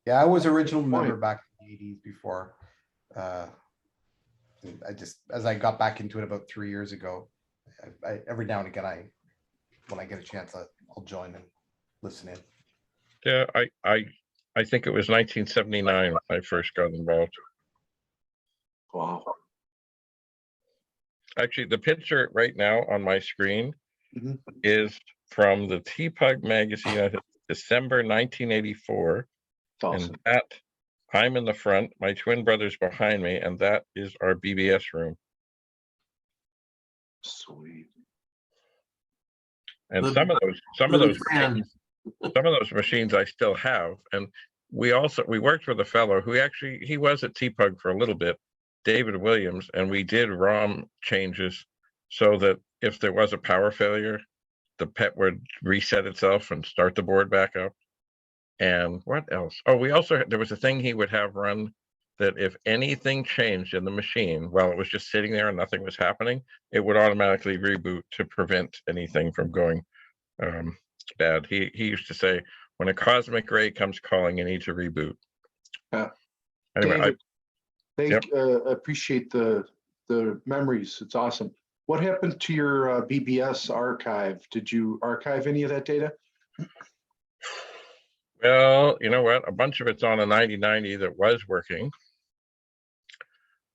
Yeah, I was original Good member point. back in the 80s before. I just, as I got back into it about 3 years ago, I every now and again, when I get a chance, I'll join and listen in. Yeah, I think it was 1979 when I first got involved. Wow. Actually, the picture right now on my screen Mhm. is from the TPUG magazine, I think, December 1984. It's awesome. And that, I'm in the front, my twin brother's behind me, and that is our BBS room. Sweet. And The- some of those fan. machines I still have. And we worked with a fellow who he was at TPUG for a little bit, David Williams, and we did ROM changes so that if there was a power failure, the PET would reset itself and start the board back up. And what else? Oh, there was a thing he would have run that if anything changed in the machine while it was just sitting there and nothing was happening, it would automatically reboot to prevent anything from going bad. He used to say, when a cosmic ray comes calling, you need to reboot. Yeah. Anyway, David, appreciate the memories. It's awesome. What happened to your BBS archive? Did you archive any of that data? well, you know what? A bunch of it's on a 9090 that was working,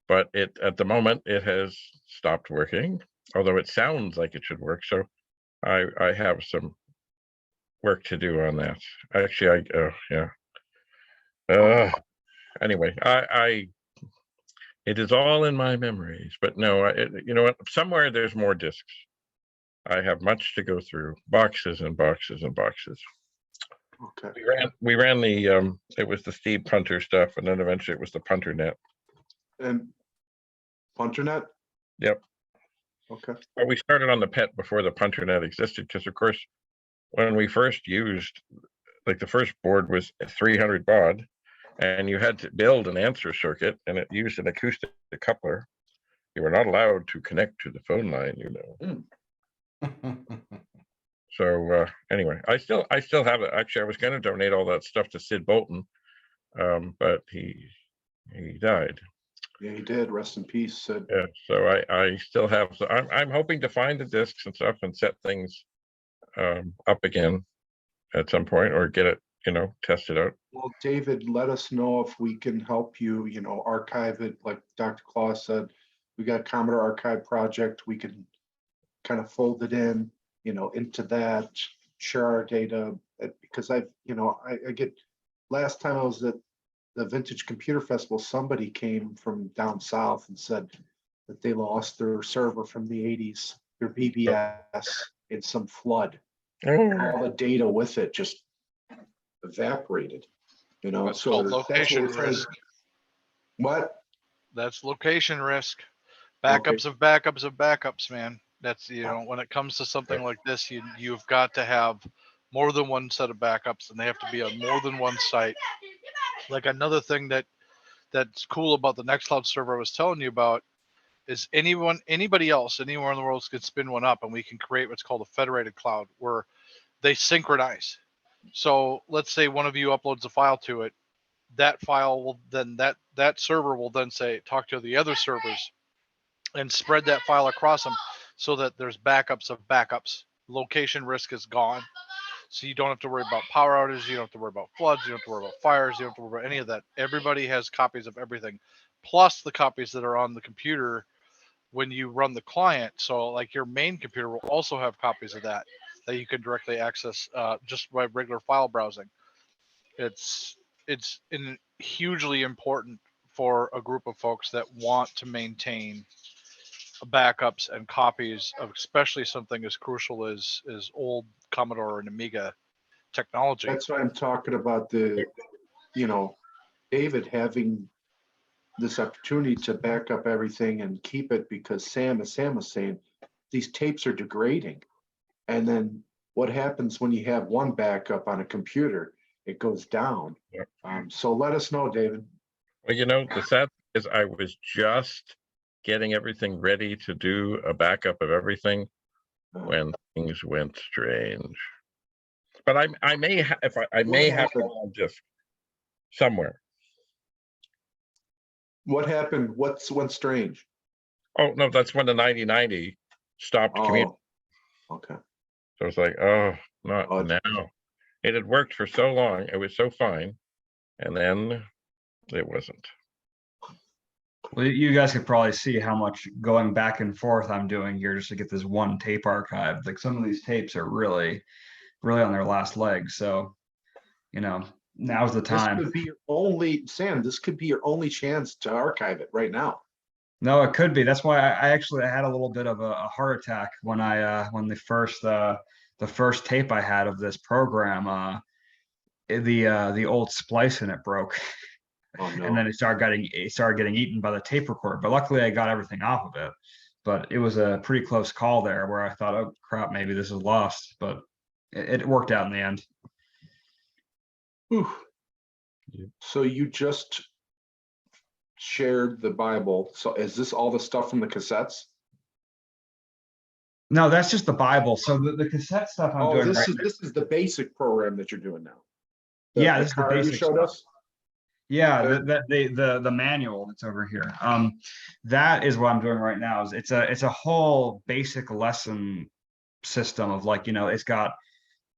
but at the moment it has stopped working, although it sounds like it should work. So I have some work to do on that. Actually, anyway, it is all in my memories, but no, you know what? Somewhere there's more discs. I have much to go through, boxes and boxes and boxes. Okay. We ran the it was the Steve Punter stuff, and then eventually it was the Punter Net. And PunterNet? Yep. Okay. But we started on the PET before the Punter Net existed, because of course, when we first used, like, the first board was 300 baud, and you had to build an answer circuit, and it used an acoustic coupler. You were not allowed to connect to the phone line, you know. So anyway, I still have it. Actually, I was going to donate all that stuff to Sid Bolton, but he died. Yeah, he did. Rest in peace, Sid. Yeah, so I still have. So I'm hoping to find the discs and stuff and set things up again at some point, or get it, you know, tested out. Well, David, let us know if we can help you, you know, archive it, like Dr. Claus said. We got Commodore Archive Project. We can kind of fold it in, you know, into that, share our data, because I get, last time I was at the Vintage Computer Festival, somebody came from down south and said that they lost their server from the 80s, their BBS, in some flood. All the data with it just evaporated, you know. That's So called that's what location we're trying to- risk. What? That's location risk. Okay. Backups of backups of backups, man. That's, you know, when it comes to something like this, you've got to have more than one set of backups, and they have to be on more than one site. Like another thing that's cool about the Nextcloud server I was telling you about is anybody else anywhere in the world can spin one up, and we can create what's called a federated cloud where they synchronize. So let's say one of you uploads a file to it, that file will then, that server will then say, talk to the other servers and spread that file across them, so that there's backups of backups. Location risk is gone. So you don't have to worry about power outages. You don't have to worry about floods. You don't have to worry about fires. You don't have to worry about any of that. Everybody has copies of everything, plus the copies that are on the computer when you run the client. So like your main computer will also have copies of that you can directly access just by regular file browsing. It's hugely important for a group of folks that want to maintain backups and copies of especially something as crucial as old Commodore and Amiga technology. That's why I'm talking about the, you know, David having this opportunity to back up everything and keep it, because as Sam was saying, these tapes are degrading. And then what happens when you have one backup on a computer? It goes down. Yep. So let us know, David. Well, you know, the sad thing is I was just getting everything ready to do a backup of everything when things went strange. But I may have it on disk somewhere. What happened? What went strange? Oh no, that's when the 9090 stopped communicating. Okay. So it's like, oh, not Oh, now. It had worked for so long, it was so fine, and then it wasn't. Well, you guys could probably see how much going back and forth I'm doing here just to get this one tape archived. Like some of these tapes are really, really on their last legs. So, you know, now's the time. This could be your only, Sam, this could be your only chance to archive it right now. No, it could be. That's why I actually had a little bit of a heart attack when when the first tape I had of this program, the old splice in it broke. Oh, no. And then it started getting eaten by the tape recorder. But luckily I got everything off of it. But it was a pretty close call there where I thought, oh crap, maybe this is lost. But it worked out in the end. Whew. So you just shared the Bible. So is this all the stuff from the cassettes? No, that's just the Bible. So the cassette stuff I'm doing this right is the basic program that you're doing now. Yeah, this is the card you basic showed stuff. us. Yeah, Okay. the manual that's over here. That is what I'm doing right now. Is it's a whole basic lesson system of, like, you know, it's got,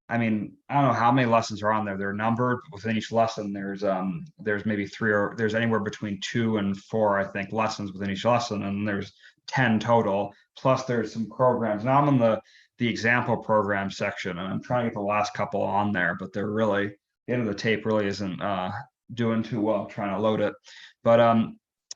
I mean, I don't know how many lessons are on there. They're numbered. Within each lesson, there's maybe three, or there's anywhere between 2 and 4, I think, lessons within each lesson, and there's 10 total. Plus, there's some programs. Now I'm in the example program section, and I'm trying to get the last couple on there, but they're really, the end of the tape really isn't doing too well trying to load it. But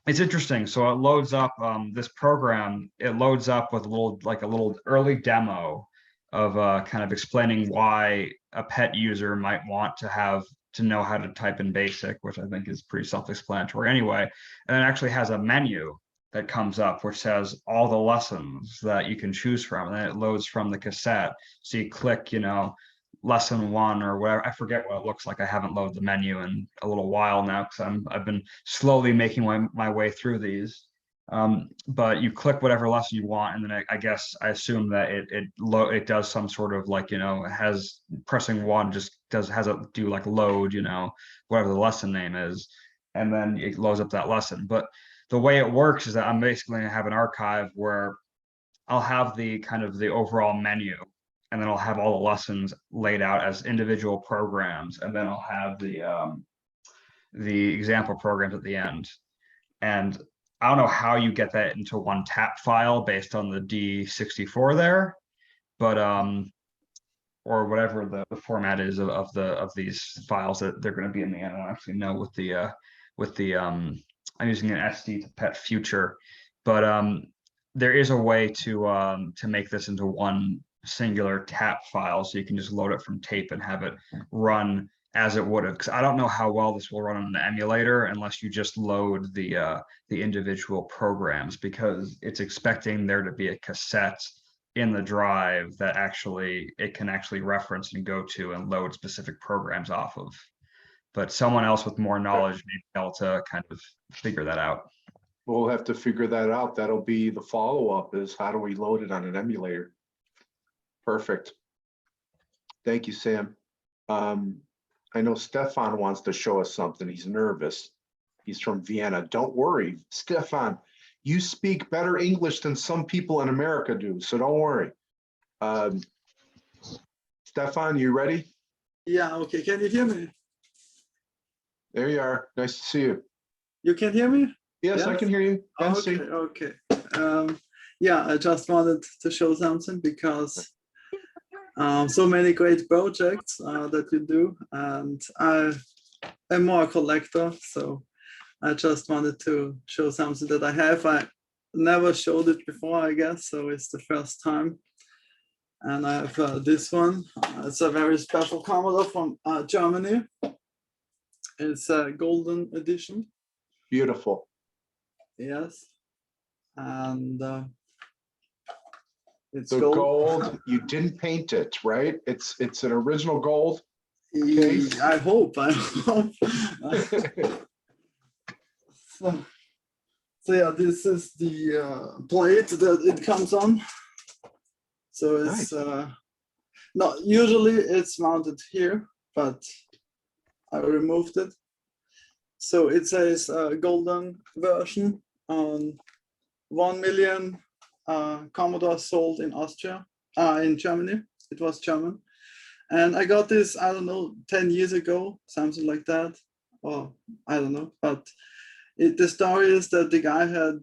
it's interesting. So it loads up this program. It loads up with a little early demo of kind of explaining why a pet user might want to know how to type in BASIC, which I think is pretty self-explanatory anyway. And it actually has a menu that comes up which says all the lessons that you can choose from, and then it loads from the cassette. So you click, you know, lesson one or whatever. I forget what it looks like. I haven't loaded the menu in a little while now because I've been slowly making my way through these. But you click whatever lesson you want, and then I guess I assume that it does some sort of like, you know, has pressing one just has it do like load, you know, whatever the lesson name is, and then it loads up that lesson. But the way it works is that I'm basically gonna have an archive where I'll have the kind of the overall menu, and then I'll have all the lessons laid out as individual programs, and then I'll have the example programs at the end. And I don't know how you get that into one tap file based on the D64 there, but or whatever the format is of these files that they're going to be in the end. I don't actually know with the I'm using an SD to pet future, but there is a way to make this into one singular tap file, so you can just load it from tape and have it run as it would have. Because I don't know how well this will run on an emulator unless you just load the individual programs, because it's expecting there to be a cassette in the drive that actually it can actually reference and go to and load specific programs off of. But someone else with more knowledge may be able to kind of figure that out. We'll have to figure that out. That'll be the follow-up, is how do we load it on an emulator? Perfect. Thank you, Sam. I know Stefan wants to show us something. He's nervous. He's from Vienna. Don't worry, Stefan, you speak better English than some people in America do, so don't worry. Stefan, you ready? Yeah, okay. Can you hear me? There you are. Nice to see you. You can hear me? Yes, I can hear you. Can see. Okay. Yeah, I just wanted to show something because so many great projects that you do, and I am more a collector, so I just wanted to show something that I have. I never showed it before, I guess, so it's the first time. And I have this one. It's a very special Commodore from Germany. It's a golden edition. Beautiful. Yes. And it's the gold. You didn't paint it, right? It's an original gold case. I hope. So yeah, this is the plate that it comes on. So it's not usually it's mounted here, but I removed it. So it says golden version on 1 million Commodore sold in Austria, in Germany. It was German. And I got this, I don't know, 10 years ago, something like that. Or I don't know. But the story is that the guy had,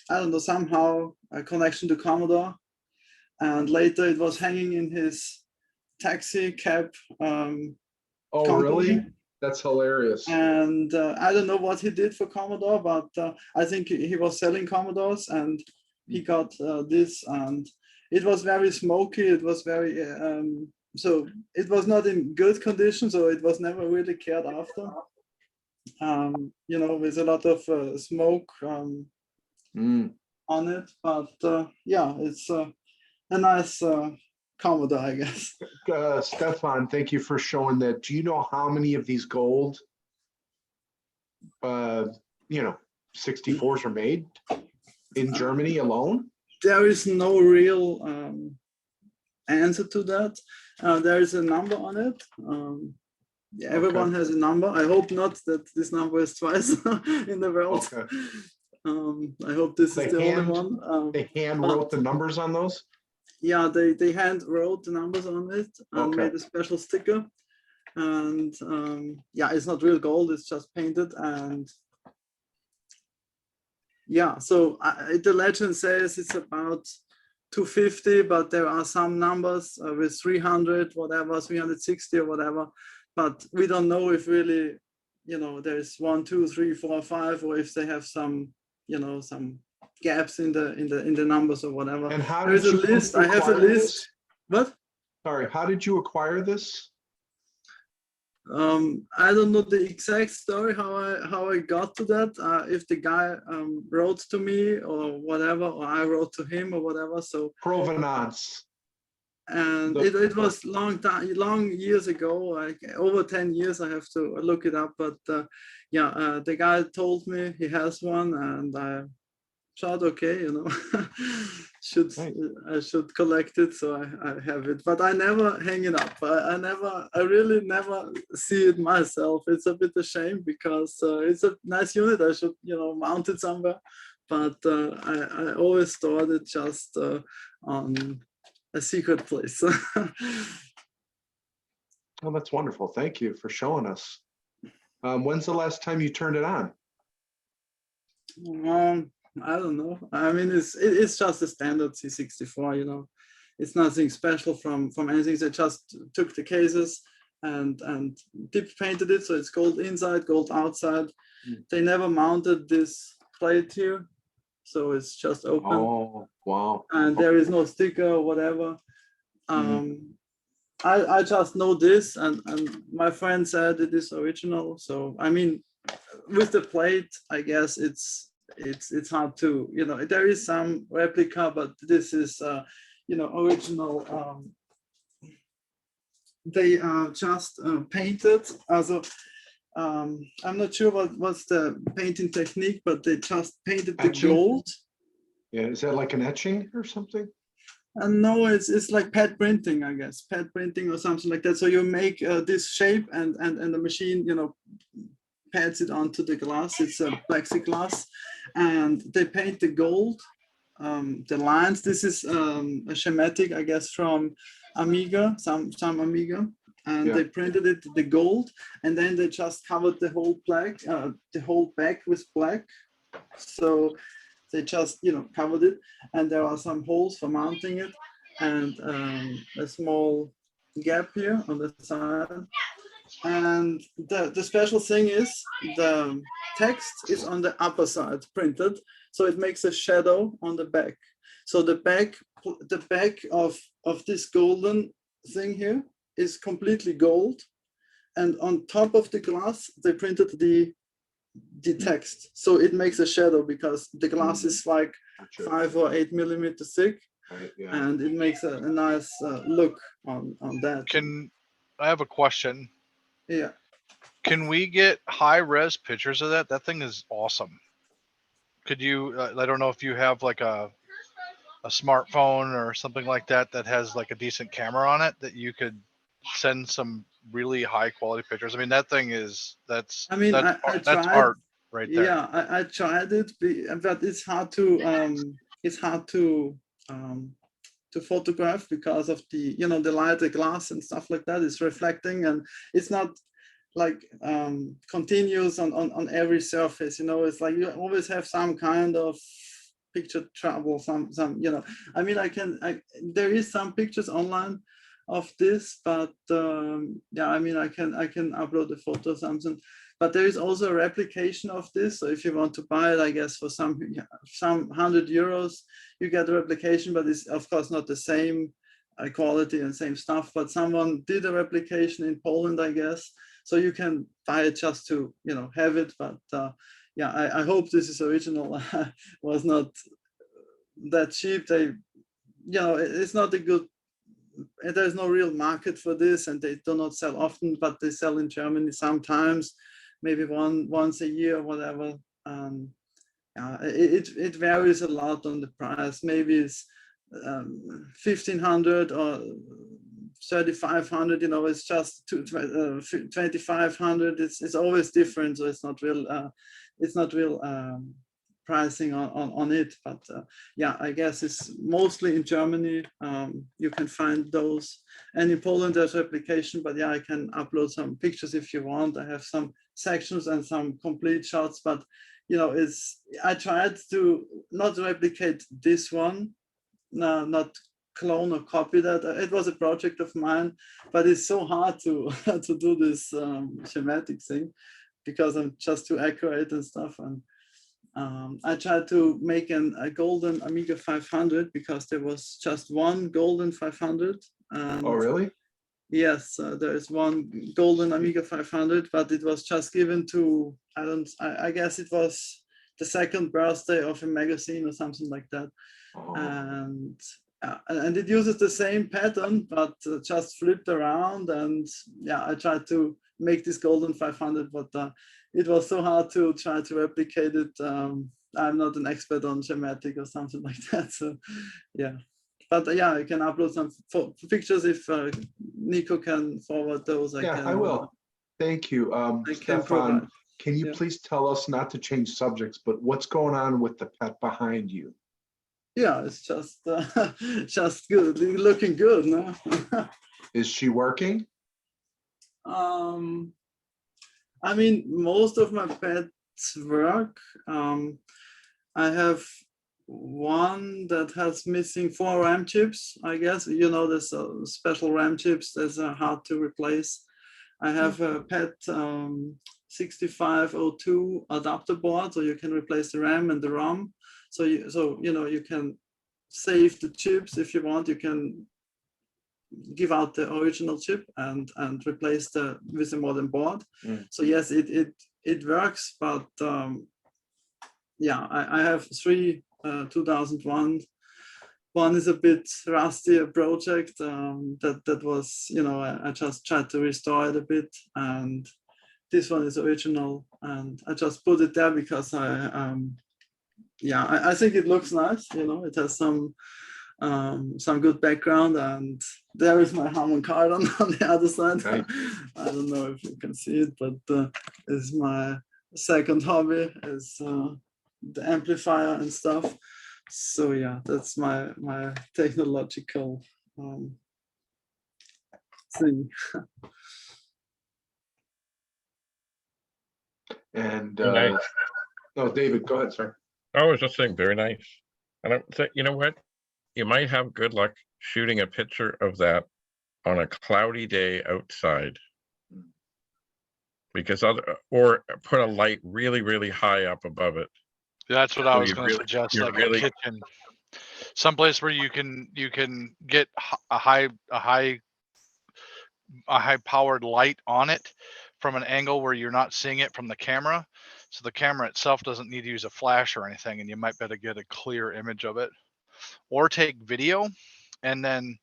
I don't know, somehow a connection to Commodore. And later it was hanging in his taxi cab. Oh, company. Really? That's hilarious. And I don't know what he did for Commodore, but I think he was selling Commodores, and he got this, and it was very smoky. It was very, so it was not in good condition, so it was never really cared after. You know, with a lot of smoke on it, but yeah, it's a nice Commodore, I guess. Stefan, thank you for showing that. Do you know how many of these gold, you know, 64s are made in Germany alone? There is no real answer to that. There is a number on it. Yeah, everyone has a number. I hope not that this number is twice in the world. Okay. I hope this is the only one. They hand wrote the numbers on those? Yeah, they hand wrote the numbers on it and made a special sticker. And yeah, it's not real gold, it's just painted. And yeah, so the legend says it's about 250, but there are some numbers with 300, whatever, 360 or whatever. But we don't know if really, you know, there's 1, 2, 3, 4, 5, or if they have some, you know, some gaps in the numbers or whatever. And how There's a list. I have a list. What? Sorry, how did you acquire this? I don't know the exact story how I got to that. If the guy wrote to me or whatever, or I wrote to him or whatever. So provenance. And it was long years ago, like over 10 years. I have to look it up, but yeah, the guy told me he has one, and I thought, okay, I should collect it, so I have it, but I never hang it up. I really never see it myself. It's a bit a shame because it's a nice unit. I should mount it somewhere, but I always stored it just on a secret place. Oh, that's wonderful. Thank you for showing us. When's the last time you turned it on? I don't know. I mean, it's just a standard C64. It's nothing special from anything. They just took the cases and dip painted it, so it's gold inside, gold outside. They never mounted this plate here, so it's just open. Oh, wow. And there is no sticker or whatever. I just know this, and my friend said it is original. So I mean, with the plate, I guess it's hard to, there is some replica, but this is original. They just painted. Also, I'm not sure what's the painting technique, but they just painted the Etching? gold. Yeah, is that like an etching or something? And no, it's like pad printing, I guess, pad printing or something like that. So you make this shape, and the machine, pads it onto the glass. It's a plexiglass, and they paint the gold, the lines. This is a schematic, I guess, from Amiga, some Amiga, and they printed it the gold, and then they just covered the whole back with black. So they just covered it, and there are some holes for mounting it, and a small gap here on the side. And the special thing is the text is on the upper side printed, so it makes a shadow on the back. So the back of this golden thing here is completely gold, and on top of the glass they printed the text, so it makes a shadow because the glass is like 5 or 8 millimeters thick, and it makes a nice look on that. I have a question? Yeah. Can we get high res pictures of that? That thing is awesome. Could you? I don't know if you have like a smartphone or something like that has like a decent camera on it that you could send some really high quality pictures. I mean, that thing is that's art right there. Yeah, I tried it, but it's hard to photograph because of the the light, the glass and stuff like that is reflecting, and it's not like continuous on every surface. It's like you always have some kind of picture trouble, some I mean, there is some pictures online of this, but yeah, I mean, I can upload a photo or something, but there is also a replication of this. So if you want to buy it, I guess for some €100 you get a replication, but it's of course not the same quality and same stuff, but someone did a replication in Poland, I guess, so you can buy it just to have it. But yeah, I hope this is original. Was not that cheap. They it's not a good, there's no real market for this, and they do not sell often, but they sell in Germany sometimes, maybe once a year or whatever. It varies a lot on the price. Maybe it's 1,500 or 3,500. It's just 2,500. It's always different, so it's not real pricing on it. But yeah, I guess it's mostly in Germany. You can find those, and in Poland there's replication. But yeah, I can upload some pictures if you want. I have some sections and some complete shots, but I tried to not replicate this one, not clone or copy that. It was a project of mine, but it's so hard to to do this schematic thing because I'm just too accurate and stuff. And I tried to make a golden Amiga 500 because there was just one golden 500. Oh, really? Yes, there is one golden Amiga 500, but it was just given to, I guess it was the second birthday of a magazine or something like that. And and it uses the same pattern, but just flipped around. And yeah, I tried to make this golden 500, but it was so hard to try to replicate it. I'm not an expert on schematic or something like that. So yeah, but yeah, I can upload some pictures if Nico can forward those. I will. Thank you. Stefan, can you please tell us, not to change subjects, but what's going on with the pet behind you? Yeah, it's just just good, looking good, no? Is she working? I mean, most of my pets work. I have one that has missing 4 RAM chips, I guess. You know, there's special RAM chips that are hard to replace. I have a pet 6502 adapter board, so you can replace the RAM and the ROM. So you know, you can save the chips if you want. You can give out the original chip and replace with a modern board. So yes, it works, but yeah, I have 3 2001. One is a bit rusty, a project that was, you know, I just tried to restore it a bit, and this one is original, and I just put it there because I think it looks nice. You know, it has some good background, and there is my Harman Kardon on the other side. Right. I don't know if you can see it, but it's my second hobby is the amplifier and stuff. So yeah, that's my technological thing. And Nice. no, David, go ahead, sir. I was just saying, very nice. And I say, you know what? You might have good luck shooting a picture of that on a cloudy day outside. Because or put a light really, really high up above it. That's what I So was you going to really- suggest, you're like really- a kitchen, someplace where you can get a high powered light on it from an angle where you're not seeing it from the camera. So the camera itself doesn't need to use a flash or anything, and you might better get a clear image of it. Or take video and then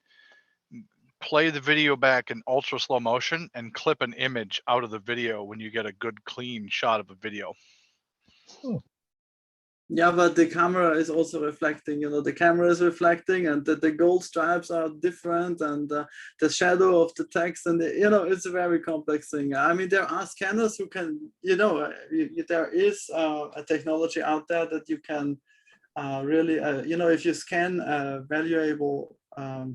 play the video back in ultra slow motion and clip an image out of the video when you get a good clean shot of a video. Yeah, but the camera is also reflecting, you know, the camera is reflecting, and the gold stripes are different, and the shadow of the text, and you know, it's a very complex thing. I mean, there are scanners who can, you know, there is a technology out there that you can really, you know, if you scan a valuable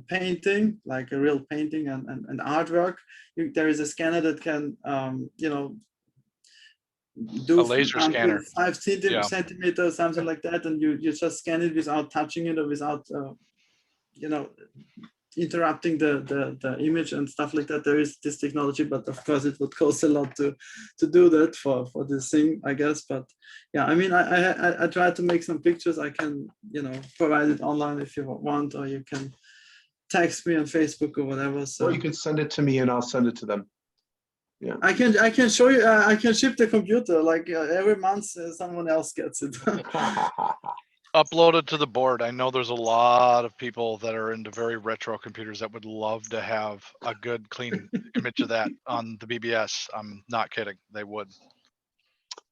painting, like a real painting and artwork, there is a scanner that can, you know, do A laser scanner. 5 centimeters, something like that, and you just scan it without touching it or without you know, interrupting the image and stuff like that. There is this technology, but of course it would cost a lot to do that for this thing, I guess. But yeah, I mean, I try to make some pictures. I can, you know, provide it online if you want, or you can text me on Facebook or whatever. So Or you can send it to me and I'll send it to them. Yeah. I can show you. I can ship the computer. Like every month, someone else gets it. Upload it to the board. I know there's a lot of people that are into very retro computers that would love to have a good clean image of that on the BBS. I'm not kidding. They would.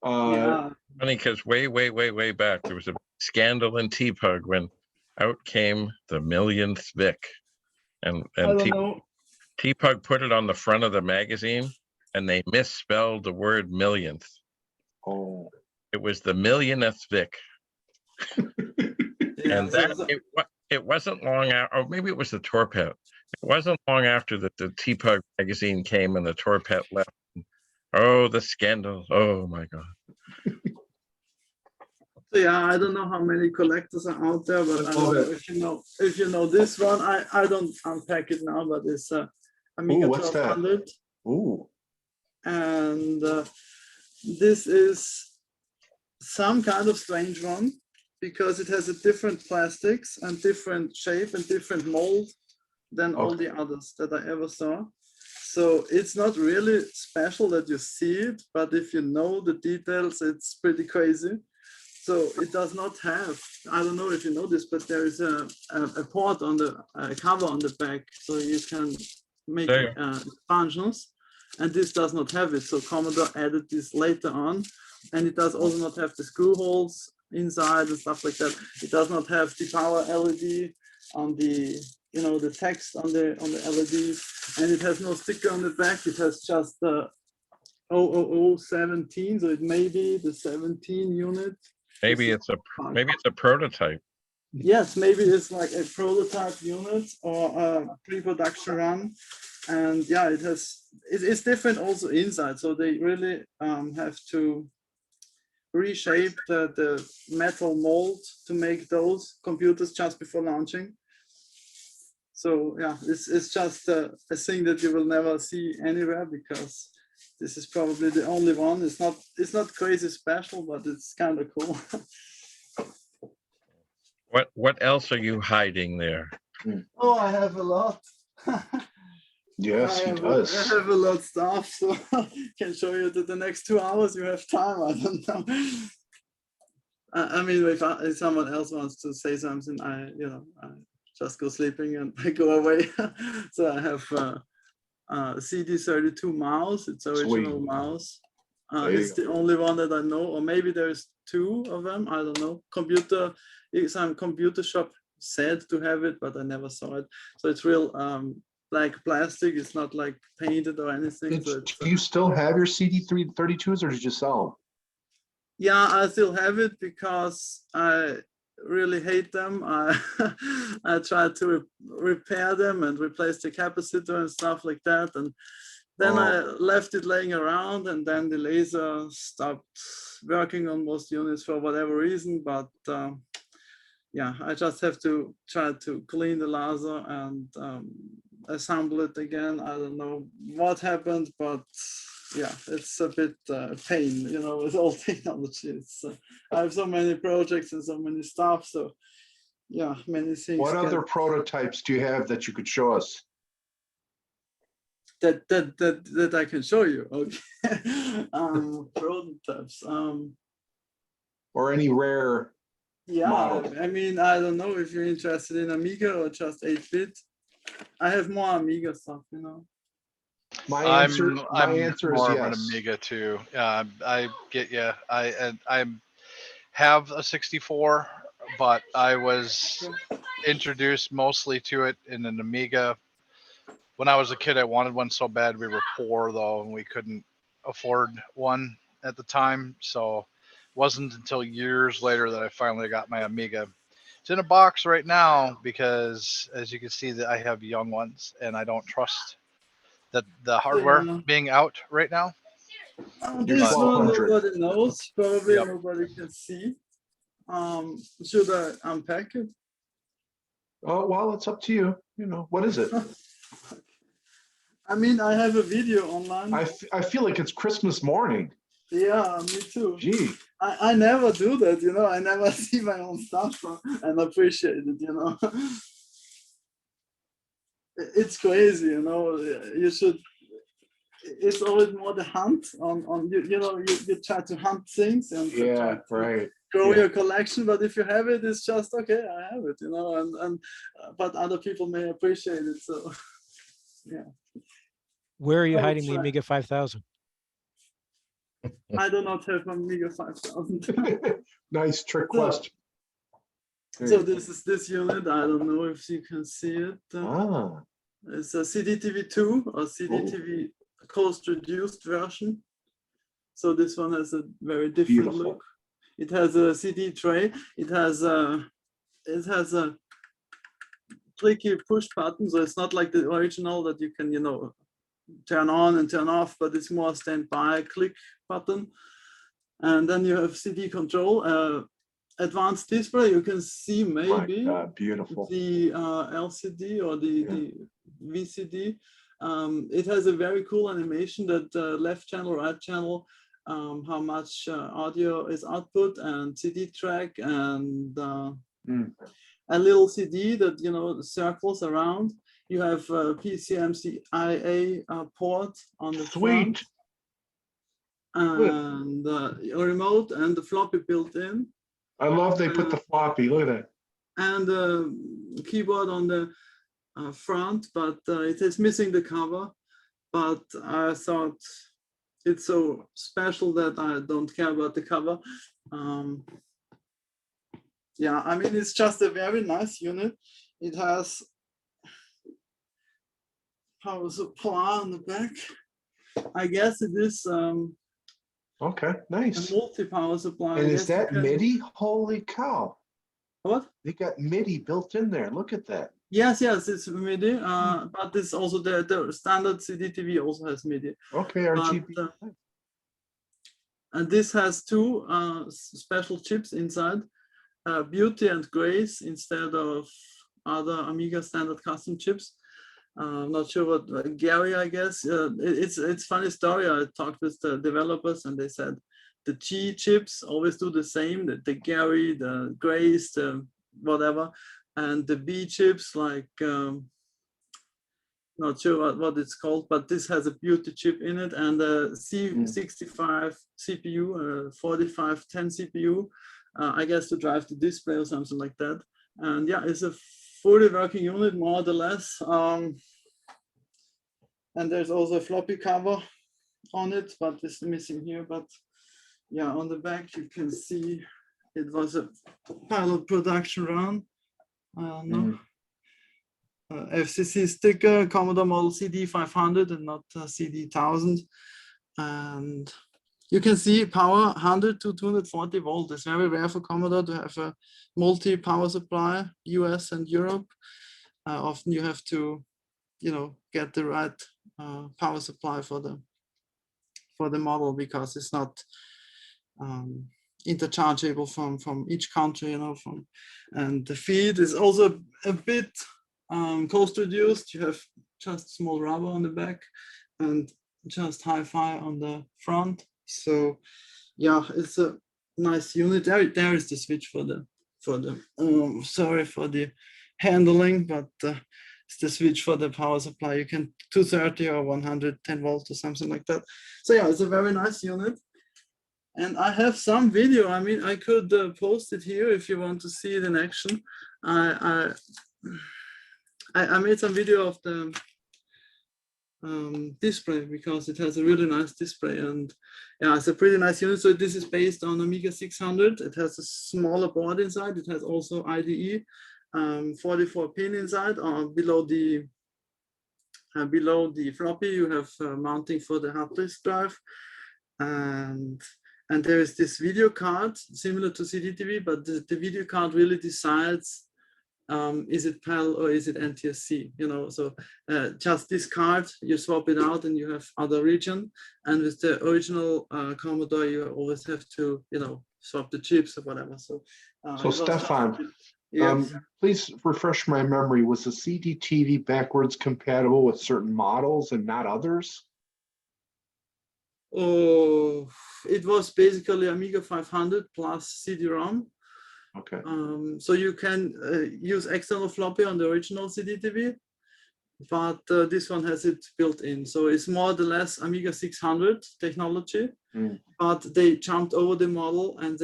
Yeah. Funny, because way back, there was a scandal in TPUG when out came the millionth Vic. And I don't know. TPUG put it on the front of the magazine, and they misspelled the word millionth. Oh. It was the millionth Vic. Yeah, And that it wasn't long after, or maybe it was the Torpet. It wasn't long after that the TPUG magazine came and the Torpet left. Oh, the scandal! Oh my God! Yeah, I don't know how many collectors are out there, but I don't know if you know this one. I don't unpack it now, but it's Amiga 1200. Ooh. And this is some kind of strange one because it has a different plastics and different shape and different mold than all the others that I ever saw. So it's not really special that you see it, but if you know the details, it's pretty crazy. So it does not have, I don't know if you know this, but there is a port on the cover on the back, so you can make There expansions, and this does not have it. So Commodore added this later on, and it does also not have the screw holes inside and stuff like that. It does not have the power LED on the, you know, the text on the LED, and it has no sticker on the back. It has just the 00017, so it may be the 17 unit. maybe it's a prototype. Yes, maybe it's like a prototype unit or a pre-production run, and yeah, it's different also inside. So they really have to reshape the metal mold to make those computers just before launching. So yeah, it's just a thing that you will never see anywhere, because this is probably the only one. It's not crazy special, but it's kind of cool. What else are you hiding there? Oh, I have a lot. Yes, he I does. have a lot of stuff, so can show you that the next 2 hours you have time. I don't know. I mean, if someone else wants to say something, I just go sleeping and I go away. So I have CD32 mouse. It's original Sweet. mouse. There you It's the only one that I know, or maybe there's 2 of them. I don't know. Some computer shop said to have it, but I never saw it. So it's real like plastic. It's not like painted or anything. So Do you still have your CD332s, or did you sell them? yeah, I still have it because I really hate them. I tried to repair them and replace the capacitor and stuff like that, and then I left it laying around, and then the laser stopped working on most units for whatever reason. But yeah, I just have to try to clean the laser and assemble it again. I don't know what happened, but yeah, it's a bit pain, you know, with all technology. It's I have so many projects and so many stuff. So yeah, many things. What other prototypes do you have that you could show us? That I can show you? Okay. Prototypes. Or any rare Yeah, model? I mean, I don't know if you're interested in Amiga or just 8-bit. I have more Amiga stuff, you know. My I'm answer is more of an yes. Amiga too. I get you. I have a 64, but I was introduced mostly to it in an Amiga. When I was a kid, I wanted one so bad. We were poor though, and we couldn't afford one at the time. So it wasn't until years later that I finally got my Amiga. It's in a box right now because, as you can see, that I have young ones, and I don't trust the hardware being out right now. This one 1200. nobody knows, probably Yep. nobody can see. Should I unpack it? Oh, well, it's up to you. You know, what is it? I mean, I have a video online. I feel like it's Christmas morning. Yeah, me too. Gee. I never do that, you know. I never see my own stuff and appreciate it, you know. It's crazy, you know. You should. It's always more the hunt on you know, you try to hunt things and Yeah, right. grow Yeah. your collection, but if you have it, it's just okay, I have it, you know, and but other people may appreciate it. So yeah. Where are you I will hiding the try. Amiga 5000? I do not have an Amiga 5000. Nice trick question. So this is this unit. I don't know if you can see it. It's a CDTV2 or CDTV cost reduced version. So this one has a very different look. It has a CD tray. It has a clicky push button. So it's not like the original that you can, you know, turn on and turn off, but it's more standby click button. And then you have CD control, advanced display. You can see maybe beautiful. The LCD or the VCD. It has a very cool animation that left channel, right channel, how much audio is output, and CD track, and a little CD that, you know, circles around. You have a PCMCIA port on the front, and a remote and the floppy built in. I love they put the floppy. Look at that. and keyboard on the front, but it is missing the cover. But I thought it's so special that I don't care about the cover. Yeah, I mean, it's just a very nice unit. It has power supply on the back. I guess it is Okay, a nice. multi-power supply. And I is guess you that can- MIDI? Holy cow. What? They got MIDI built in there. Look at that. Yes, it's MIDI, but it's also the standard CDTV also has MIDI. Okay, RGB. And this has two special chips inside, Beauty and Grace instead of other Amiga standard custom chips. I'm not sure what Gary, I guess. It's funny story. I talked with the developers and they said the G chips always do the same, the Gary, the Grace, the whatever. And the B chips, like not sure what it's called, but this has a beauty chip in it, and a C65 CPU, 4510 CPU, I guess to drive the display or something like that. And yeah, it's a fully working unit, more or less. And there's also a floppy cover on it, but it's missing here. But yeah, on the back you can see it was a pilot production run. No. FCC sticker, Commodore model CD500 and not CD1000. And you can see power 100 to 240 volt. It's very rare for Commodore to have a multi-power supply, US and Europe. Often you have to, get the right power supply for the model because it's not interchangeable from each country, and the feed is also a bit cost reduced. You have just small rubber on the back and just hi-fi on the front. So yeah, it's a nice unit. There is the switch for the sorry for the handling, but it's the switch for the power supply. You can 230 or 110 volts or something like that. So yeah, it's a very nice unit. And I have some video. I mean, I could post it here if you want to see it in action. I made some video of the display because it has a really nice display, and yeah, it's a pretty nice unit. So this is based on Amiga 600. It has a smaller board inside. It has also IDE, 44 pin inside. Below the floppy, you have mounting for the hard disk drive, and there is this video card similar to CDTV, but the video card really decides. Is it PAL or is it NTSC? So just this card, you swap it out and you have other region. And with the original Commodore, you always have to, swap the chips or whatever. So Stefan, yes. please refresh my memory. Was the CDTV backwards compatible with certain models and not others? Oh, it was basically Amiga 500 plus CD-ROM. Okay. So you can use external floppy on the original CDTV, but this one has it built in. So it's more or less Amiga 600 technology, but they jumped over the model and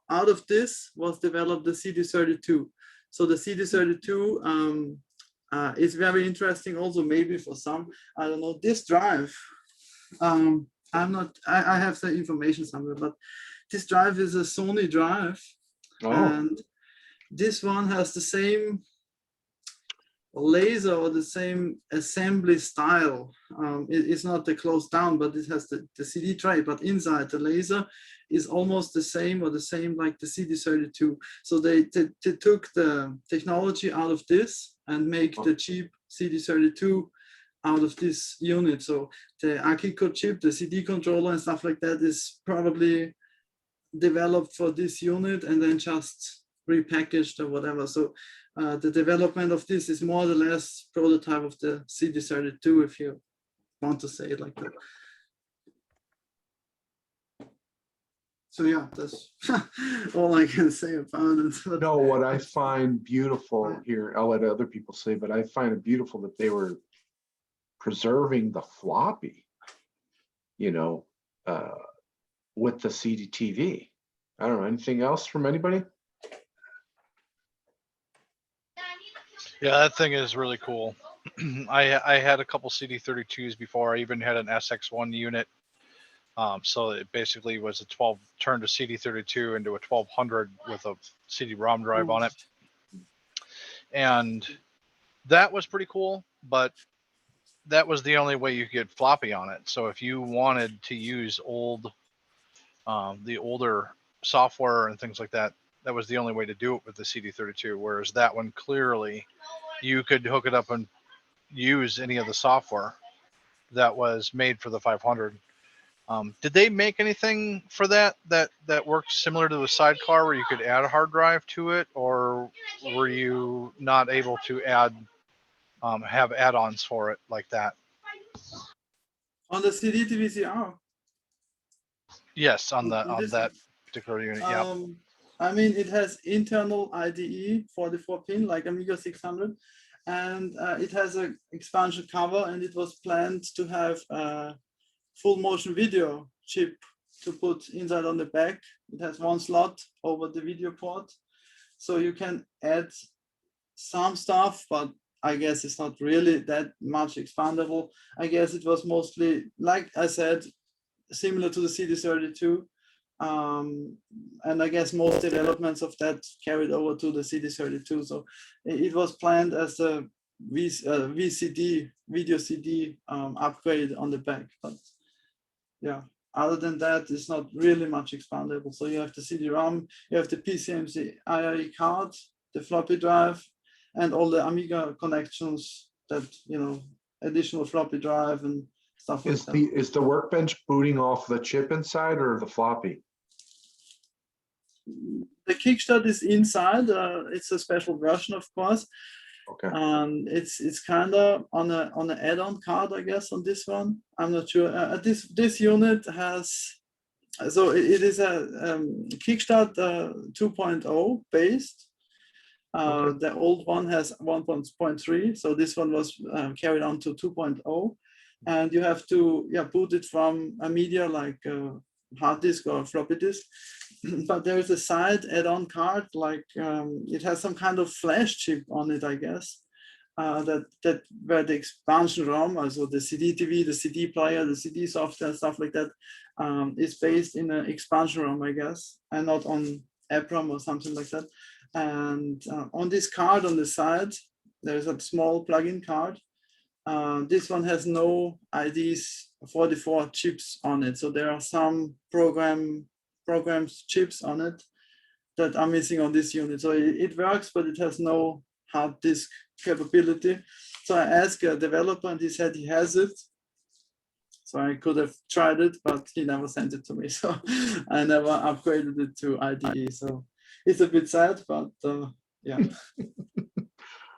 out of this was developed the CD32. So the CD32 is very interesting also maybe for some, I don't know, this drive. I have the information somewhere, but this drive is a Sony drive. Oh. And this one has the same laser or the same assembly style. It's not the closed down, but it has the CD tray, but inside the laser is almost the same or the same like the CD32. So they took the technology out of this and make the cheap CD32 out of this unit. So the Akiko chip, the CD controller and stuff like that is probably developed for this unit and then just repackaged or whatever. So the development of this is more or less prototype of the CD32, if you want to say it like that. So yeah, that's all I can say about it. No, what I find beautiful here, I'll let other people say, but I find it beautiful that they were preserving the floppy, with the CDTV. I don't know, anything else from anybody? Yeah, that thing is really cool. I had a couple CD32s before. I even had an SX1 unit. So it basically was a 12 turned a CD32 into a 1200 with a CD-ROM drive on it. And that was pretty cool, but that was the only way you could get floppy on it. So if you wanted to use the older software and things like that, that was the only way to do it with the CD32. Whereas that one, clearly, you could hook it up and use any of the software that was made for the 500. Did they make anything for that worked similar to the sidecar where you could add a hard drive to it, or were you not able to add have add-ons for it like that? On the CD to VCR. Yes, on This that particular unit. Yeah. I mean, it has internal IDE 44 pin like Amiga 600, and it has an expansion cover, and it was planned to have a full motion video chip to put inside on the back. It has one slot over the video port, so you can add some stuff, but I guess it's not really that much expandable. I guess it was mostly, like I said, similar to the CD32. And I guess most developments of that carried over to the CD32. So it was planned as a VCD, video CD upgrade on the back. But yeah, other than that, it's not really much expandable. So you have the CD-ROM, you have the PCMC IRE card, the floppy drive, and all the Amiga connections that, you know, additional floppy drive and stuff like that. Is the workbench booting off the chip inside or the floppy? The kickstart is inside. It's a special version, of course. Okay. It's kind of on an add-on card, I guess, on this one. I'm not sure. This unit has, so it is a kickstart 2.0 based. Okay. The old one has 1.3, so this one was carried on to 2.0, and you have to boot it from a media like hard disk or floppy disk. But there is a side add-on card, like it has some kind of flash chip on it, I guess. That where the expansion ROM, also the CD TV, the CD player, the CD software, stuff like that, is based in an expansion ROM, I guess, and not on EPROM or something like that. And on this card on the side, there's a small plug-in card. This one has no IDs 44 chips on it, so there are some programs chips on it that are missing on this unit. So it works, but it has no hard disk capability. So I asked a developer, and he said he has it. So I could have tried it, but he never sent it to me. So I never upgraded it to IDE. So it's a bit sad, but yeah,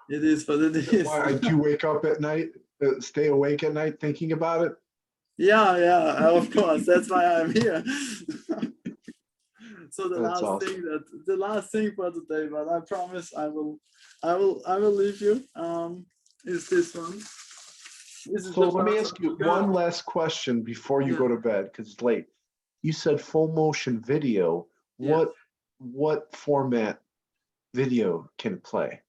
it is what it is. Why, do you wake up at night, stay awake at night thinking about it? Yeah, of course. That's why I'm here. So the That's last awesome. the last thing for today, but I promise I will leave you. Is this one? So let me ask you one last question before you go to bed, because it's late. You said full motion video. Yeah. What format video can it play?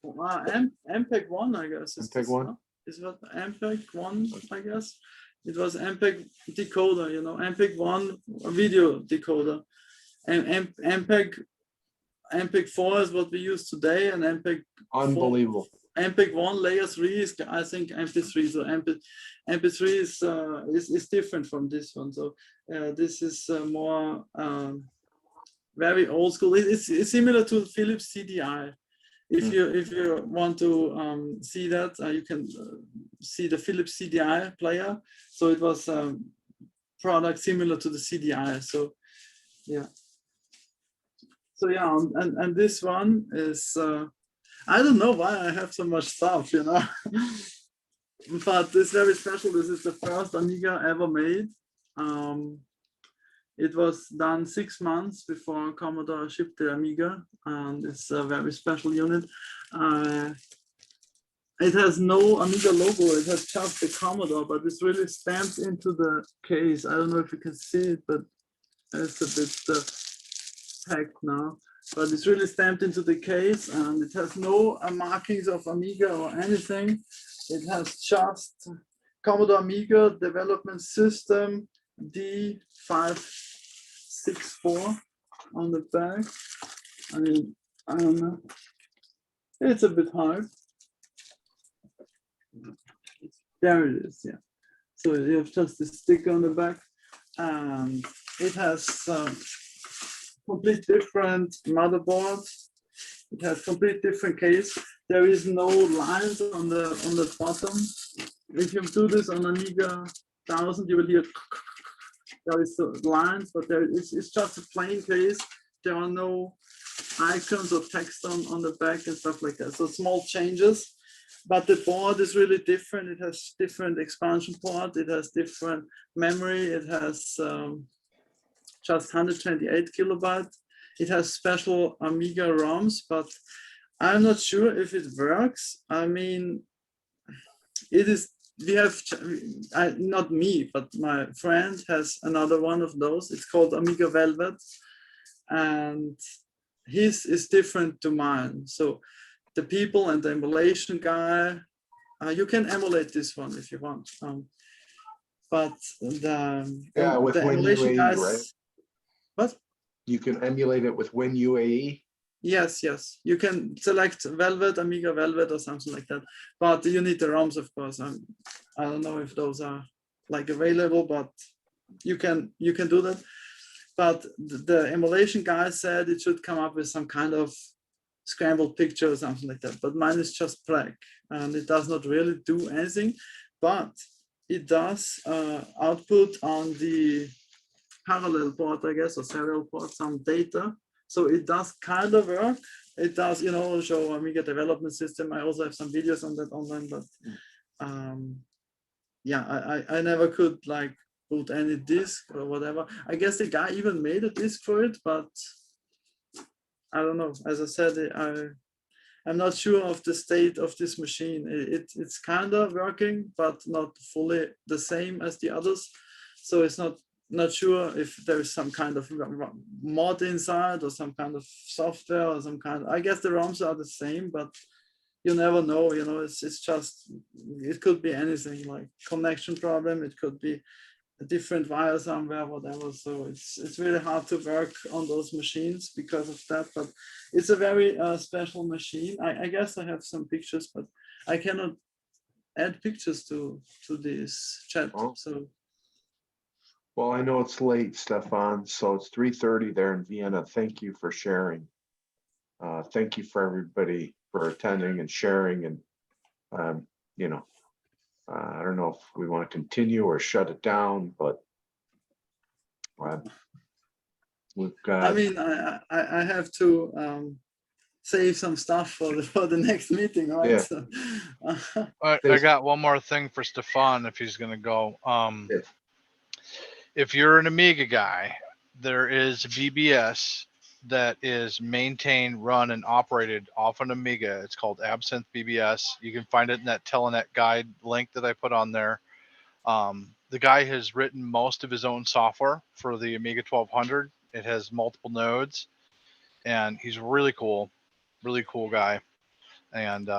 MPEG 1, I guess. MPEG 1? Is what MPEG 1, I guess. It was MPEG decoder, you know, MPEG 1 video decoder. And MPEG 4 is what we use today, and MPEG Unbelievable. MPEG 1 layer 3 is, I think, MP3. So MP3 is different from this one. So this is more very old school. It's similar to Philips CDI. If you want to see that, you can see the Philips CDI player. So it was a product similar to the CDI. So yeah. So yeah, and this one is I don't know why I have so much stuff, you know. But this very special. This is the first Amiga ever made. It was done 6 months before Commodore shipped the Amiga, and it's a very special unit. It has no Amiga logo, it has just the Commodore, but it's really stamped into the case. I don't know if you can see it, but It's a bit packed now, but it's really stamped into the case, and it has no markings of Amiga or anything. It has just Commodore Amiga Development System D564 on the back. I mean, I don't know. It's a bit hard. There it is, yeah. So you have just the sticker on the back, and it has complete different motherboard. It has complete different case. There is no lines on the bottom. If you do this on Amiga 1000, you will hear there is lines, but it's just a plain case. There are no icons or text on the back and stuff like that. So small changes, but the board is really different. It has different expansion port. It has different memory. It has just 128 kilobyte. It has special Amiga ROMs, but I'm not sure if it works. I mean, it is, we have, not me, but my friend has another one of those. It's called Amiga Velvet, and his is different to mine. So the people and the emulation guy, you can emulate this one if you want. But with the Win emulation UAE, guys, right? what? You can emulate it with Win UAE. Yes, yes. You can select Velvet, Amiga Velvet, or something like that. But you need the ROMs, of course. I don't know if those are like available, but you can do that. But the emulation guy said it should come up with some kind of scrambled picture or something like that. But mine is just black, and it does not really do anything. But it does output on the parallel port, I guess, or serial port, some data. So it does kind of work. It does, show Amiga Development System. I also have some videos on that online, but yeah, I never could like put any disk or whatever. I guess the guy even made a disk for it, but I don't know. As I said, I'm not sure of the state of this machine. It's kind of working, but not fully the same as the others. So it's not sure if there is some kind of mod inside or some kind of software or some kind of, I guess the ROMs are the same, but you never know, it's just, it could be anything, like connection problem. It could be a different wire somewhere, whatever. So it's really hard to work on those machines because of that, but it's a very special machine. I guess I have some pictures, but I cannot add pictures to this chat. Oh. So Well, I know it's late, Stefan, so it's 3:30 there in Vienna. Thank you for sharing. Thank you for everybody for attending and sharing. And, I don't know if we want to continue or shut it down, but we've got. I mean, I have to save some stuff for the next meeting, right? Yeah. So, I got one more thing for Stefan if he's going to go. If you're an Amiga guy, there is VBS that is maintained, run, and operated off an Amiga. It's called Absinthe BBS. You can find it in that Telenet guide link that I put on there. The guy has written most of his own software for the Amiga 1200. It has multiple nodes, and he's really cool guy. And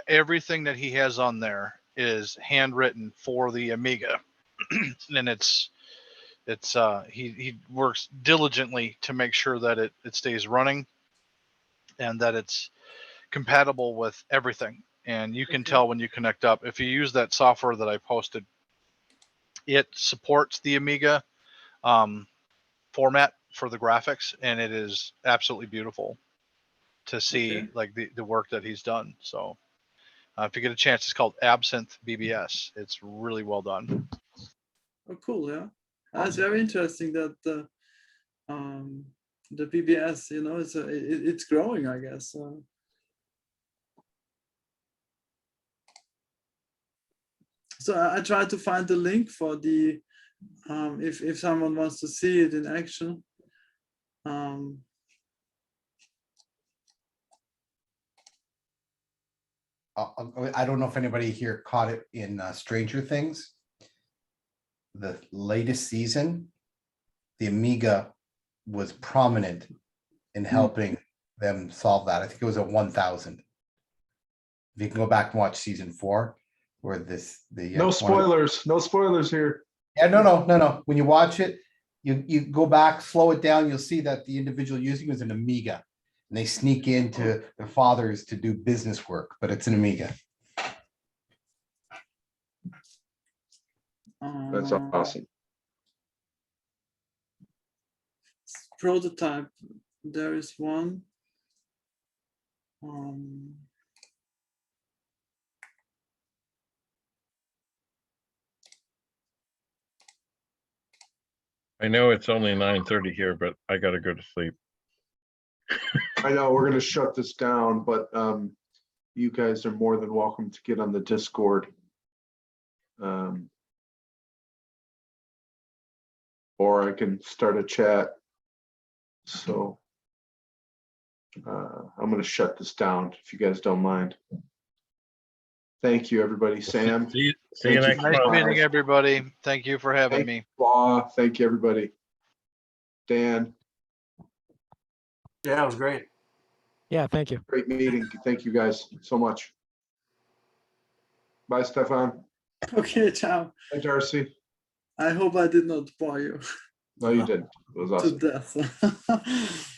everything that he has on there is handwritten for the Amiga, and he works diligently to make sure that it stays running and that it's compatible with everything. And you can tell when you connect up. If you use that software that I posted, it supports the Amiga format for the graphics, and it is absolutely beautiful to see like the work that he's done. So if you get a chance, it's called Absinthe BBS. It's really well done. Oh, cool! Yeah, that's very interesting that the BBS, it's growing, I guess. So I tried to find the link for the if someone wants to see it in action. I don't know if anybody here caught it in Stranger Things. The latest season, the Amiga was prominent in helping them solve that. I think it was at 1000. If you can go back and watch season 4, where No spoilers, no spoilers here. Yeah, no. When you watch it, you go back, slow it down, you'll see that the individual using it was an Amiga. And they sneak into their fathers to do business work, but it's an Amiga. That's awesome. Prototype. There is one. I know it's only 9:30 here, but I gotta go to sleep. I know we're gonna shut this down, but you guys are more than welcome to get on the Discord. Or I can start a chat. So I'm gonna shut this down if you guys don't mind. Thank you, everybody. Sam. See you Thank next Nice month. meeting everybody. Thank you for having me. Thank you, everybody. Dan, Yeah, it was great. Yeah, thank you. great meeting. Thank you guys so much. Bye, Stefan. Okay, ciao. Hi, Darcy. I hope I did not bore you No, you didn't. It was to awesome. death.